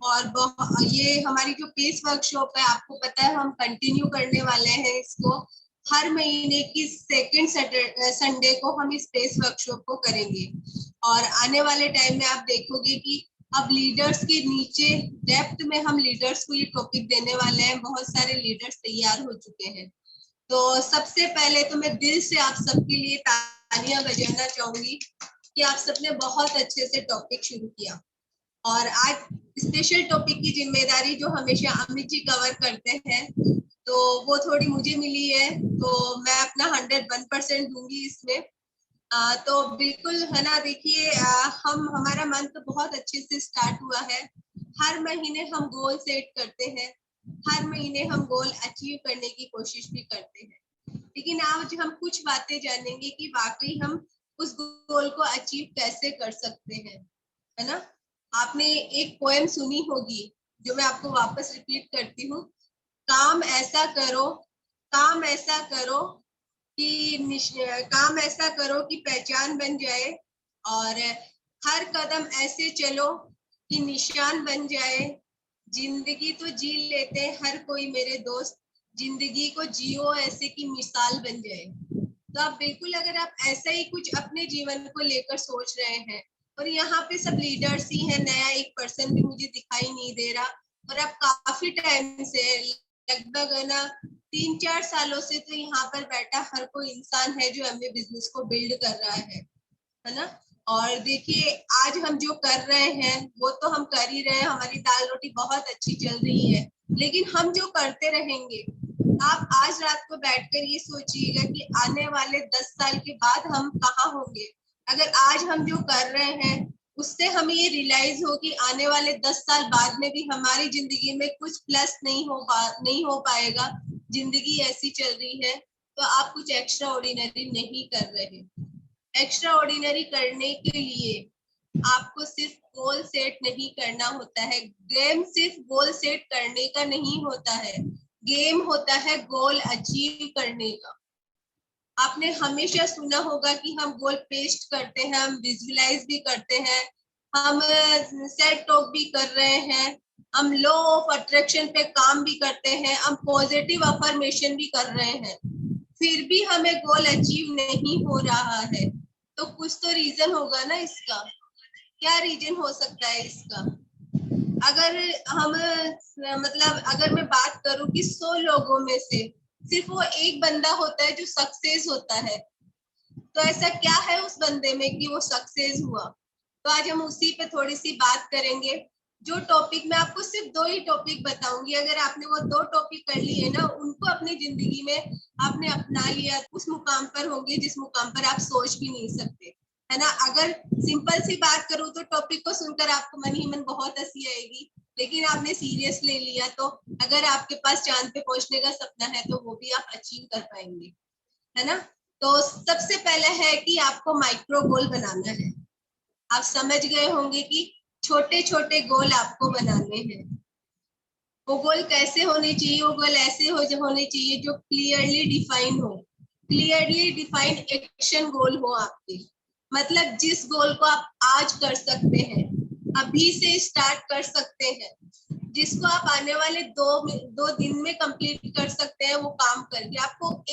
और ये हमारी जो पेस वर्कशॉप है, आपको पता है हम कंटिन्यू करने वाले हैं इसको। हर महीने की सेकेंड संडे को हम इस पेस वर्कशॉप को करेंगे, और आने वाले टाइम में आप देखोगे कि अब लीडर्स के नीचे डेप्थ में हम लीडर्स को ये टॉपिक देने वाले हैं। बहुत सारे लीडर्स तैयार हो चुके हैं। तो सबसे पहले तो मैं दिल से आप सबके लिए तालियां बजाना चाहूंगी कि आप सबने बहुत अच्छे से टॉपिक शुरू किया, और आज स्पेशल टॉपिक की जिम्मेदारी जो हमेशा अमित जी कवर करते हैं, तो वो थोड़ी मुझे मिली है, तो मैं अपना 101% दूंगी इसमें। तो बिल्कुल, है ना, देखिए हमारा मंथ तो बहुत अच्छे से स्टार्ट हुआ है। हर महीने हम गोल सेट करते हैं, हर महीने हम गोल अचीव करने की कोशिश भी करते हैं, लेकिन आज हम कुछ बातें जानेंगे कि वाकई हम उस गोल को अचीव कैसे कर सकते हैं, है ना। आपने एक पोएम सुनी होगी जो मैं आपको वापस रिपीट करती हूँ। काम ऐसा करो, काम ऐसा करो काम ऐसा करो कि पहचान बन जाए, और हर कदम ऐसे चलो कि निशान बन जाए। जिंदगी तो जी लेते हर कोई मेरे दोस्त, जिंदगी को जियो ऐसे कि मिसाल बन जाए। तो आप बिल्कुल, अगर आप ऐसा ही कुछ अपने जीवन को लेकर सोच रहे हैं, और यहाँ पे सब लीडर्स ही हैं, नया एक पर्सन भी मुझे दिखाई नहीं दे रहा, और आप काफी टाइम से, लगभग है ना 3-4 सालों से तो यहाँ पर बैठा हर कोई इंसान है जो एमबीए बिजनेस को बिल्ड कर रहा है ना। और देखिए आज हम जो कर रहे हैं वो तो हम कर ही रहे हैं, हमारी दाल रोटी बहुत अच्छी चल रही है, लेकिन हम जो करते रहेंगे, आप आज रात को बैठकर ये सोचिएगा कि आने वाले 10 साल के बाद हम कहाँ होंगे। अगर आज हम जो कर रहे हैं उससे हमें ये रियलाइज हो कि आने वाले 10 साल बाद में भी हमारी जिंदगी में कुछ प्लस नहीं हो पाएगा, जिंदगी ऐसी चल रही है, तो आप कुछ एक्स्ट्रा ऑर्डिनरी नहीं कर रहे। एक्स्ट्रा ऑर्डिनरी करने के लिए आपको सिर्फ गोल सेट नहीं करना होता है। गेम सिर्फ गोल सेट करने का नहीं होता है, गेम होता है गोल अचीव करने का। आपने हमेशा सुना होगा कि हम गोल पेस्ट करते हैं, हम विजुअलाइज भी करते हैं, हम सेल्फ टॉक भी कर रहे हैं, हम लॉ ऑफ अट्रैक्शन पे काम भी करते हैं, हम पॉजिटिव अफर्मेशन भी कर रहे हैं, फिर भी हमें गोल अचीव नहीं हो रहा है। तो कुछ तो रीजन होगा ना इसका। क्या रीजन हो सकता है इसका? अगर हम अगर मैं बात करूं कि 100 लोगों में से सिर्फ वो एक बंदा होता है जो सक्सेस होता है, तो ऐसा क्या है उस बंदे में कि वो सक्सेस हुआ? तो आज हम उसी पे थोड़ी सी बात करेंगे। जो टॉपिक मैं आपको सिर्फ 2 ही टॉपिक बताऊंगी, अगर आपने वो 2 टॉपिक कर लिए ना, उनको अपनी जिंदगी में आपने अपना लिया, उस मुकाम पर होंगे जिस मुकाम पर आप सोच भी नहीं सकते, है ना। अगर सिंपल सी बात करूं तो टॉपिक को सुनकर आपको मन ही मन बहुत हंसी आएगी, लेकिन आपने सीरियस ले लिया तो अगर आपके पास चांद पे पहुंचने का सपना है तो वो भी आप अचीव कर पाएंगे, है ना। तो सबसे पहले है कि आपको माइक्रो गोल बनाना है। आप समझ गए होंगे कि छोटे छोटे गोल आपको बनाने हैं। वो गोल कैसे होने चाहिए? वो गोल ऐसे होने चाहिए जो क्लियरली डिफाइन हो, क्लियरली डिफाइंड एक्शन गोल हो आपके। मतलब जिस गोल को आप आज कर सकते हैं, अभी से स्टार्ट कर सकते हैं, जिसको आप आने वाले 2 दिन में कंप्लीट कर सकते हैं वो काम करके। आपको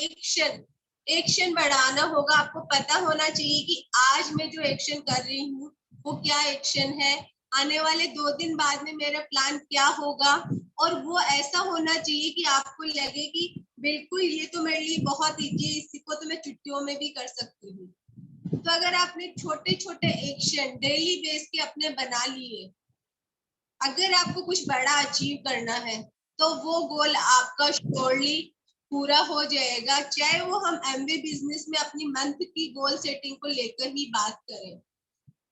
एक्शन बढ़ाना होगा। आपको पता होना चाहिए कि आज मैं जो एक्शन कर रही हूँ वो क्या एक्शन है, आने वाले 2 दिन बाद में मेरा प्लान क्या होगा, और वो ऐसा होना चाहिए कि आपको लगे कि बिल्कुल ये तो मेरे लिए बहुत इजी है, इसी को तो मैं छुट्टियों में भी कर सकती हूँ। तो अगर आपने छोटे छोटे एक्शन डेली बेस के अपने बना लिए, अगर आपको कुछ बड़ा अचीव करना है तो वो गोल आपका श्योरली पूरा हो जाएगा। चाहे वो हम एमवे बिजनेस में अपनी मंथ की गोल सेटिंग को लेकर ही बात करें।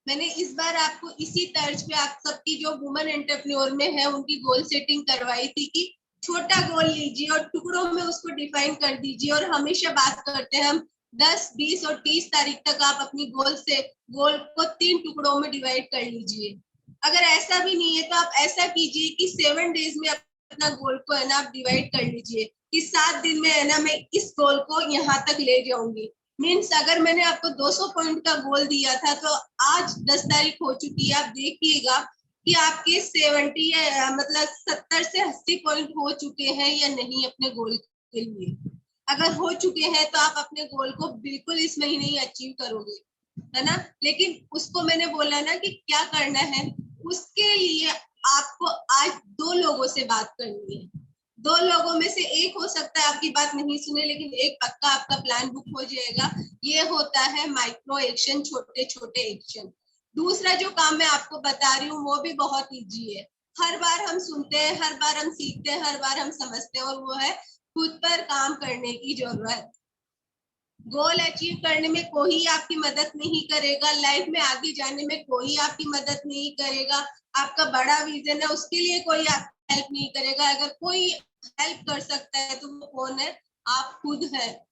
मैंने इस बार आपको इसी तर्ज पे आप सबकी जो वुमेन एंटरप्रेन्योर में है उनकी गोल सेटिंग करवाई थी कि छोटा गोल लीजिए और टुकड़ों में उसको डिफाइन कर दीजिए। और हमेशा बात करते हैं हम 10, 20 और 30 तारीख तक आप अपनी गोल को 3 टुकड़ों में डिवाइड कर लीजिए। अगर ऐसा भी नहीं है तो आप ऐसा कीजिए कि 7 डेज में अपना गोल को है ना आप डिवाइड कर लीजिए कि 7 दिन में है ना मैं इस गोल को यहाँ तक ले जाऊंगी। मीन्स अगर मैंने आपको 200 पॉइंट का गोल दिया था तो आज 10 तारीख हो चुकी है, आप देखिएगा कि आपके 70 से 80 पॉइंट हो चुके हैं या नहीं अपने गोल के लिए। अगर हो चुके हैं तो आप अपने गोल को बिल्कुल इस महीने ही अचीव करोगे, है ना। लेकिन उसको मैंने बोला ना कि क्या करना है, उसके लिए आपको आज 2 लोगों से बात करनी है। 2 लोगों में से एक हो सकता है आपकी बात नहीं सुने, लेकिन एक पक्का आपका प्लान बुक हो जाएगा। ये होता है माइक्रो एक्शन, छोटे छोटे एक्शन। दूसरा जो काम मैं आपको बता रही हूँ वो भी बहुत इजी है। हर बार हम सुनते हैं, हर बार हम सीखते हैं, हर बार हम समझते हैं, और वो है खुद पर काम करने की जरूरत। गोल अचीव करने में कोई आपकी मदद नहीं करेगा, लाइफ में आगे जाने में कोई आपकी मदद नहीं करेगा। आपका बड़ा विजन है उसके लिए कोई आपकी हेल्प नहीं करेगा। अगर कोई हेल्प कर सकता है तो वो कौन है? आप खुद है।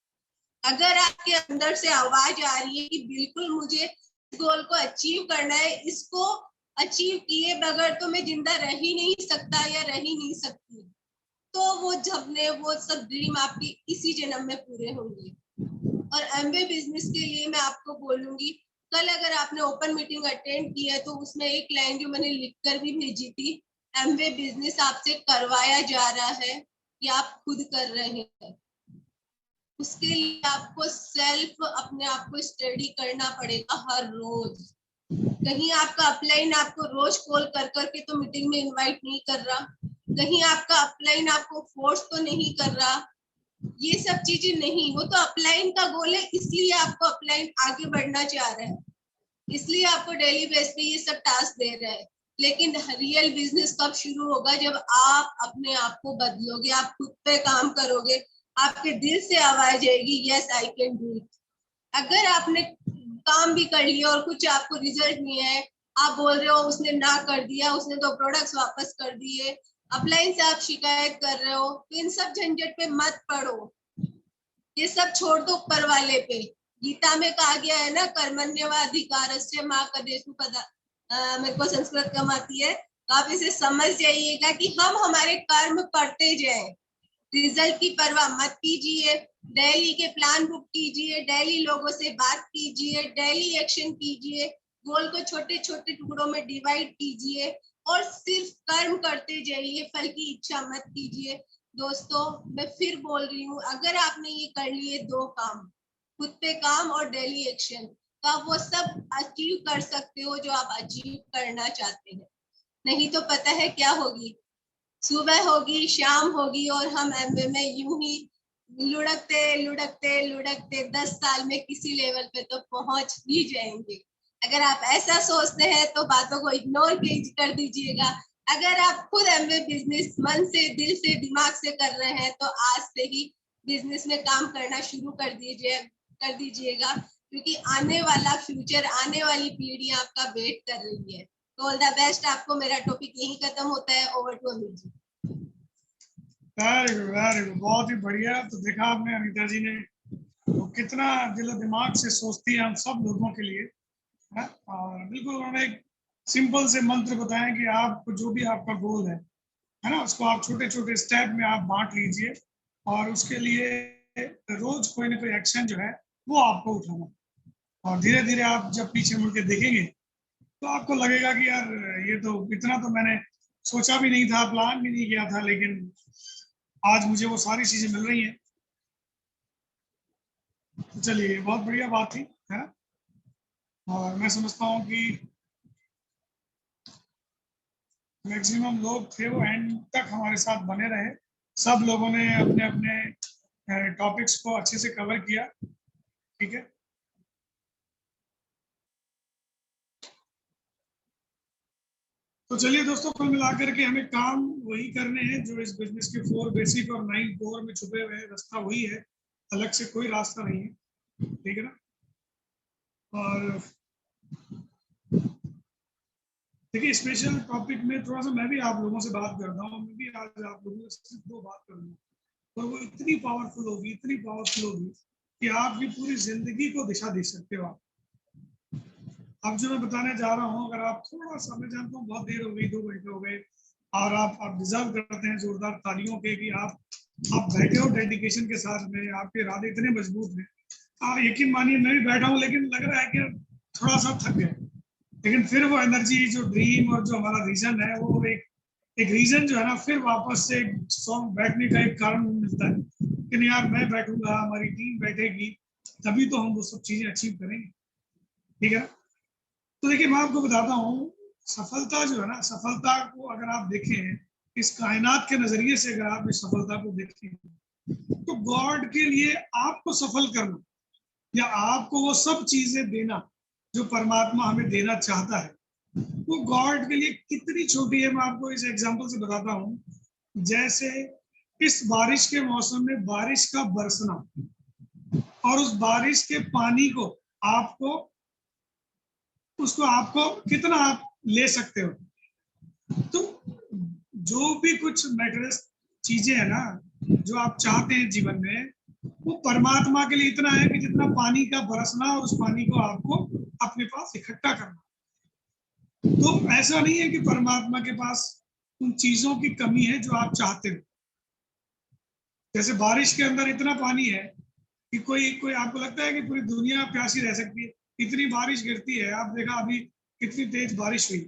अगर आपके अंदर से आवाज आ रही है कि बिल्कुल मुझे इस गोल को अचीव करना है, इसको अचीव किए बगैर तो मैं जिंदा रह ही नहीं सकता या रह ही नहीं सकती, तो वो सब ड्रीम आपकी इसी जन्म में पूरे होंगे। और एमवे बिजनेस के लिए मैं आपको बोलूंगी, कल अगर आपने ओपन मीटिंग अटेंड की है तो उसमें एक लाइन जो मैंने लिखकर भी भेजी थी, एमवे बिजनेस आपसे करवाया जा रहा है या आप खुद कर रहे हैं। उसके लिए आपको सेल्फ अपने आप को स्टडी करना पड़ेगा हर रोज। कहीं आपका अपलाइन आपको रोज कॉल कर करके तो मीटिंग में इनवाइट नहीं कर रहा, कहीं आपका अपलाइन आपको फोर्स तो नहीं कर रहा, ये सब चीजें नहीं। वो तो अपलाइन का गोल है, इसलिए आपको अपलाइन आगे बढ़ना चाह रहा है, इसलिए आपको डेली बेस पे ये सब टास्क दे रहा है। लेकिन रियल बिजनेस कब शुरू होगा? जब आप अपने आप को बदलोगे, आप खुद पे काम करोगे, आपके दिल से आवाज आएगी yes I can do it. अगर आपने काम भी कर लिया और कुछ आपको रिजल्ट नहीं है, आप बोल रहे हो उसने ना कर दिया, उसने तो प्रोडक्ट्स वापस कर दिए, अपलाइन से आप शिकायत कर रहे हो, तो इन सब झंझट पे मत पड़ो, ये सब छोड़ दो ऊपर वाले पे। गीता में कहा गया है ना, कर्मण्यवाधिकारस्य मा कदेषु कदा, मेरे को संस्कृत कम आती है, तो आप इसे समझ जाइएगा कि हम हमारे कर्म करते जाएं, रिजल्ट की परवाह मत कीजिए, डेली के प्लान बुक कीजिए, डेली लोगों से बात कीजिए, डेली एक्शन कीजिए, गोल को छोटे छोटे टुकड़ों में डिवाइड कीजिए और सिर्फ कर्म करते जाइए, फल की इच्छा मत कीजिए। दोस्तों मैं फिर बोल रही हूँ, अगर आपने ये कर लिए 2 काम, खुद पे काम और डेली एक्शन, तो आप वो सब अचीव कर सकते हो जो आप अचीव करना चाहते हैं। नहीं तो पता है क्या होगी, सुबह होगी, शाम होगी और हम एमबीए में यूं ही लुढ़कते लुढ़कते लुढ़कते 10 साल में किसी लेवल पे तो पहुंच ही जाएंगे। अगर आप ऐसा सोचते हैं तो बातों को इग्नोर कर दीजिएगा। अगर आप खुद एमबीए बिजनेस मन से, दिल से, दिमाग से कर रहे हैं तो आज से ही बिजनेस में काम करना शुरू कर दीजिएगा, क्योंकि आने वाला फ्यूचर, आने वाली पीढ़ी आपका वेट कर रही है। तो ऑल द बेस्ट आपको। मेरा टॉपिक यहीं खत्म होता है। Over to Amit ji. Very good, बहुत ही बढ़िया। तो देखा आपने अनीता जी ने तो कितना दिल दिमाग से सोचती है हम सब लोगों के लिए, है? और बिल्कुल उन्होंने एक सिंपल से मंत्र बताया कि आप जो भी आपका गोल है ना, उसको आप छोटे छोटे स्टेप में आप बांट लीजिए और उसके लिए रोज कोई ना कोई एक्शन जो है वो आपको उठाना, और धीरे धीरे आप जब पीछे मुड़ के देखेंगे तो आपको लगेगा कि यार ये तो इतना तो मैंने सोचा भी नहीं था, प्लान भी नहीं किया था, लेकिन आज मुझे वो सारी चीजें मिल रही हैं। तो चलिए, बहुत बढ़िया बात थी, है ना। और मैं समझता हूँ कि मैक्सिमम लोग थे वो एंड तक हमारे साथ बने रहे। सब लोगों ने अपने अपने टॉपिक्स को अच्छे से कवर किया, ठीक है। तो चलिए दोस्तों, कुल मिलाकर के हमें काम वही करने हैं जो इस बिजनेस के 4 बेसिक और 9 कोर में छुपे हुए हैं। रास्ता वही है, अलग से कोई रास्ता नहीं है, ठीक है ना। और देखिए, स्पेशल टॉपिक में थोड़ा सा मैं भी आप लोगों से बात करता हूँ। मैं भी आज आप लोगों से सिर्फ 2 बात करूँगा, और वो इतनी पावरफुल होगी, इतनी पावरफुल होगी कि आपकी पूरी जिंदगी को दिशा दे सकते हो आप। अब जो मैं बताने जा रहा हूँ, अगर आप थोड़ा सा, मैं जानता हूँ बहुत देर हो गई, 2 घंटे हो गए, और आप डिजर्व करते हैं जोरदार तालियों के कि आप बैठे हो डेडिकेशन के साथ में, आपके इरादे इतने मजबूत हैं। आप यकीन मानिए, मैं भी बैठा हूँ, लेकिन लग रहा है कि थोड़ा सा थक गए, लेकिन फिर वो एनर्जी, जो ड्रीम और जो हमारा रीजन है, वो एक रीजन जो है ना, फिर वापस से सॉन्ग बैठने का एक कारण मिलता है कि यार मैं बैठूंगा, हमारी टीम बैठेगी, तभी तो हम वो सब चीजें अचीव करेंगे, ठीक है। तो देखिए, मैं आपको बताता हूँ, सफलता जो है ना, सफलता को अगर आप देखें इस कायनात के नजरिए से, अगर आप इस सफलता को देखें, तो गॉड के लिए आपको सफल करना या आपको वो सब चीजें देना जो परमात्मा हमें देना चाहता है, वो गॉड के लिए कितनी छोटी है। मैं आपको इस एग्जांपल से बताता हूँ। जैसे इस बारिश के मौसम में बारिश का बरसना, और उस बारिश के पानी को आपको कितना आप ले सकते हो। तो जो भी कुछ मैटरस चीजें है ना, जो आप चाहते हैं जीवन में, वो परमात्मा के लिए इतना है कि जितना पानी का बरसना, और उस पानी को आपको अपने पास इकट्ठा करना। तो ऐसा नहीं है कि परमात्मा के पास उन चीजों की कमी है जो आप चाहते हो। जैसे बारिश के अंदर इतना पानी है कि कोई आपको लगता है कि पूरी दुनिया प्यासी रह सकती है, इतनी बारिश गिरती है। आप देखा अभी कितनी तेज बारिश हुई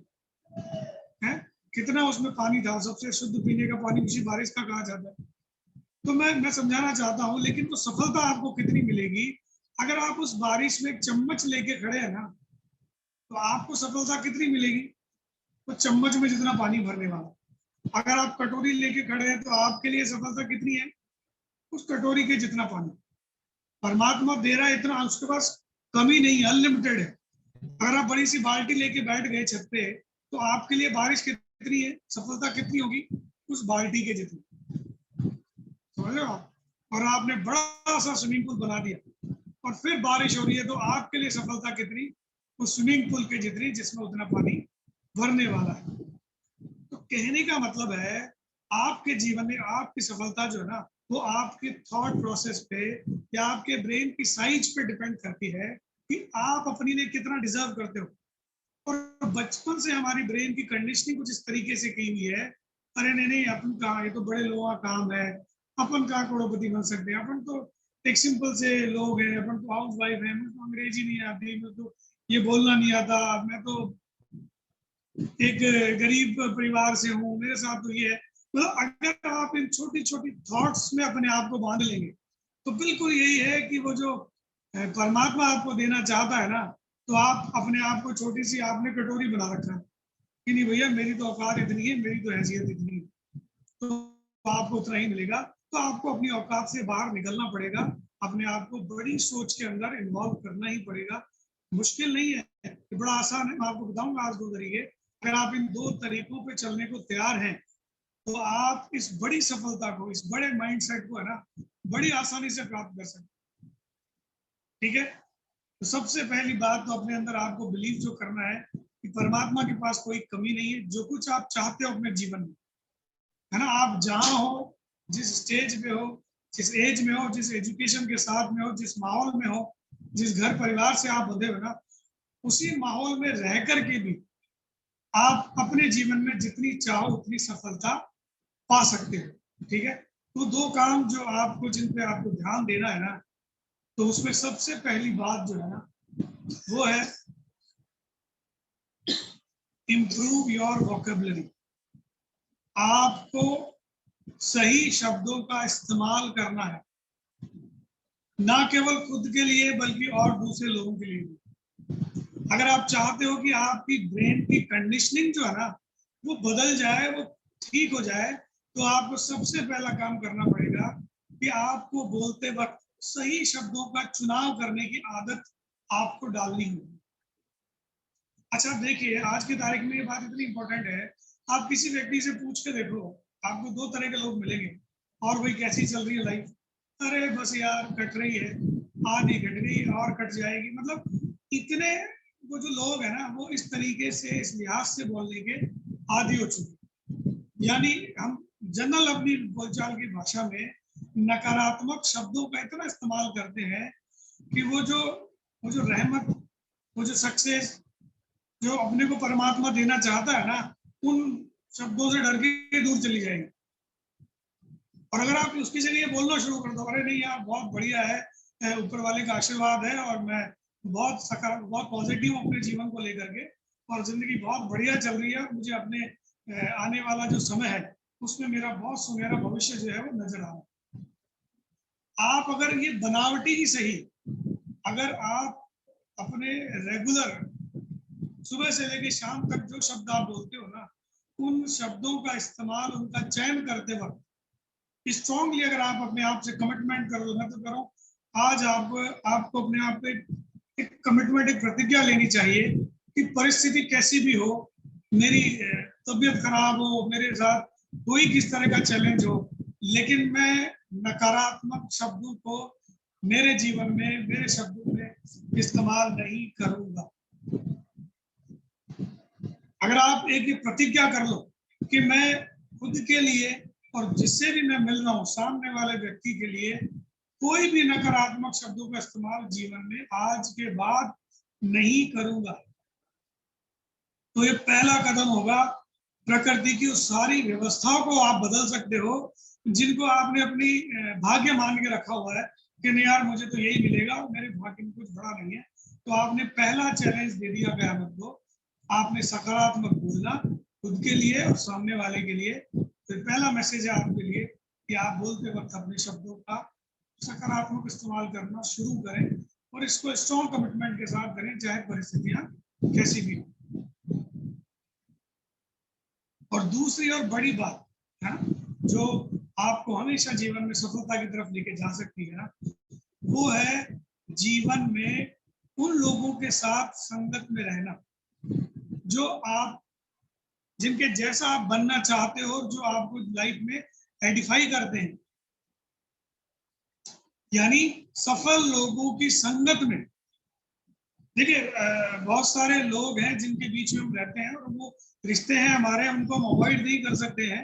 है, कितना उसमें पानी था। सबसे शुद्ध पीने का पानी उसी बारिश का कहा जाता है। तो मैं समझाना चाहता हूँ, लेकिन वो सफलता आपको कितनी मिलेगी अगर आप उस बारिश में एक चम्मच लेके खड़े हैं ना, तो आपको सफलता कितनी मिलेगी, वो चम्मच में जितना पानी भरने वाला। अगर आप कटोरी लेके खड़े हैं तो आपके लिए सफलता कितनी है, उस कटोरी के जितना पानी। परमात्मा दे रहा है इतना, उसके पास कमी नहीं है, अनलिमिटेड है। अगर आप बड़ी सी बाल्टी लेके बैठ गए छत पे, तो आपके लिए बारिश कितनी है, सफलता कितनी होगी, उस बाल्टी के जितनी, समझ रहे हो आप। और आपने बड़ा सा स्विमिंग पूल बना दिया और फिर बारिश हो रही है, तो आपके लिए सफलता कितनी, वो स्विमिंग पूल के जितनी जिसमें उतना पानी भरने वाला है। तो कहने का मतलब है आपके जीवन में आपकी सफलता जो है ना वो आपके थॉट प्रोसेस पे या आपके ब्रेन की साइज पे डिपेंड करती है कि आप अपने लिए कितना डिजर्व करते हो। और बचपन से हमारी ब्रेन की कंडीशनिंग कुछ इस तरीके से की हुई है, अरे नहीं अपन कहाँ, ये तो बड़े लोगों का काम है, अपन कहाँ करोड़पति बन सकते हैं, अपन तो एक सिंपल से लोग हैं, अपन तो हाउस वाइफ है, मुझे तो अंग्रेजी नहीं आती, मुझे तो ये बोलना नहीं आता, मैं तो एक गरीब परिवार से हूँ, मेरे साथ तो ये है। मतलब अगर आप इन छोटी छोटी थॉट्स में अपने आप को बांध लेंगे तो बिल्कुल यही है कि वो जो परमात्मा आपको देना चाहता है ना, तो आप अपने आप को छोटी सी आपने कटोरी बना रखा है कि नहीं भैया मेरी तो औकात इतनी है, मेरी तो हैसियत इतनी है, तो आपको उतना ही मिलेगा। तो आपको अपनी औकात से बाहर निकलना पड़ेगा, अपने आप को बड़ी सोच के अंदर इन्वॉल्व करना ही पड़ेगा। मुश्किल नहीं है, बड़ा आसान है। मैं आपको बताऊंगा आज 2 तरीके। अगर आप इन 2 तरीकों पे चलने को तैयार हैं तो आप इस बड़ी सफलता को, इस बड़े माइंडसेट को है ना बड़ी आसानी से प्राप्त कर सकते हैं। ठीक है, तो सबसे पहली बात तो अपने अंदर आपको बिलीव जो करना है कि परमात्मा के पास कोई कमी नहीं है। जो कुछ आप चाहते हो अपने जीवन में, है ना, आप जहां हो, जिस स्टेज पे हो, जिस एज में हो, जिस एजुकेशन के साथ में हो, जिस माहौल में हो, जिस घर परिवार से आप बंधे हो ना, उसी माहौल में रह करके भी आप अपने जीवन में जितनी चाहो उतनी सफलता पा सकते हो। ठीक है, तो 2 काम जो आपको, जिन पे आपको ध्यान देना है ना, तो उसमें सबसे पहली बात जो है ना वो है इम्प्रूव योर वोकेबलरी। आपको सही शब्दों का इस्तेमाल करना है, ना केवल खुद के लिए बल्कि और दूसरे लोगों के लिए भी। अगर आप चाहते हो कि आपकी ब्रेन की कंडीशनिंग जो है ना वो बदल जाए, वो ठीक हो जाए, तो आपको सबसे पहला काम करना पड़ेगा कि आपको बोलते वक्त सही शब्दों का चुनाव करने की आदत आपको डालनी होगी। अच्छा देखिए, आज की तारीख में ये बात इतनी इंपॉर्टेंट है, आप किसी व्यक्ति से पूछ के देखो, आपको 2 तरह के लोग मिलेंगे, और भाई कैसी चल रही है लाइफ, अरे बस यार कट रही है, आधी कट गई और कट जाएगी। मतलब इतने वो जो लोग हैं ना वो इस तरीके से, इस लिहाज से बोलने के आदी हो चुके। यानी हम जनरल अपनी बोलचाल की भाषा में नकारात्मक शब्दों का इतना इस्तेमाल करते हैं कि वो जो रहमत, वो जो सक्सेस जो अपने को परमात्मा देना चाहता है ना, उन शब्दों से डर के दूर चली जाएगी। और अगर आप उसकी जगह ये बोलना शुरू कर दो, अरे नहीं यार बहुत बढ़िया है, ऊपर वाले का आशीर्वाद है और मैं बहुत सकारात्मक, बहुत पॉजिटिव अपने जीवन को लेकर के, और जिंदगी बहुत बढ़िया चल रही है, मुझे अपने आने वाला जो समय है उसमें मेरा बहुत सुनहरा भविष्य जो है वो नजर आ रहा है। आप अगर ये बनावटी ही सही, अगर आप अपने रेगुलर सुबह से लेकर शाम तक जो शब्द आप बोलते हो ना, उन शब्दों का इस्तेमाल, उनका चयन करते वक्त स्ट्रॉन्गली अगर आप अपने आप से कमिटमेंट कर लो ना, तो करो आज आपको अपने आप पे एक कमिटमेंट, एक प्रतिज्ञा लेनी चाहिए कि परिस्थिति कैसी भी हो, मेरी तबीयत खराब हो, मेरे साथ कोई किस तरह का चैलेंज हो, लेकिन मैं नकारात्मक शब्दों को मेरे जीवन में, मेरे शब्दों में इस्तेमाल नहीं करूंगा। अगर आप एक प्रतिज्ञा कर लो कि मैं खुद के लिए और जिससे भी मैं मिल रहा हूँ, सामने वाले व्यक्ति के लिए कोई भी नकारात्मक शब्दों का इस्तेमाल जीवन में आज के बाद नहीं करूंगा, तो ये पहला कदम होगा। प्रकृति की उस सारी व्यवस्थाओं को आप बदल सकते हो जिनको आपने अपनी भाग्य मान के रखा हुआ है कि नहीं यार मुझे तो यही मिलेगा, मेरे भाग्य में कुछ बड़ा नहीं है। तो आपने पहला चैलेंज दे दिया कयामत को, आपने सकारात्मक बोलना खुद के लिए और सामने वाले के लिए। तो पहला मैसेज है आपके लिए कि आप बोलते वक्त अपने शब्दों का सकारात्मक इस्तेमाल करना शुरू करें और इसको स्ट्रॉन्ग कमिटमेंट के साथ करें, चाहे परिस्थितियां कैसी भी हो। और दूसरी और बड़ी बात है जो आपको हमेशा जीवन में सफलता की तरफ लेके जा सकती है ना, वो है जीवन में उन लोगों के साथ संगत में रहना जो आप, जिनके जैसा आप बनना चाहते हो, जो आपको लाइफ में आइडेंटिफाई करते हैं। यानी सफल लोगों की संगत में देखिए बहुत सारे लोग हैं जिनके बीच में हम रहते हैं और वो रिश्ते हैं हमारे, उनको हम अवॉइड नहीं कर सकते हैं।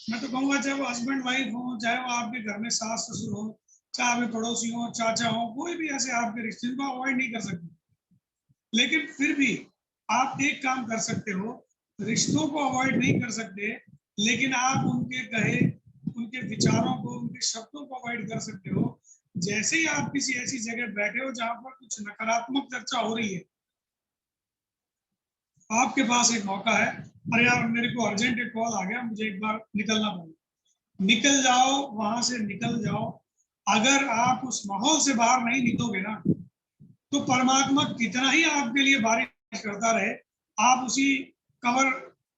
मैं तो कहूँगा चाहे वो हस्बैंड वाइफ हो, चाहे वो आपके घर में सास ससुर हो, चाहे आपके पड़ोसी हो, चाचा हो, कोई भी ऐसे आपके रिश्ते को अवॉइड नहीं कर सकते। लेकिन फिर भी आप एक काम कर सकते हो, रिश्तों को अवॉइड नहीं कर सकते, लेकिन आप उनके कहे, उनके विचारों को, उनके शब्दों को अवॉइड कर सकते हो। जैसे ही आप किसी ऐसी जगह बैठे हो जहां पर कुछ नकारात्मक चर्चा हो रही है, आपके पास एक मौका है, अरे यार मेरे को अर्जेंट एक कॉल आ गया, मुझे एक बार निकलना पड़ेगा, निकल जाओ, वहां से निकल जाओ। अगर आप उस माहौल से बाहर नहीं निकलोगे ना, तो परमात्मा कितना ही आपके लिए बारिश करता रहे, आप उसी कवर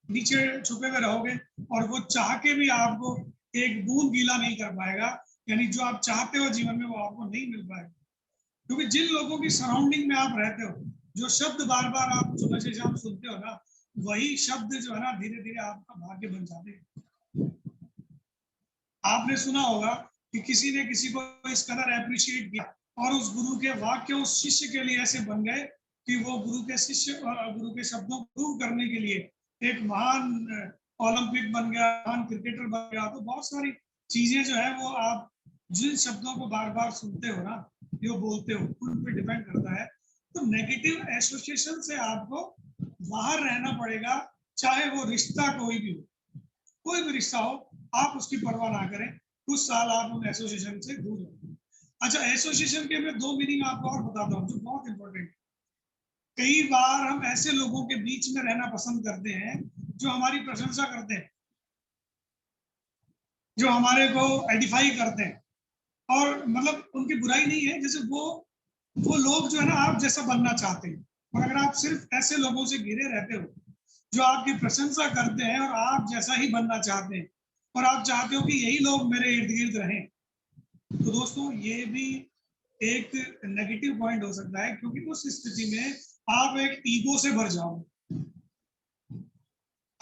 नीचे छुपे हुए रहोगे और वो चाह के भी आपको एक बूंद गीला नहीं कर पाएगा। यानी जो आप चाहते हो जीवन में वो आपको नहीं मिल पाएगा, क्योंकि जिन लोगों की सराउंडिंग में आप रहते हो, जो शब्द बार बार आप सुबह से शाम सुनते हो ना, वही शब्द जो है ना धीरे धीरे आपका भाग्य बन जाते हैं। आपने सुना होगा कि किसी ने किसी को इस कदर अप्रिशिएट किया और उस गुरु के वाक्य उस शिष्य के लिए ऐसे बन गए कि वो गुरु के शिष्य और गुरु के शब्दों को प्रूव करने के लिए एक महान ओलंपिक बन गया, महान क्रिकेटर बन गया। तो बहुत सारी चीजें जो है वो आप जिन शब्दों को बार बार सुनते हो ना, जो बोलते हो, उन पे डिपेंड करता है। तो नेगेटिव एसोसिएशन से आपको बाहर रहना पड़ेगा, चाहे वो रिश्ता कोई भी हो, कोई भी रिश्ता हो, आप उसकी परवाह ना करें, कुछ साल आप उन एसोसिएशन से दूर रहें। अच्छा, एसोसिएशन के मैं 2 मीनिंग आपको और बताता हूँ जो बहुत इंपॉर्टेंट है। कई बार हम ऐसे लोगों के बीच में रहना पसंद करते हैं जो हमारी प्रशंसा करते हैं, जो हमारे को एडिफाई करते हैं, और मतलब उनकी बुराई नहीं है, जैसे वो लोग जो है ना आप जैसा बनना चाहते हैं। और अगर आप सिर्फ ऐसे लोगों से घिरे रहते हो जो आपकी प्रशंसा करते हैं और आप जैसा ही बनना चाहते हैं और आप चाहते हो कि यही लोग मेरे इर्द गिर्द रहें, तो दोस्तों ये भी एक नेगेटिव पॉइंट हो सकता है, क्योंकि उस स्थिति में आप एक ईगो से भर जाओगे।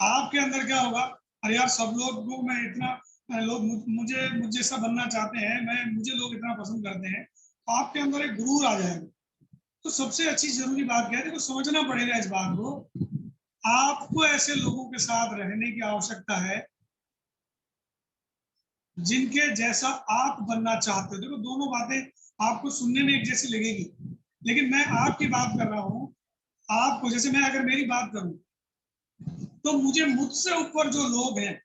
आपके अंदर क्या होगा, अरे यार सब लोग को मैं इतना, लोग मुझे जैसा बनना चाहते हैं, मुझे लोग इतना पसंद करते हैं, आपके अंदर एक गुरूर आ जाएगा। तो सबसे अच्छी जरूरी बात क्या है, देखो समझना पड़ेगा इस बात को, आपको ऐसे लोगों के साथ रहने की आवश्यकता है जिनके जैसा आप बनना चाहते हो। देखो दोनों बातें आपको सुनने में एक जैसी लगेगी, लेकिन मैं आपकी बात कर रहा हूं, आपको, जैसे मैं अगर मेरी बात करूं तो मुझे मुझसे ऊपर जो लोग हैं,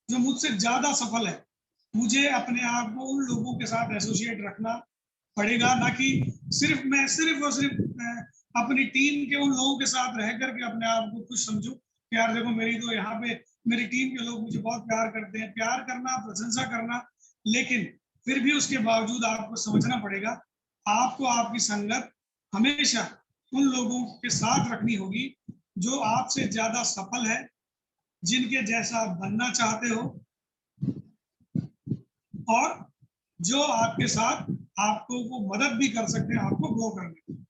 जो मुझसे ज्यादा सफल है, मुझे अपने आप को उन लोगों के साथ एसोसिएट रखना पड़ेगा, ना कि मैं सिर्फ और सिर्फ अपनी टीम के उन लोगों के साथ रह करके अपने आप को खुश समझूं कि यार देखो मेरी तो यहाँ पे मेरी टीम के लोग मुझे बहुत प्यार करते हैं। प्यार करना, प्रशंसा करना, लेकिन फिर भी उसके बावजूद आपको समझना पड़ेगा, आपको आपकी संगत हमेशा उन लोगों के साथ रखनी होगी जो आपसे ज्यादा सफल है, जिनके जैसा आप बनना चाहते हो, और जो आपके साथ आपको वो मदद भी कर सकते हैं आपको ग्रो करने में।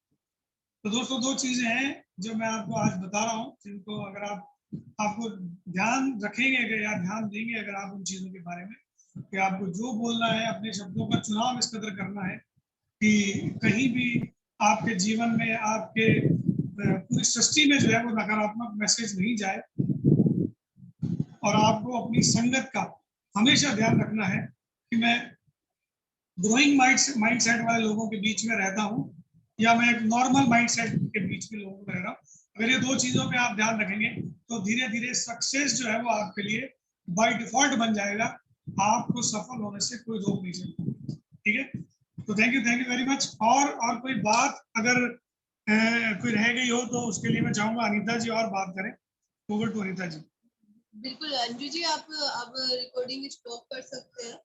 तो दोस्तों 2 चीजें हैं जो मैं आपको आज बता रहा हूँ, जिनको अगर आपको ध्यान रखेंगे या ध्यान देंगे अगर आप उन चीजों के बारे में, कि आपको जो बोलना है, अपने शब्दों का चुनाव इस कदर करना है कि कहीं भी आपके जीवन में, आपके पूरी सृष्टि में जो है वो नकारात्मक मैसेज नहीं जाए। और आपको अपनी संगत का हमेशा ध्यान रखना है कि मैं ग्रोइंग माइंडसेट वाले लोगों के बीच में रहता हूँ या मैं एक नॉर्मल माइंडसेट के बीच में लोगों में रह रहा हूँ। अगर ये 2 चीजों पे आप ध्यान रखेंगे तो धीरे धीरे सक्सेस जो है वो आपके लिए बाय डिफॉल्ट बन जाएगा, आपको सफल होने से कोई रोक नहीं सकता। ठीक है, तो थैंक यू वेरी मच। और कोई बात अगर कोई रह गई हो तो उसके लिए मैं चाहूंगा अनीता जी और बात करें। ओवर टू अनीता जी। बिल्कुल अंजू जी, आप अब रिकॉर्डिंग स्टॉप कर सकते हैं।